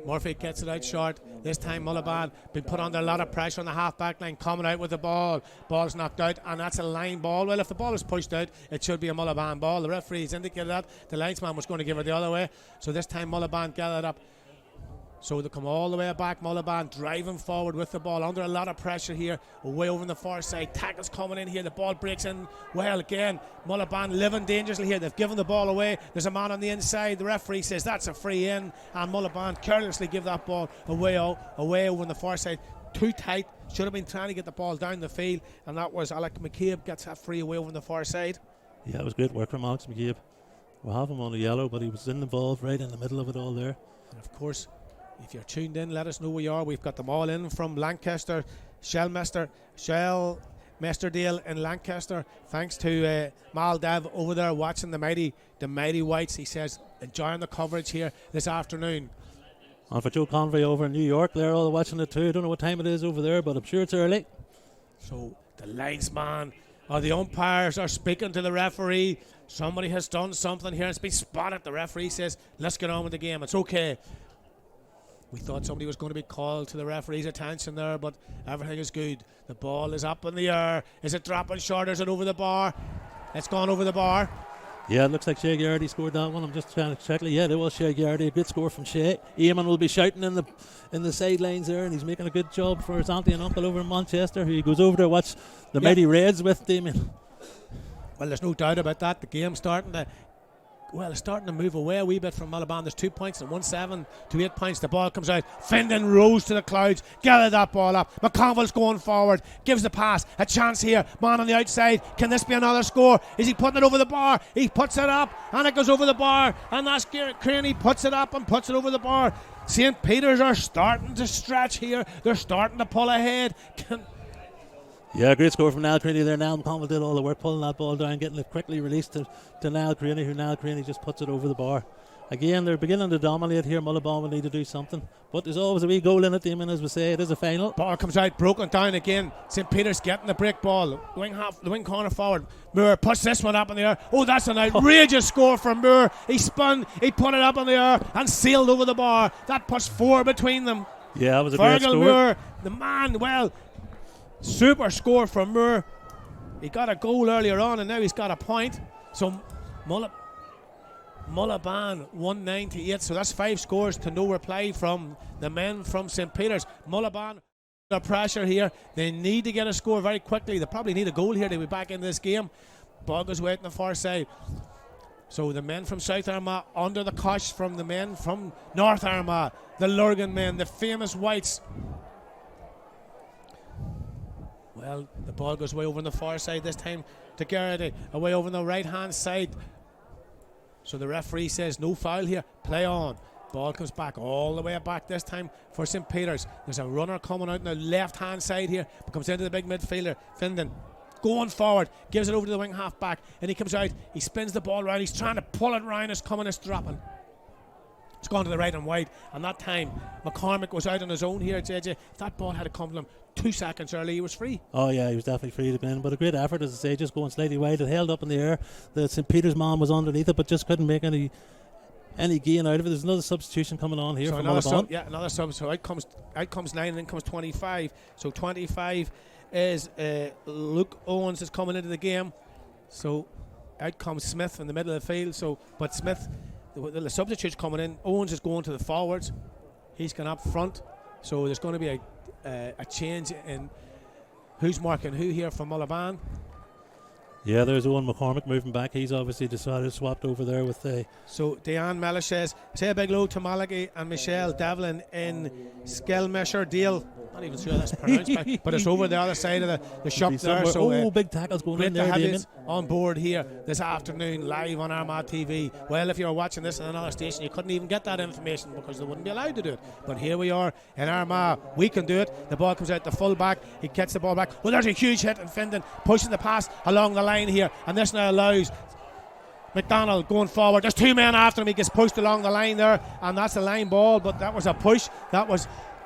Murphy gets it out short. This time Mullaghbawn been put under a lot of pressure on the half-back line, coming out with the ball. Ball's knocked out, and that's a line ball. Well, if the ball is pushed out, it should be a Mullaghbawn ball. The referee's indicated that. The linesman was going to give it the other way. So this time Mullaghbawn gathered up. So they come all the way back. Mullaghbawn driving forward with the ball under a lot of pressure here. Away over on the far side. Tackles coming in here. The ball breaks in. Well, again, Mullaghbawn living dangerously here. They've given the ball away. There's a man on the inside. The referee says that's a free in. And Mullaghbawn carelessly give that ball away over on the far side. Too tight. Should have been trying to get the ball down the field. And that was Alex McCabe gets that free away over on the far side. Yeah, it was great work from Alex McCabe. We'll have him on the yellow, but he was involved right in the middle of it all there. And of course, if you're tuned in, let us know where you are. We've got them all in from Lancaster, Shellmesterdale in Lancaster. Thanks to Mal Dev over there watching the mighty Whites. He says enjoying the coverage here this afternoon. And for Joe Convey over in New York, they're all watching it too. I don't know what time it is over there, but I'm sure it's early. So the linesman or the umpires are speaking to the referee. Somebody has done something here. It's been spotted. The referee says, let's get on with the game. It's okay. We thought somebody was going to be called to the referee's attention there, but everything is good. The ball is up in the air. Is it dropping short or is it over the bar? It's gone over the bar. Yeah, it looks like Shea Garrity scored that one. I'm just trying to check. Yeah, it was Shea Garrity. A good score from Shea. Eamon will be shouting in the sidelines there, and he's making a good job for his auntie and uncle over in Manchester, who goes over to watch the mighty Reds with Damien. Well, there's no doubt about that. The game's starting to move away a wee bit from Mullaghbawn. There's 2 points and 1-7 to 8 points. The ball comes out. Findon rose to the clouds. Gathered that ball up. McConville's going forward. Gives the pass. A chance here. Man on the outside. Can this be another score? Is he putting it over the bar? He puts it up and it goes over the bar. And that's Craney puts it up and puts it over the bar. St. Peter's are starting to stretch here. They're starting to pull ahead. Yeah, great score from Niall Craney there. Niall McConville did all the work pulling that ball down, getting it quickly released to Niall Craney, who Niall Craney just puts it over the bar. Again, they're beginning to dominate here. Mullaghbawn will need to do something. But there's always a wee goal in it, Damon, as we say. It is a final. Ball comes out, broken down again. St. Peter's getting the break ball. The wing corner forward. Moore puts this one up in the air. Oh, that's an outrageous score from Moore. He spun, he put it up in the air and sailed over the bar. That puts 4 between them. Yeah, it was a great score. Moore, the man, well, super score from Moore. He got a goal earlier on and now he's got a point. So Mullaghbawn 198. So that's 5 scores to no reply from the men from St. Peter's. Mullaghbawn under pressure here. They need to get a score very quickly. They probably need a goal here to be back in this game. Ball goes away on the far side. So the men from South Armagh under the cosh from the men from North Armagh. The Lurgan men, the famous Whites. Well, the ball goes way over on the far side this time to Garrity, away over on the right hand side. So the referee says no foul here, play on. Ball comes back all the way back this time for St. Peter's. There's a runner coming out on the left hand side here, but comes into the big midfielder, Findon. Going forward, gives it over to the wing half back, and he comes out, he spins the ball around, he's trying to pull it round, it's coming, it's dropping. It's gone to the right and wide, and that time McCormick was out on his own here, JJ. If that ball had come to him 2 seconds early, he was free. Oh yeah, he was definitely free to win, but a great effort, as I say, just going slightly wide. It held up in the air. The St. Peter's man was underneath it, but just couldn't make any gain out of it. There's another substitution coming on here. So another sub. So out comes 9 and then comes 25. So 25 is Luke Owens is coming into the game. So out comes Smith in the middle of the field. So but Smith, the substitute's coming in. Owens is going to the forwards. He's gone up front. So there's going to be a change in who's marking who here from Mullaghbawn. Yeah, there's Owen McCormick moving back. He's obviously decided to swapped over there with So Diane Mellish says, say a big hello to Malachi and Michelle Devlin in Skellmesherdale. Not even sure that's pronounced, but it's over the other side of the shop there. So big tackles going great in there, to have Damien. you on board here this afternoon live on Armagh TV. Well, if you were watching this on another station, you couldn't even get that information because they wouldn't be allowed to do it. But here we are in Armagh. We can do it. The ball comes out the full back. He gets the ball back. Well, there's a huge hit in Findon, pushing the pass along the line here, and this now allows McDonald going forward. There's 2 men after him. He gets pushed along the line there, and that's a line ball, but that was a push.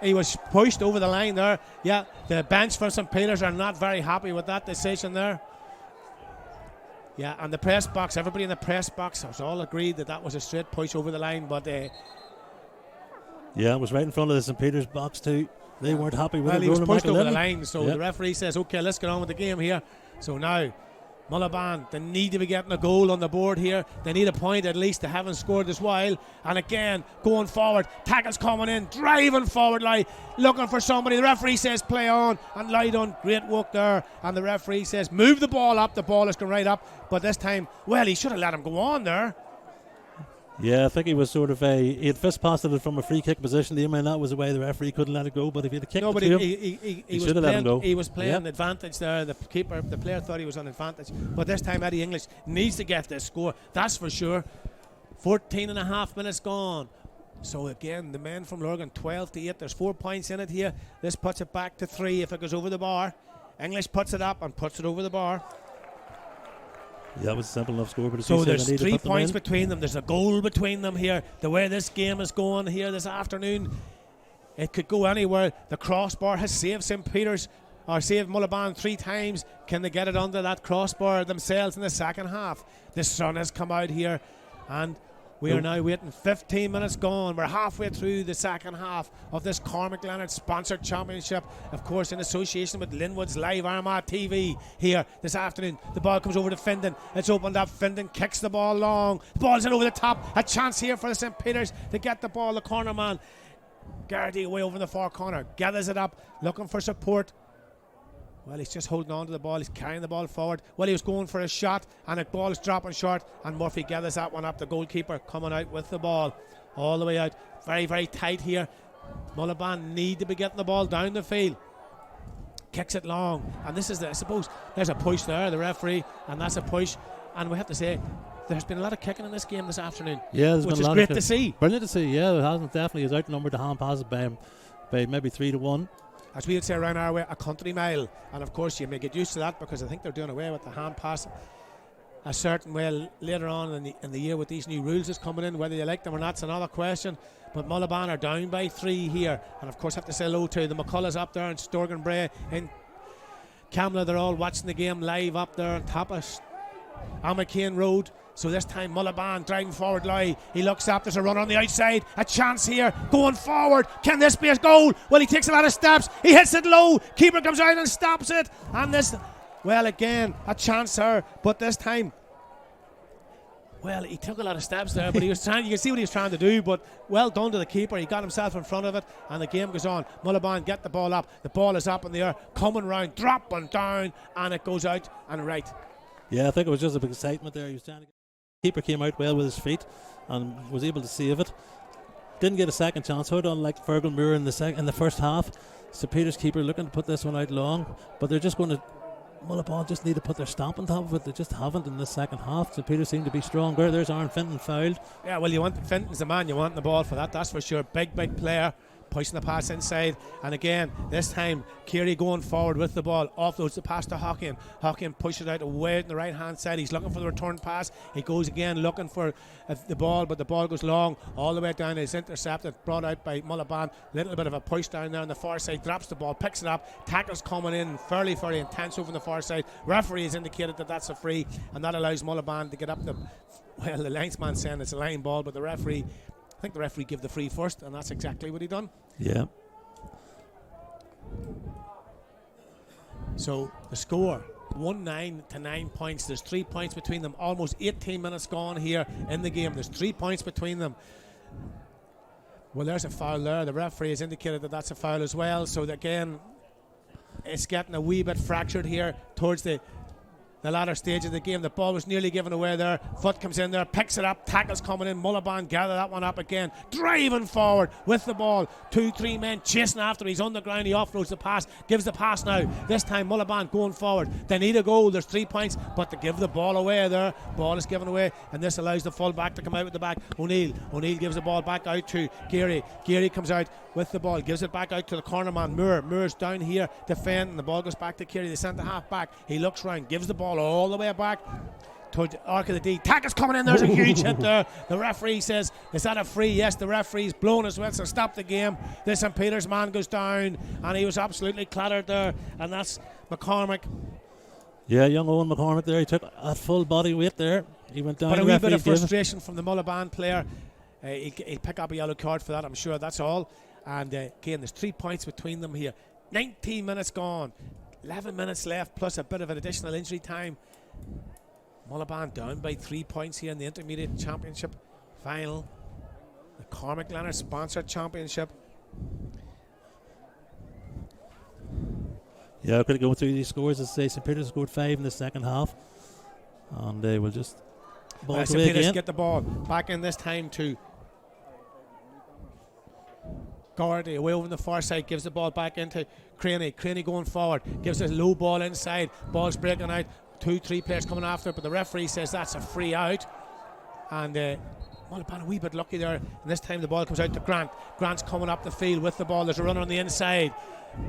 He was pushed over the line there. Yeah, the bench for St. Peter's are not very happy with that decision there. Yeah, and the press box, everybody in the press box was all agreed that was a straight push over the line, but yeah, it was right in front of the St. Peter's box too. They weren't happy with it. Well, he was pushed over the line, so the referee says, okay, let's get on with the game here. So now Mullaghbawn, they need to be getting a goal on the board here. They need a point at least. They haven't scored this while. And again, going forward. Tackles coming in, driving forward, looking for somebody. The referee says play on, and lie done. Great work there. And the referee says move the ball up. The ball is going right up. But this time, well, he should have let him go on there. Yeah, I think he was sort of he had fist passed it from a free kick position. The aim that was the way the referee couldn't let it go. But if he had kicked it to him, he should have let him go. He was playing advantage there. The player thought he was on advantage. But this time Eddie English needs to get this score. That's for sure. 14 and a half minutes gone. So again, the men from Lurgan 12-8. There's 4 points in it here. This puts it back to 3 if it goes over the bar. English puts it up and puts it over the bar. Yeah, that was a simple enough score. But so there's 3 points between them. There's a goal between them here. The way this game is going here this afternoon, it could go anywhere. The crossbar has saved St. Peter's, or saved Mullaghbawn 3 times. Can they get it under that crossbar themselves in the second half? The sun has come out here, and we are now waiting. 15 minutes gone. We're halfway through the second half of this Cormac Leonard sponsored championship, of course in association with Linwood's Live Armagh TV here this afternoon. The ball comes over to Findon. It's opened up. Findon kicks the ball long. The ball's in over the top. A chance here for the St. Peter's to get the ball. The corner man, Gardaí, away over in the far corner, gathers it up, looking for support. Well, he's just holding on to the ball. He's carrying the ball forward. Well, he was going for a shot, and the ball is dropping short, and Murphy gathers that one up. The goalkeeper coming out with the ball all the way out. Very, very tight here. Mullaghbawn need to be getting the ball down the field. Kicks it long, and this is I suppose there's a push there, the referee, and that's a push. And we have to say, there's been a lot of kicking in this game this afternoon. Yeah, there's which been a is lot great of to see. Brilliant to see. Yeah, it hasn't definitely is outnumbered the hand passes by maybe 3-1. As we would say around our way, a country mile. And of course you may get used to that, because I think they're doing away with the hand pass a certain way later on in the year with these new rules that's coming in. Whether you like them or not, it's another question. But Mullaghbawn are down by 3 here, and of course have to say hello to the McCulloughs up there in Sturgeon Bray in Camla. They're all watching the game live up there on top of Armagh-gaa Road. So this time Mullaghbawn driving forward. He looks up, there's a runner on the outside, a chance here, going forward. Can this be a goal? Well, he takes a lot of steps, he hits it low, keeper comes out and stops it. And this, well, again, a chance there, but this time, well, he took a lot of steps there, but he was trying, you can see what he was trying to do, but well done to the keeper. He got himself in front of it, and the game goes on. Mullaghbawn get the ball up, the ball is up in the air, coming round, dropping down, and it goes out and right. Yeah, I think it was just a big excitement there. He was trying to keeper came out well with his feet and was able to save it. Didn't get a second chance, however, unlike Fergal Moore in the first half. St. Peter's keeper looking to put this one out long, but they're just going to, Mullaghbawn just need to put their stamp on top of it. They just haven't in the second half. St. Peter's seem to be stronger. There's Aaron Fenton fouled. Yeah, well, you want Fenton's the man you want the ball for that's for sure. Big player. Pushing the pass inside, and again this time Keary going forward with the ball, offloads the pass to Hockin. Hockin pushes it out away on the right hand side. He's looking for the return pass. He goes again looking for the ball, but the ball goes long all the way down. It's intercepted, brought out by Mullaghbawn. Little bit of a push down there on the far side, drops the ball, picks it up. Tackles coming in fairly intense over the far side. Referee has indicated that that's a free, and that allows Mullaghbawn to get up the linesman saying it's a line ball, but I think the referee gave the free first, and that's exactly what he done. Yeah. So the score 1-9 to 9 points. There's 3 points between them. Almost 18 minutes gone here in the game. There's 3 points between them. Well, there's a foul there. The referee has indicated that that's a foul as well. So again, it's getting a wee bit fractured here towards the latter stage of the game. The ball was nearly given away there. Foot comes in there, picks it up, tackles coming in. Mullaghbawn gather that one up again, driving forward with the ball. 2-3 men chasing after. He's on the ground. He offloads the pass, gives the pass now. This time Mullaghbawn going forward. They need a goal. There's 3 points, but to give the ball away there. Ball is given away, and this allows the full back to come out with the back. O'Neill gives the ball back out to Geary. Geary comes out with the ball, gives it back out to the corner man Moore. Moore's down here defending. The ball goes back to Geary, the centre half back. He looks round, gives the ball all the way back to the arc of the D. Tackle's coming in. There's a huge hit there. The referee says, is that a free? Yes, the referee's blown his whistle, stop the game. The St. Peter's man goes down, and he was absolutely clattered there, and that's McCormick. Yeah, young Owen McCormick there. He took a full body weight there. He went down. But a wee bit of frustration from the Mullaghbawn player. He'll pick up a yellow card for that, I'm sure. That's all. And again, there's 3 points between them here. 19 minutes gone. 11 minutes left, plus a bit of an additional injury time. Mullaghbawn down by 3 points here in the Intermediate Championship final. The Cormac Leonard sponsored championship. Yeah, I'm going to go through these scores. As I say, St. Peter's scored 5 in the second half. And they will just ball St. Peter's get the ball back in this time to Gordy, away over the far side, gives the ball back into Craney. Craney going forward, gives a low ball inside. Ball's breaking out. 2-3 players coming after it, but the referee says that's a free out. And Mullaghbawn a wee bit lucky there. And this time the ball comes out to Grant. Grant's coming up the field with the ball. There's a runner on the inside.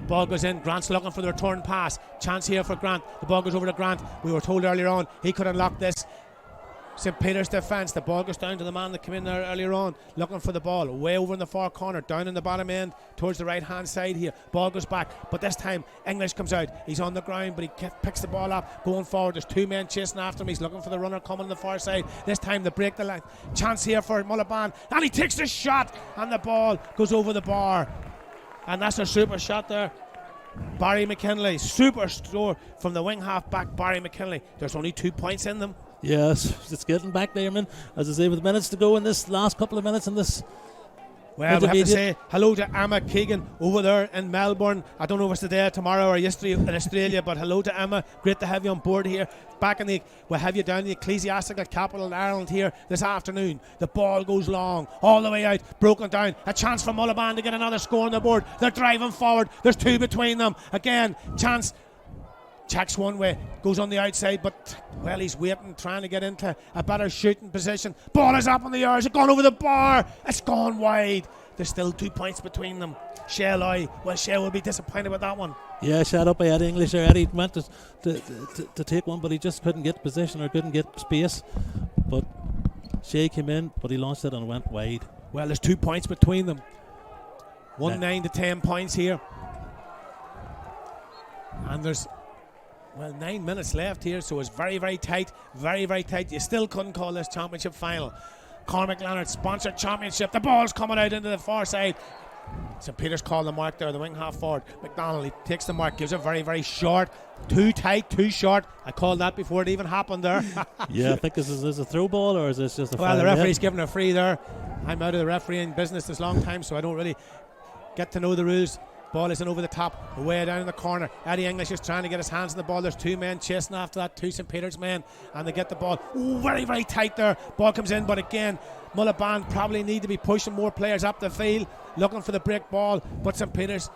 Ball goes in. Grant's looking for the return pass. Chance here for Grant. The ball goes over to Grant. We were told earlier on he could unlock this. St. Peter's defence. The ball goes down to the man that came in there earlier on, looking for the ball. Way over in the far corner, down in the bottom end, towards the right hand side here. Ball goes back, but this time English comes out. He's on the ground, but he picks the ball up, going forward. There's 2 men chasing after him. He's looking for the runner coming on the far side. This time they break the line. Chance here for Mullaghbawn, and he takes the shot, and the ball goes over the bar. And that's a super shot there. Barry McKinley, super score from the wing half back, Barry McKinley. There's only 2 points in them. Yes, it's getting back there, man. As I say, with minutes to go in this last couple of minutes in this. Well, we have to say hello to Emma Keegan over there in Melbourne. I don't know if it's today, tomorrow, or yesterday in Australia, but hello to Emma. Great to have you on board here. We'll have you down in the ecclesiastical capital of Ireland here this afternoon. The ball goes long, all the way out, broken down. A chance for Mullaghbawn to get another score on the board. They're driving forward. There's 2 between them. Again, chance. Checks one way, goes on the outside, but, well, he's waiting, trying to get into a better shooting position. Ball is up in the air. It's gone over the bar. It's gone wide. There's still 2 points between them. Shell will be disappointed with that one. Yeah, shot up by Eddie English there. Eddie went to take one, but he just couldn't get position or couldn't get space. But Shea came in, but he launched it and went wide. Well, there's 2 points between them. 9 to 10 points here. And there's 9 minutes left here, so it's very, very tight. Very, very tight. You still couldn't call this championship final. Cormac Leonard sponsored championship. The ball's coming out into the far side. St. Peter's called the mark there, the wing half forward. McDonald, he takes the mark, gives it very, very short. Too tight, too short. I called that before it even happened there. Yeah, I think this is a throw ball, or is this just a Well, the referee's giving a free there. I'm out of the refereeing business this long time, so I don't really get to know the rules. Ball isn't over the top, away down in the corner. Eddie English is trying to get his hands on the ball. There's 2 men chasing after that, 2 St. Peter's men, and they get the ball. Ooh, very, very tight there. Ball comes in, but again, Mullaghbawn probably need to be pushing more players up the field, looking for the break ball, but St. Peter's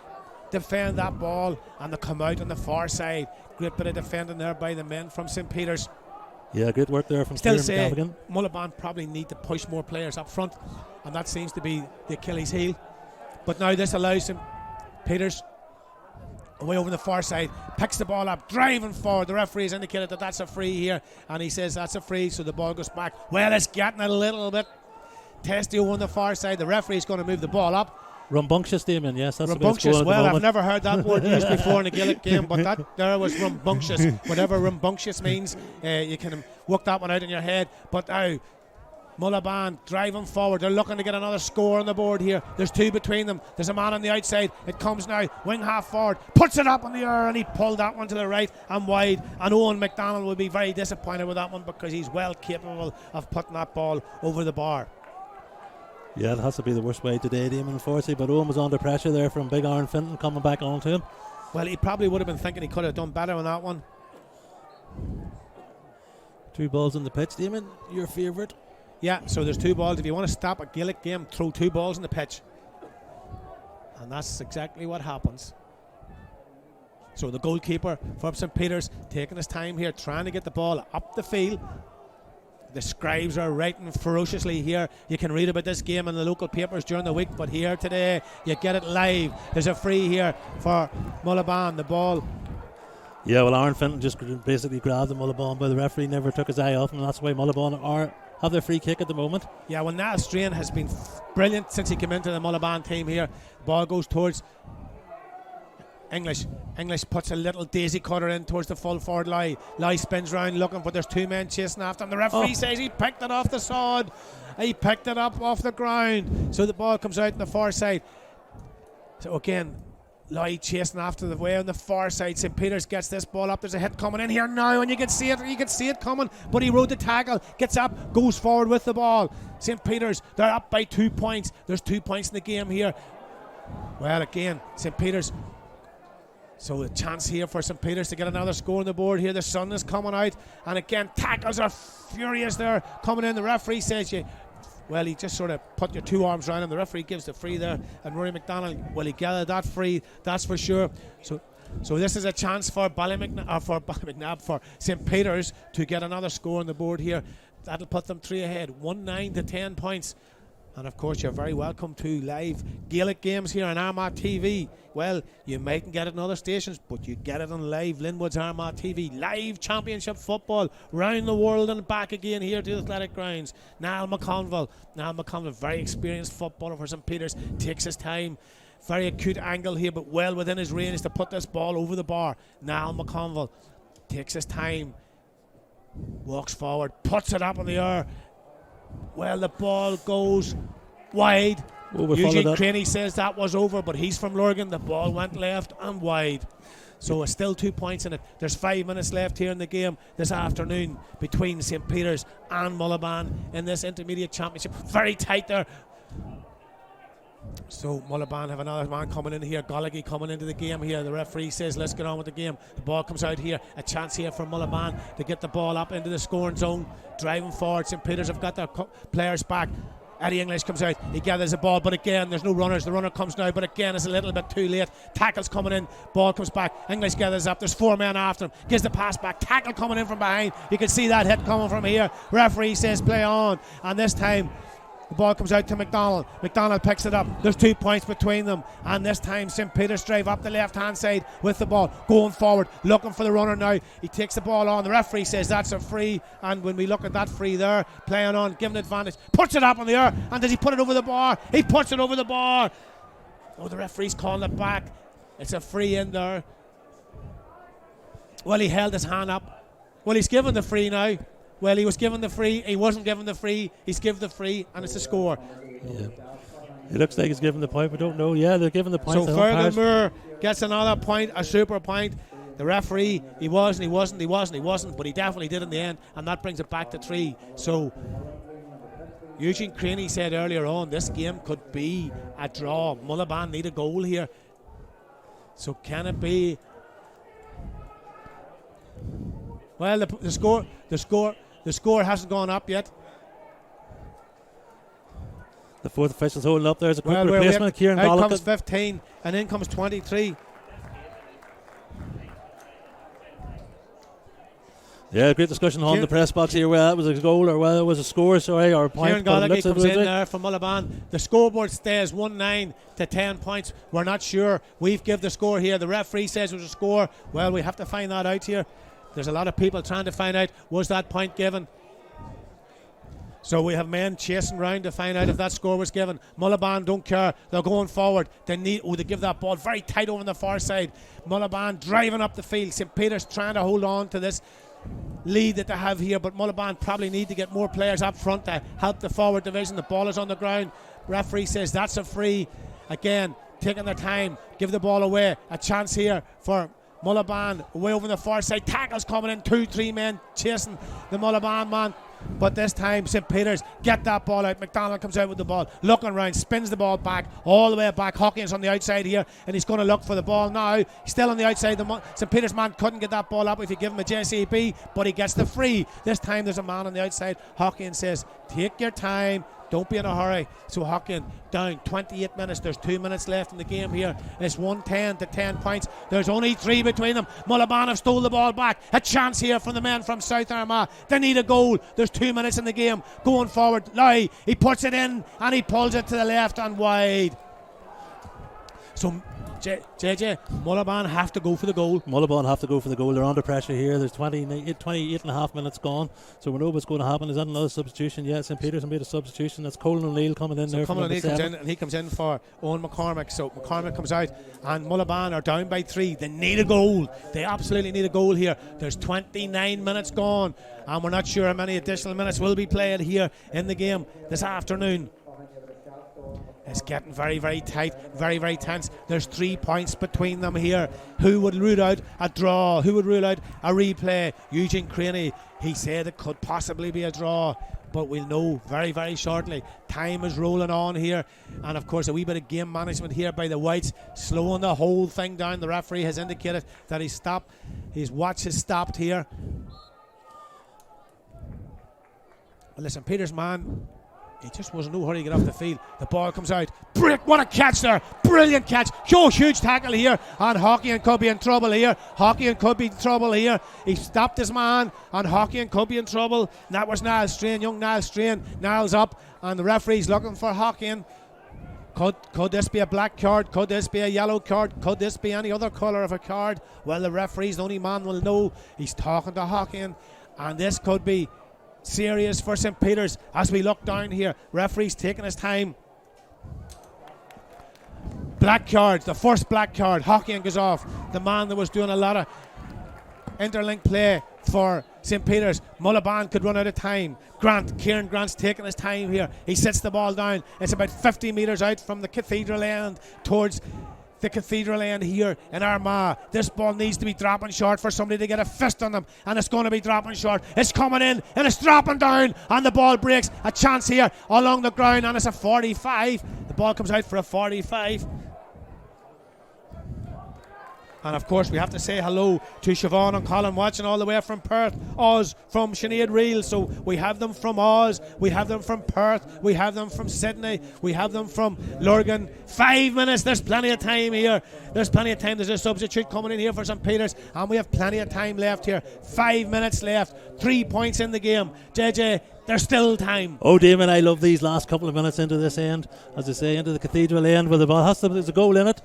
defend that ball, and they come out on the far side. Great bit of defending there by the men from St. Peter's. Yeah, good work there from Still say Mullaghbawn probably need to push more players up front, and that seems to be the Achilles heel. But now this allows St. Peter's away over the far side, picks the ball up, driving forward. The referee has indicated that that's a free here, and he says that's a free, so the ball goes back. Well, it's getting a little bit testy over on the far side. The referee's going to move the ball up. Rambunctious, Damien, yes, that's rambunctious. Well, I've never heard that word used before in a Gaelic game, but that there was rambunctious. Whatever rambunctious means, you can work that one out in your head. But now, Mullaghbawn driving forward. They're looking to get another score on the board here. There's 2 between them. There's a man on the outside. It comes now. Wing half forward. Puts it up in the air, and he pulled that one to the right and wide. And Owen McDonald will be very disappointed with that one because he's well capable of putting that ball over the bar. Yeah, it has to be the worst way today, Damon, unfortunately. But Owen was under pressure there from Big Aaron Finton coming back onto him. Well, he probably would have been thinking he could have done better on that one. 2 balls in the pitch, Damon. Your favourite? Yeah, so there's 2 balls. If you want to stop a Gaelic game, throw 2 balls in the pitch. And that's exactly what happens. So the goalkeeper for St. Peter's taking his time here, trying to get the ball up the field. The scribes are writing ferociously here. You can read about this game in the local papers during the week, but here today, you get it live. There's a free here for Mullaghbawn. The ball. Yeah, well, Aaron Finton just basically grabbed the Mullaghbawn, but the referee never took his eye off him, and that's why Mullaghbawn have their free kick at the moment. Yeah, well, Niall Strain has been brilliant since he came into the Mullaghbawn team here. Ball goes towards English. English puts a little daisy cutter in towards the full forward line. Lie spins round looking, but there's 2 men chasing after him. The referee says he picked it off the sod. He picked it up off the ground. So the ball comes out on the far side. So again, Lloyd chasing after the way on the far side. St. Peter's gets this ball up. There's a hit coming in here now, and you can see it coming. But he rode the tackle, gets up, goes forward with the ball. St. Peter's, they're up by 2 points. There's 2 points in the game here. Well, again, St. Peter's. So a chance here for St. Peter's to get another score on the board here. The sun is coming out, and again, tackles are furious there coming in. The referee says well, he just sort of put your 2 arms around him. The referee gives the free there, and Rory McDonald, well, he gathered that free, that's for sure. So this is a chance for for St. Peter's to get another score on the board here. That'll put them 3 ahead, 1-9 to 10 points. And of course, you're very welcome to live Gaelic games here on Armagh TV. Well, you mightn't get it in other stations, but you get it on live Linwood's Armagh TV. Live championship football round the world and back again here to the athletic grounds. Niall McConville, very experienced footballer for St. Peter's, takes his time. Very acute angle here, but well within his range to put this ball over the bar. Niall McConville takes his time, walks forward, puts it up in the air. Well, the ball goes wide. Eugene Craney says that was over, but he's from Lurgan. The ball went left and wide. So it's still 2 points in it. There's 5 minutes left here in the game this afternoon between St. Peter's and Mullaghbawn in this intermediate championship. Very tight there. So Mullaghbawn have another man coming in here, Gallagher coming into the game here. The referee says let's get on with the game. The ball comes out here, a chance here for Mullaghbawn to get the ball up into the scoring zone, driving forward. St. Peter's have got their players back. Eddie English comes out, he gathers the ball, but again there's no runners. The runner comes now, but again it's a little bit too late. Tackle's coming in, ball comes back, English gathers up, there's 4 men after him, gives the pass back, tackle coming in from behind. You can see that hit coming from here. Referee says play on, and this time the ball comes out to McDonald. McDonald picks it up. There's 2 points between them. And this time St. Peter's drive up the left-hand side with the ball. Going forward, looking for the runner now. He takes the ball on. The referee says that's a free. And when we look at that free there, playing on, giving advantage, puts it up in the air. And does he put it over the bar? He puts it over the bar. Oh, the referee's calling it back. It's a free in there. Well, he held his hand up. Well, he's given the free now. Well, he was given the free, he wasn't given the free, he's given the free, and it's a score. Yeah. It looks like he's given the point, we don't know. Yeah, they're giving the point. So Fergal Moore gets another point, a super point. The referee, he wasn't, but he definitely did in the end, and that brings it back to 3. So Eugene Craney said earlier on, this game could be a draw. Mullaghbawn need a goal here. So can it be? Well, the score hasn't gone up yet. The fourth official's holding up. There's a quick replacement. Kieran out Gallagher comes 15 and in comes 23. Yeah, great discussion on the press box here, whether that was a goal or whether it was a score, or a point. Kieran Gallagher comes in there from Mullaghbawn. The scoreboard stays 1-9 to 10 points. We're not sure. We've given the score here. The referee says it was a score. Well, we have to find that out here. There's a lot of people trying to find out, was that point given? So we have men chasing round to find out if that score was given. Mullaghbawn don't care. They're going forward. They give that ball very tight over on the far side. Mullaghbawn driving up the field. St. Peter's trying to hold on to this lead that they have here, but Mullaghbawn probably need to get more players up front to help the forward division. The ball is on the ground. Referee says that's a free. Again, taking their time. Give the ball away. A chance here for Mullaghbawn way over on the far side. Tackles coming in, 2-3 men chasing the Mullaghbawn man. But this time St. Peter's get that ball out. McDonald comes out with the ball, looking around, spins the ball back, all the way back. Hawkins on the outside here, and he's going to look for the ball now. He's still on the outside. The St. Peter's man couldn't get that ball up if you give him a JCB, but he gets the free. This time there's a man on the outside. Hawkins says, take your time, don't be in a hurry. So Hawkins down 28 minutes. There's 2 minutes left in the game here. It's 1-10 to 10 points. There's only 3 between them. Mullaghbawn have stole the ball back. A chance here from the men from South Armagh. They need a goal. There's 2 minutes in the game. Going forward, Lau, he puts it in and he pulls it to the left and wide. So JJ, Mullaghbawn have to go for the goal. Mullaghbawn have to go for the goal. They're under pressure here. There's 28 and a half minutes gone. So we know what's going to happen. Is that another substitution? Yeah, St. Peter's made a substitution. That's Colin O'Neill coming in there. Colin O'Neill comes in, and he comes in for Owen McCormick. So McCormick comes out, and Mullaghbawn are down by 3. They need a goal. They absolutely need a goal here. There's 29 minutes gone, and we're not sure how many additional minutes will be played here in the game this afternoon. It's getting very, very tight, very, very tense. There's 3 points between them here. Who would rule out a draw? Who would rule out a replay? Eugene Craney, he said it could possibly be a draw, but we'll know very, very shortly. Time is rolling on here, and of course a wee bit of game management here by the Whites, slowing the whole thing down. The referee has indicated that he's stopped. His watch has stopped here. Well, listen, Peter's man, he just was in no hurry to get off the field. The ball comes out. What a catch there. Brilliant catch. Huge tackle here. And Hockeyan could be in trouble here. Hockeyan could be in trouble here. He stopped his man. And Hockeyan could be in trouble. And that was Niall Strain. Young Niall Strain. Niall's up. And the referee's looking for Hockeyan. Could this be a black card? Could this be a yellow card? Could this be any other colour of a card? Well, the referee's the only man will know. He's talking to Hockeyan. And this could be serious for St. Peter's as we look down here. Referee's taking his time. Black card, the first black card. Hockeyan goes off. The man that was doing a lot of interlink play for St. Peter's. Mullaghbawn could run out of time. Kieran Grant's taking his time here. He sets the ball down. It's about 50 metres out from the cathedral end towards the cathedral end here in Armagh. This ball needs to be dropping short for somebody to get a fist on them, and it's going to be dropping short. It's coming in and it's dropping down, and the ball breaks. A chance here along the ground, and it's a 45. The ball comes out for a 45. And of course we have to say hello to Siobhan and Colin watching all the way from Perth, Oz, from Sinead Reel. So we have them from Oz, we have them from Perth, we have them from Sydney, we have them from Lurgan. 5 minutes, there's plenty of time here. There's plenty of time. There's a substitute coming in here for St. Peter's, and we have plenty of time left here. 5 minutes left, 3 points in the game. JJ, there's still time. Oh, Damon, I love these last couple of minutes into this end, as I say, into the cathedral end where the ball has to, there's a goal in it.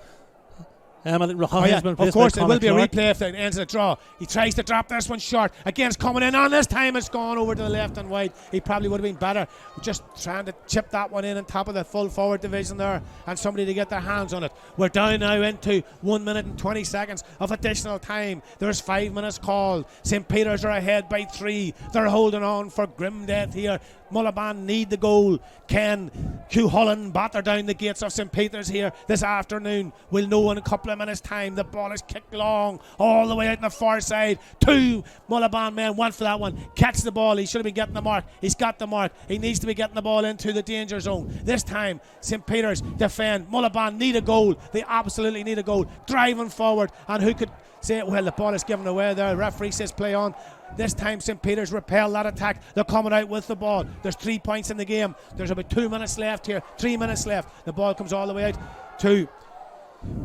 Of course, there will be a replay if it ends in a draw. He tries to drop this one short. Again, it's coming in on this time. It's gone over to the left and wide. He probably would have been better just trying to chip that one in on top of the full forward division there, and somebody to get their hands on it. We're down now into 1 minute and 20 seconds of additional time. There's 5 minutes called. St. Peter's are ahead by 3. They're holding on for grim death here. Mullaghbawn need the goal. Can Hugh Holland batter down the gates of St. Peter's here this afternoon? We'll know in a couple of minutes' time. The ball is kicked long all the way out on the far side. 2 Mullaghbawn men went for that one. Catch the ball. He should have been getting the mark. He's got the mark. He needs to be getting the ball into the danger zone. This time, St. Peter's defend. Mullaghbawn need a goal. They absolutely need a goal. Driving forward. And who could say, well, the ball is given away there. The referee says play on. This time St. Peter's repel that attack. They're coming out with the ball. There's 3 points in the game. There's about 2 minutes left here. 3 minutes left. The ball comes all the way out to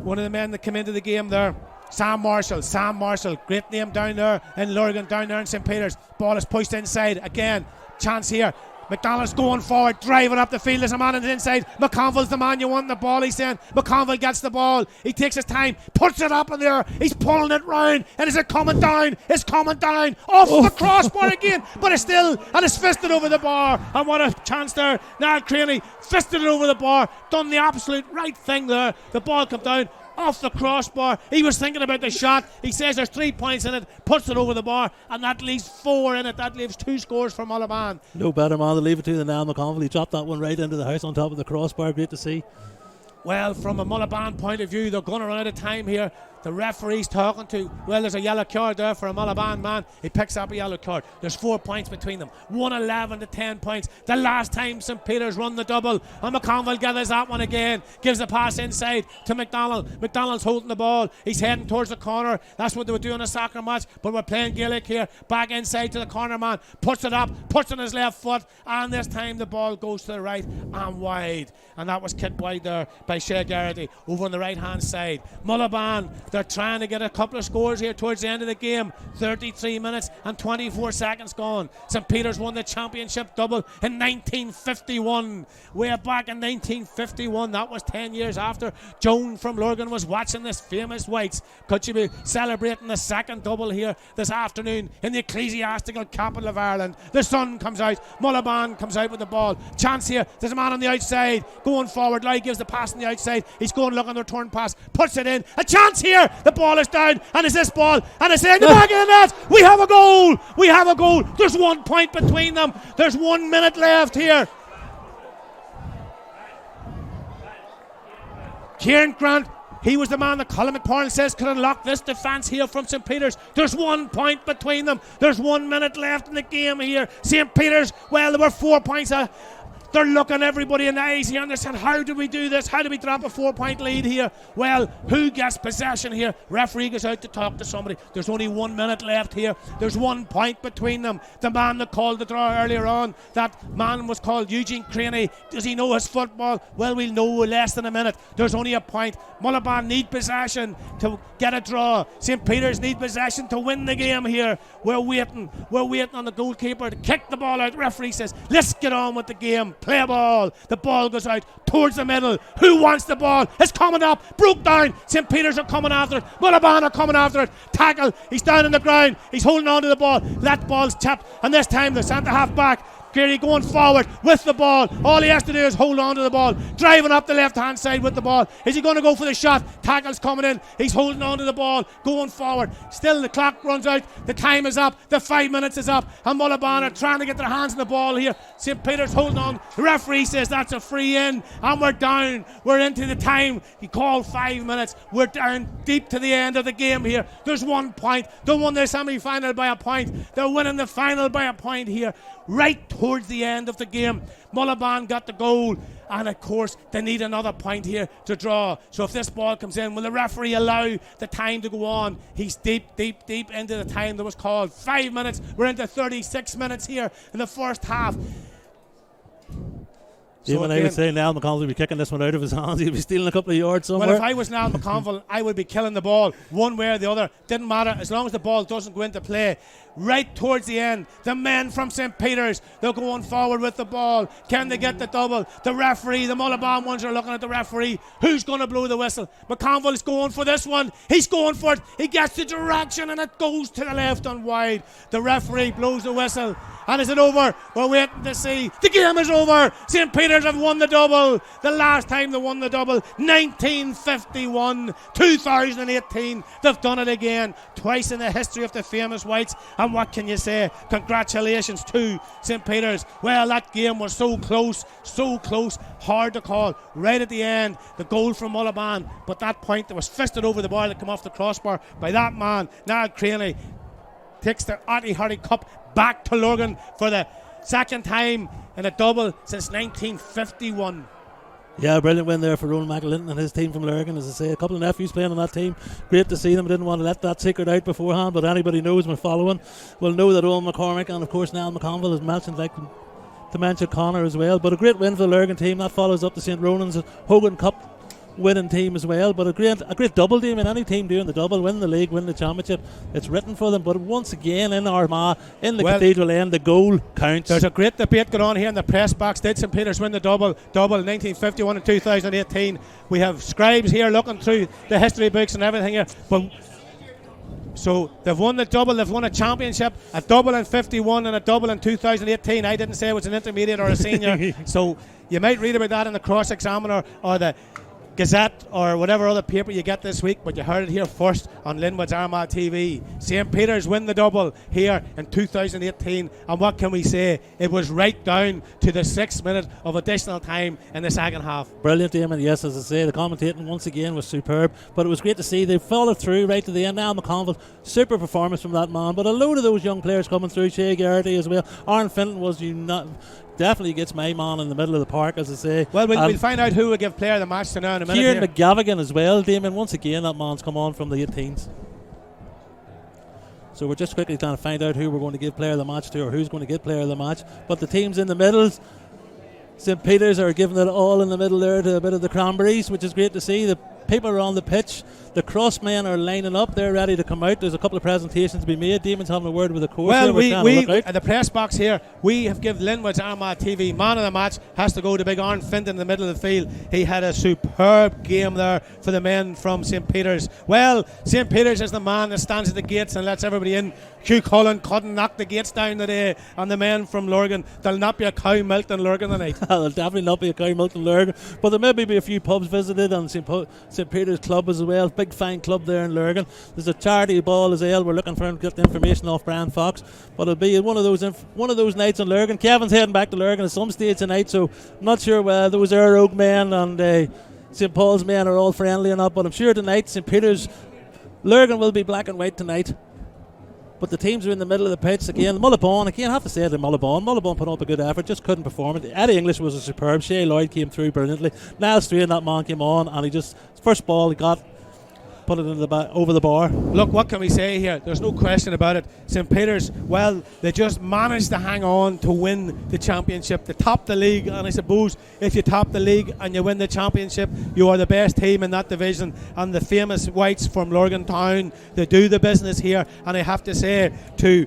one of the men that came into the game there. Sam Marshall, great name down there in Lurgan, down there in St. Peter's. Ball is pushed inside. Again, chance here. McDonald's going forward, driving up the field. There's a man on the inside. McConville's the man you want the ball, he's saying. McConville gets the ball. He takes his time, puts it up in there. He's pulling it round. And is it coming down? It's coming down. Off the crossbar again. But it's still, and it's fisted over the bar. And what a chance there. Niall Craney fisted it over the bar. Done the absolute right thing there. The ball come down. Off the crossbar. He was thinking about the shot. He says there's 3 points in it, puts it over the bar, and that leaves 4 in it. That leaves 2 scores for Mullaghbawn. No better man to leave it to than Niall McConville. He dropped that one right into the house on top of the crossbar. Great to see. Well, from a Mullaghbawn point of view, they're going to run out of time here. The referee's talking to, well, there's a yellow card there for a Mullaghbawn man. He picks up a yellow card. There's 4 points between them. 11 to 10 points. The last time St. Peter's run the double, and McConville gathers that one again. Gives the pass inside to McDonald. McDonald's holding the ball. He's heading towards the corner. That's what they would do in a soccer match, but we're playing Gaelic here. Back inside to the corner man. Puts it up, puts it on his left foot, and this time the ball goes to the right and wide. And that was kicked wide there by Shea Garrity over on the right hand side. Mullaghbawn, they're trying to get a couple of scores here towards the end of the game. 33 minutes and 24 seconds gone. St. Peter's won the championship double in 1951. Way back in 1951. That was 10 years after Joan from Lurgan was watching this famous Whites. Could you be celebrating the second double here this afternoon in the ecclesiastical capital of Ireland? The sun comes out. Mullaghbawn comes out with the ball. Chance here. There's a man on the outside going forward. Lai gives the pass on the outside. He's going looking the return pass. Puts it in. A chance here. The ball is down, and it's this ball, and it's in the back of the net. We have a goal. We have a goal. There's 1 point between them. There's 1 minute left here. Kieran Grant, he was the man that Colin McParland says could unlock this defence here from St. Peter's. There's 1 point between them. There's 1 minute left in the game here. St. Peter's, well, there were 4 points. They're looking everybody in the eyes here and they're saying, how did we do this? How did we drop a 4-point lead here? Well, who gets possession here? Referee goes out to talk to somebody. There's only 1 minute left here. There's 1 point between them. The man that called the draw earlier on, that man was called Eugene Craney. Does he know his football? Well, we'll know less than a minute. There's only a point. Mullaghbawn need possession to get a draw. St. Peter's need possession to win the game here. We're waiting on the goalkeeper to kick the ball out. Referee says, let's get on with the game. Play a ball. The ball goes out towards the middle. Who wants the ball? It's coming up. Broke down. St. Peter's are coming after it. Mullaghbawn are coming after it. Tackle. He's down on the ground. He's holding on to the ball. That ball's tapped. And this time the centre half back, Gary, going forward with the ball. All he has to do is hold on to the ball. Driving up the left hand side with the ball. Is he going to go for the shot? Tackle's coming in. He's holding on to the ball. Going forward. Still the clock runs out. The time is up. The 5 minutes is up. And Mullaghbawn are trying to get their hands on the ball here. St. Peter's holding on. The referee says that's a free in. And we're down. We're into the time. He called 5 minutes. We're down deep to the end of the game here. There's 1 point. They won their semi-final by a point. They're winning the final by a point here. Right towards the end of the game, Mullaghbawn got the goal, and of course they need another point here to draw. So if this ball comes in, will the referee allow the time to go on? He's deep into the time that was called. 5 minutes. We're into 36 minutes here in the first half. Even I would say Niall McConville would be kicking this one out of his hands. He'd be stealing a couple of yards somewhere. Well, if I was Niall McConville, I would be killing the ball one way or the other. Didn't matter as long as the ball doesn't go into play. Right towards the end, the men from St. Peter's, they're going forward with the ball. Can they get the double? The referee, the Mullaghbawn ones are looking at the referee. Who's going to blow the whistle? McConville is going for this one. He's going for it. He gets the direction and it goes to the left and wide. The referee blows the whistle. And is it over? We're waiting to see. The game is over. St. Peter's have won the double. The last time they won the double, 1951, 2018. They've done it again. Twice in the history of the famous Whites. And what can you say? Congratulations to St. Peter's. Well, that game was so close, hard to call. Right at the end, the goal from Mullaghbawn. But that point that was fisted over the bar that came off the crossbar by that man, Niall Craney, takes the Artie Hardy Cup back to Lurgan for the second time in a double since 1951. Yeah, brilliant win there for Ronan McAlinton and his team from Lurgan. As I say, a couple of nephews playing on that team. Great to see them. I didn't want to let that secret out beforehand, but anybody knows my following will know that Owen McCormick and of course Niall McConville is mentioned, like to mention Connor as well. But a great win for the Lurgan team. That follows up the St. Ronan's Hogan Cup winning team as well, but a great double team. In any team doing the double, win the league, win the championship, it's written for them. But once again in Armagh, in the Cathedral End, the goal counts. There's a great debate going on here in the press box. Did St. Peter's win the double 1951 and 2018? We have scribes here looking through the history books and everything here, but so they've won the double, they've won a championship, a double in 51 and a double in 2018. I didn't say it was an intermediate or a senior. So you might read about that in the Cross Examiner or the Gazette or whatever other paper you get this week, but you heard it here first on Linwood's Armagh TV. St. Peter's win the double here in 2018, and what can we say? It was right down to the 6 minute of additional time in the second half. Brilliant, Damon. Yes, as I say, the commentating once again was superb, but it was great to see they followed through right to the end. Niall McConville, super performance from that man, but a load of those young players coming through. Shea Garrity as well. Aaron Finton was definitely gets my man in the middle of the park, as I say. Well, we'll find out who will give player of the match to now in a minute. Kieran McGavigan as well, Damon. Once again, that man's come on from the 18s. So we're just quickly trying to find out who we're going to give player of the match to, or who's going to get player of the match. But the teams in the middles, St. Peter's are giving it all in the middle there to a bit of the Cranberries, which is great to see. The people are on the pitch. The crossmen are lining up. They're ready to come out. There's a couple of presentations to be made. Damon's having a word with the coach. Well, we at the press box here, we have given Linwood's Armagh TV man of the match has to go to big Aaron Finton in the middle of the field. He had a superb game there for the men from St. Peter's. Well, St. Peter's is the man that stands at the gates and lets everybody in. Hugh Cullen couldn't knock the gates down today, and the men from Lurgan, there'll not be a cow milked in Lurgan tonight. There'll definitely not be a cow milked in Lurgan, but there may be a few pubs visited, and St. Peter's Club as well. Big fine club there in Lurgan. There's a charity ball as well. We're looking for him to get the information off Brian Fox, but it'll be one of those nights in Lurgan. Kevin's heading back to Lurgan at some stage tonight, so I'm not sure whether those Air Oak men and St Paul's men are all friendly or not, but I'm sure tonight St Peter's, Lurgan will be black and white tonight. But the teams are in the middle of the pitch again. Mullaghbawn, again, I have to say to Mullaghbawn put up a good effort, just couldn't perform it. Eddie English was a superb. Shay Lloyd came through brilliantly. Niall Strain, that man came on, and he just, first ball he got, put it in the over the bar. Look, what can we say here? There's no question about it. St Peter's, well, they just managed to hang on to win the championship. They topped the league, and I suppose if you top the league and you win the championship, you are the best team in that division. And the famous Whites from Lurgan Town, they do the business here. And I have to say to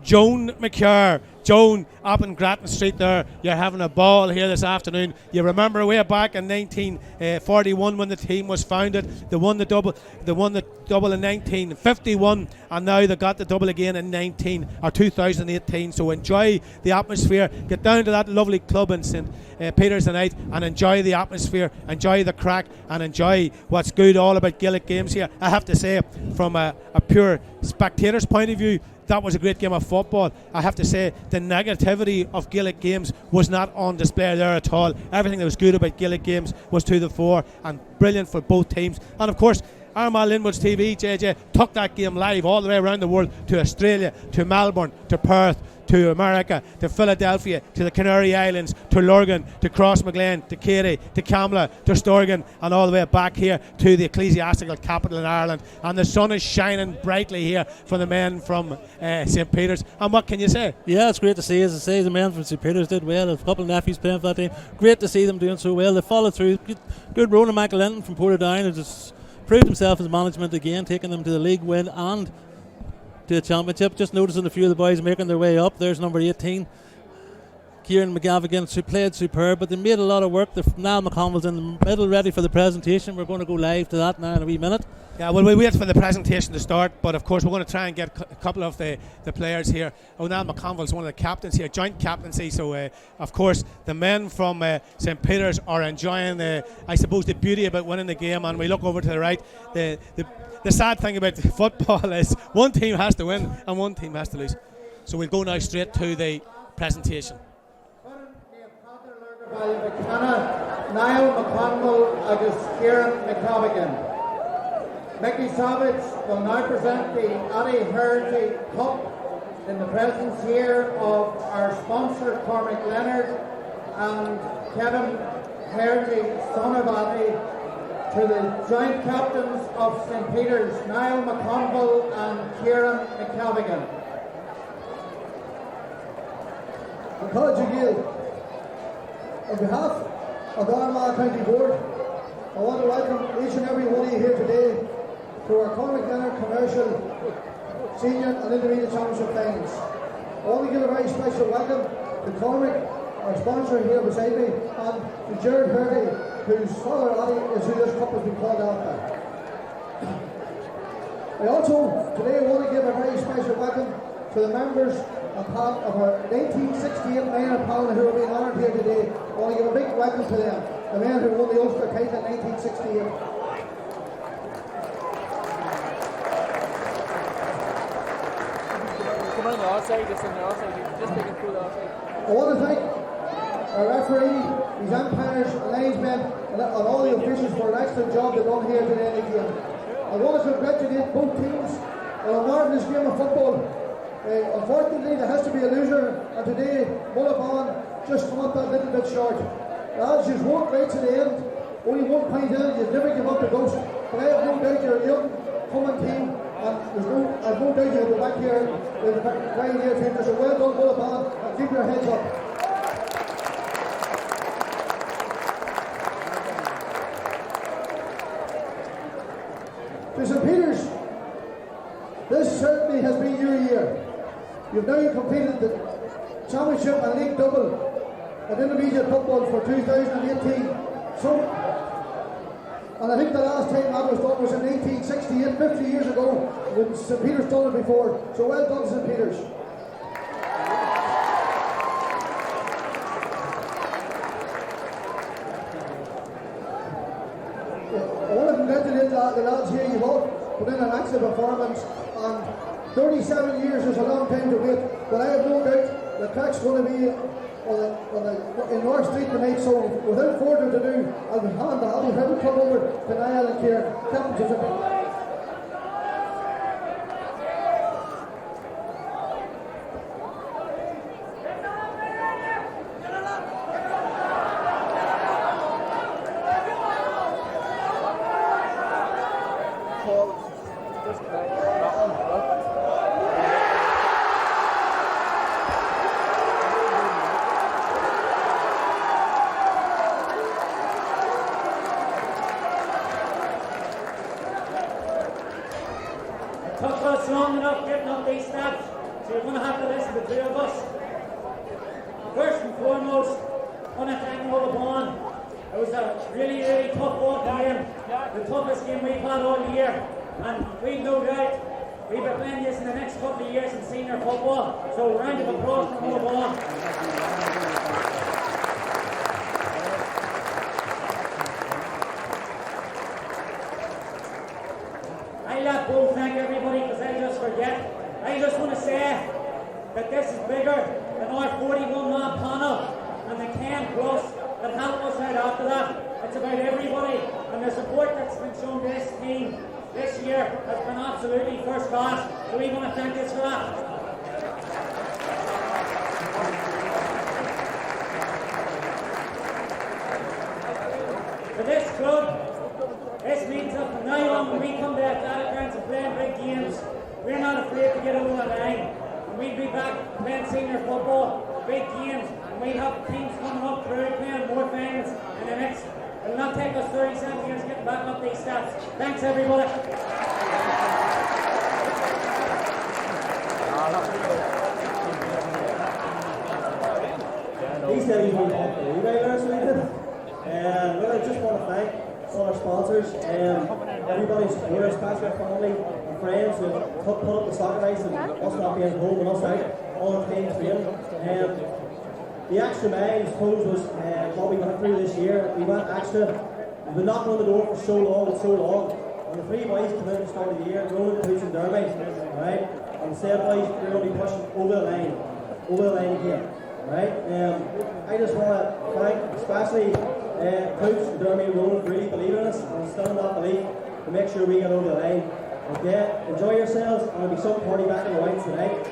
Joan McCure, Joan, up in Grattan Street there, you're having a ball here this afternoon. You remember way back in 1941 when the team was founded. They won the double in 1951, and now they got the double again in 2018. So enjoy the atmosphere. Get down to that lovely club in St Peter's tonight and enjoy the atmosphere, enjoy the crack, and enjoy what's good all about Gaelic games here. I have to say, from a pure spectator's point of view, that was a great game of football. I have to say the negativity of Gaelic games was not on display there at all. Everything that was good about Gaelic games was to the fore, and brilliant for both teams. And of course, Armagh Linwood's TV, JJ, took that game live all the way around the world, to Australia, to Melbourne, to Perth, to America, to Philadelphia, to the Canary Islands, to Lurgan, to Crossmaglen, to Kerry, to Camla, to Sturgeon, and all the way back here to the ecclesiastical capital in Ireland. And the sun is shining brightly here for the men from St Peter's. And what can you say? Yeah, it's great to see. As I say, the men from St Peter's did well. A couple of nephews playing for that team. Great to see them doing so well. They followed through. Good Ronan McAlinton from Portadown has just proved himself as management again, taking them to the league win and to the championship. Just noticing a few of the boys making their way up. There's number 18, Kieran McGavigan, who played superb, but they made a lot of work. Niall McConville's in the middle ready for the presentation. We're going to go live to that now in a wee minute. Yeah, well, we'll wait for the presentation to start, but of course we're going to try and get a couple of the players here. Niall McConville's one of the captains here, joint captaincy, so of course the men from St Peter's are enjoying I suppose the beauty about winning the game. And we look over to the right, the sad thing about football is one team has to win and one team has to lose. So we'll go now straight to the presentation. Niall McConville agus Kieran McCavigan. Mickey Savage will now present the Addy Heritage Cup in the presence here of our sponsor Cormac Leonard and Kevin Heritage, son of Addy, to the joint captains of St Peter's, Niall McConville and Kieran McCavigan. The College of Gael, on behalf of the Armagh County Board, I want to welcome each and every one of you here today to our Cormac Leonard Commercial Senior and Intermediate Championship Finals. I want to give a very special welcome to Cormac, our sponsor here beside me, and to Jared Hervey, whose father Addy is who this cup has been called after. I also today want to give a very special welcome to the members of our 1968 minor panel who are being honoured here today. I want to give a big welcome to them, the men who won the Ulster title in 1968. Come on the outside, just on the outside, just taking through the outside. I want to thank our referee, his umpires, the linesmen, and all the officials for an excellent job they've done here today in the game. I want to congratulate both teams on a marvellous game of football. Unfortunately, there has to be a loser, and today Mullaghbawn just come up that little bit short. Lads, you've worked right to the end. Only 1 point in, you've never give up the ghost. But I have no doubt you're a young, coming team, and I've no doubt you'll be back here in the very near future. So well done, Mullaghbawn, and keep your heads up. To St Peter's, this certainly has been your year. You've now completed the championship and league double at intermediate football for 2018. And I think the last time that was done was in 1868, 50 years ago, when St Peter's done it before. So well done, St Peter's. I want to congratulate the lads here. You've all put in an excellent performance, and 37 years is a long time to wait, but I have no doubt the crack's going to be in North Street tonight. So without further ado, I'll come over to Niall and Kieran. Captains of the took us long enough getting up these stats, so you're going to have to listen to the three of us. First and foremost, I want to thank Mullaghbawn. It was a really, really tough walk game, the toughest game we've had all year, and we've no doubt we'll be playing this in the next couple of years in senior football. So round of applause for Mullaghbawn. I'll thank everybody because I just forget. I just want to say that this is bigger than our 41-man panel and the 10 plus that helped us out after that. It's about everybody, and the support that's been shown to this team this year has been absolutely first class. So we want to thank us for that. For this club, this means that from now on, when we come to athletic grounds and playing big games, we're not afraid to get over the line. And we'll be back playing senior football, big games, and we'll have teams coming up through playing more finals in the next. It'll not take us 37 years getting back up these stats. Thanks, everybody. These days we don't do very isolated. Well, I just want to thank all our sponsors, everybody's supporters, especially our family and friends who put up the soccer ice and us not being home and us out all the time training. The extra mile, I suppose, was what we went through this year. We went extra. We've been knocking on the door for so long and so long. And the three boys came out at the start of the year, Ronan, Pooch and Derby, right? And said, boys, we're going to be pushing over the line again, right? I just want to thank, especially Pooch and Derby and Ronan, for really believing in us and instilling that belief to make sure we get over the line. Okay, enjoy yourselves, and there'll be some party back in the lines tonight.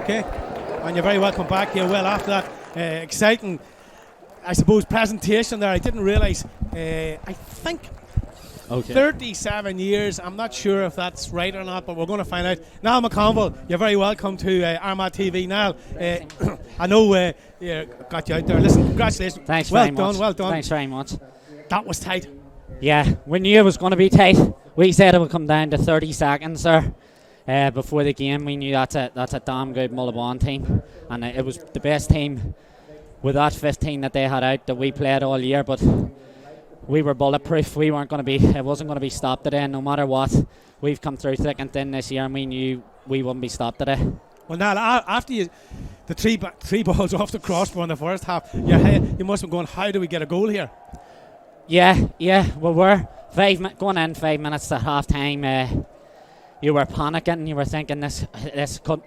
Okay, and you're very welcome back here. Well, after that exciting, I suppose, presentation there, I didn't realise, I think 37 years, I'm not sure if that's right or not, but we're going to find out. Niall McConville, you're very welcome to Armagh TV. Niall, I know got you out there. Listen, congratulations. Thanks very much. Well done. Thanks very much. That was tight. Yeah, we knew it was going to be tight. We said it would come down to 30 seconds there. Before the game, we knew that's a damn good Mullaghbawn team, and it was the best team with that 15 that they had out that we played all year. But we were bulletproof. It wasn't going to be stopped today. No matter what, we've come through thick and thin this year, and we knew we wouldn't be stopped today. Well, now after the three balls off the crossbar in the first half, you must have been going, how do we get a goal here? Yeah. Well, we're going in 5 minutes at half time. You were panicking. You were thinking this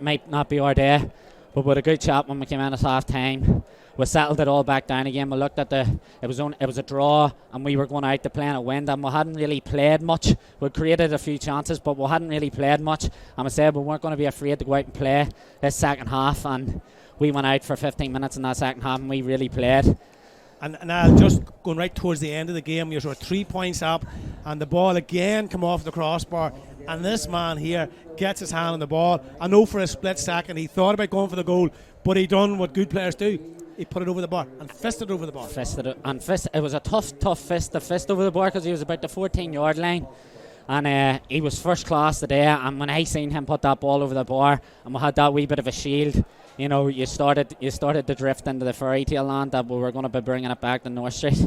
might not be our day. But with a good shot when we came in at half time, we settled it all back down again. We looked at it was a draw, and we were going out to play in a wind, and we hadn't really played much. We created a few chances, but we hadn't really played much. And we said we weren't going to be afraid to go out and play this second half, and we went out for 15 minutes in that second half and we really played. And now just going right towards the end of the game, you're 3 points up, and the ball again come off the crossbar, and this man here gets his hand on the ball. I know for a split second he thought about going for the goal, but he done what good players do. He put it over the bar and fisted over the bar. It was a tough fist over the bar, because he was about the 14-yard line. And he was first class today, and when I seen him put that ball over the bar and we had that wee bit of a shield, you know, you started to drift into the fairy tale land that we were going to be bringing it back to North Street.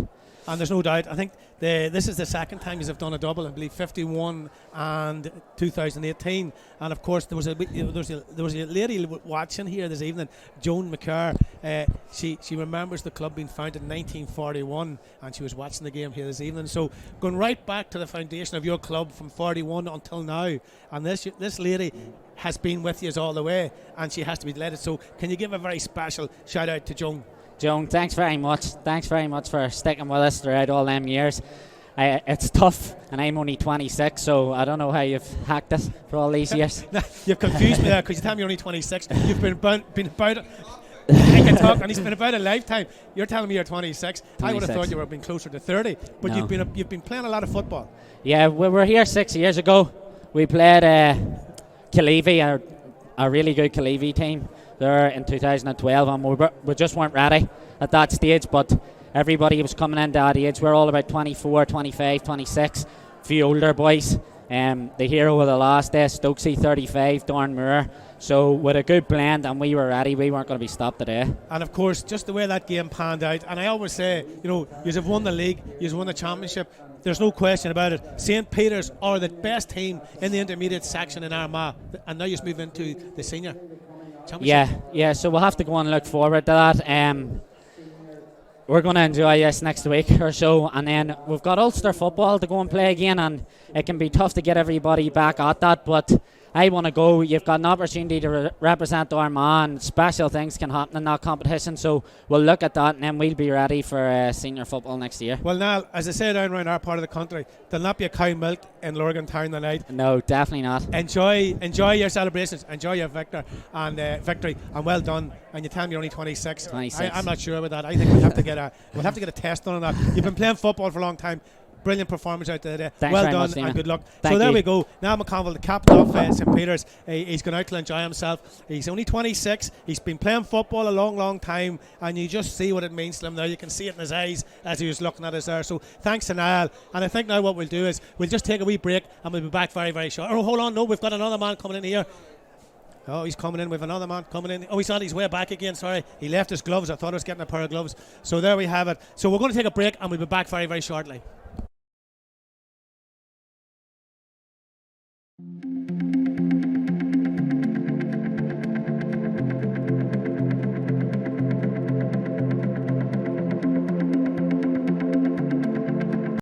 And there's no doubt, I think this is the second time you've done a double. I believe 51 and 2018. And of course there was a lady watching here this evening, Joan McCarr. She remembers the club being founded in 1941, and she was watching the game here this evening. So going right back to the foundation of your club from 41 until now, and this lady has been with you all the way, and she has to be delighted. So can you give a very special shout out to Joan? Joan, thanks very much. Thanks very much for sticking with us throughout all them years. It's tough, and I'm only 26, so I don't know how you've hacked this for all these years. You've confused me there, because you tell me you're only 26. You've been about I can talk, and it's been about a lifetime. You're telling me you're 26. I would have thought you were been closer to 30, but no. You've been playing a lot of football. Yeah, we were here 6 years ago. We played Killeavy, a really good Killeavy team there in 2012, and we just weren't ready at that stage, but everybody was coming into that age. We're all about 24, 25, 26, a few older boys. The hero of the last day, Stokesy, 35, Darren Moore. So with a good blend, and we were ready, we weren't going to be stopped today. And of course, just the way that game panned out, and I always say, you know, you have won the league, you have won the championship, there's no question about it. St. Peter's are the best team in the intermediate section in Armagh, and now you just move into the senior championship. Yeah, so we'll have to go and look forward to that. We're going to enjoy this next week or so, and then we've got Ulster football to go and play again, and it can be tough to get everybody back at that, but I want to go. You've got an opportunity to represent Armagh, and special things can happen in that competition, so we'll look at that, and then we'll be ready for senior football next year. Well, Niall, as I say down around our part of the country, there'll not be a cow milked in Lurgan Town tonight. No, definitely not. Enjoy your celebrations, enjoy your victory, and well done. And you tell me you're only 26. I'm not sure about that. I think we'll have to get a test done on that. You've been playing football for a long time. Brilliant performance out there today. Thanks well very done, much, and good luck. Thank so there you. we go. Now McConville, the captain of St. Peter's, he's gone out to enjoy himself. He's only 26. He's been playing football a long time, and you just see what it means to him now. You can see it in his eyes as he was looking at us there. So thanks to Niall. And I think now what we'll do is we'll just take a wee break, and we'll be back very, very short. Oh, hold on. No, we've got another man coming in here. Oh, he's coming in. We've another man coming in. Oh, he's on his way back again. Sorry. He left his gloves. I thought I was getting a pair of gloves. So there we have it. So we're going to take a break, and we'll be back very, very shortly.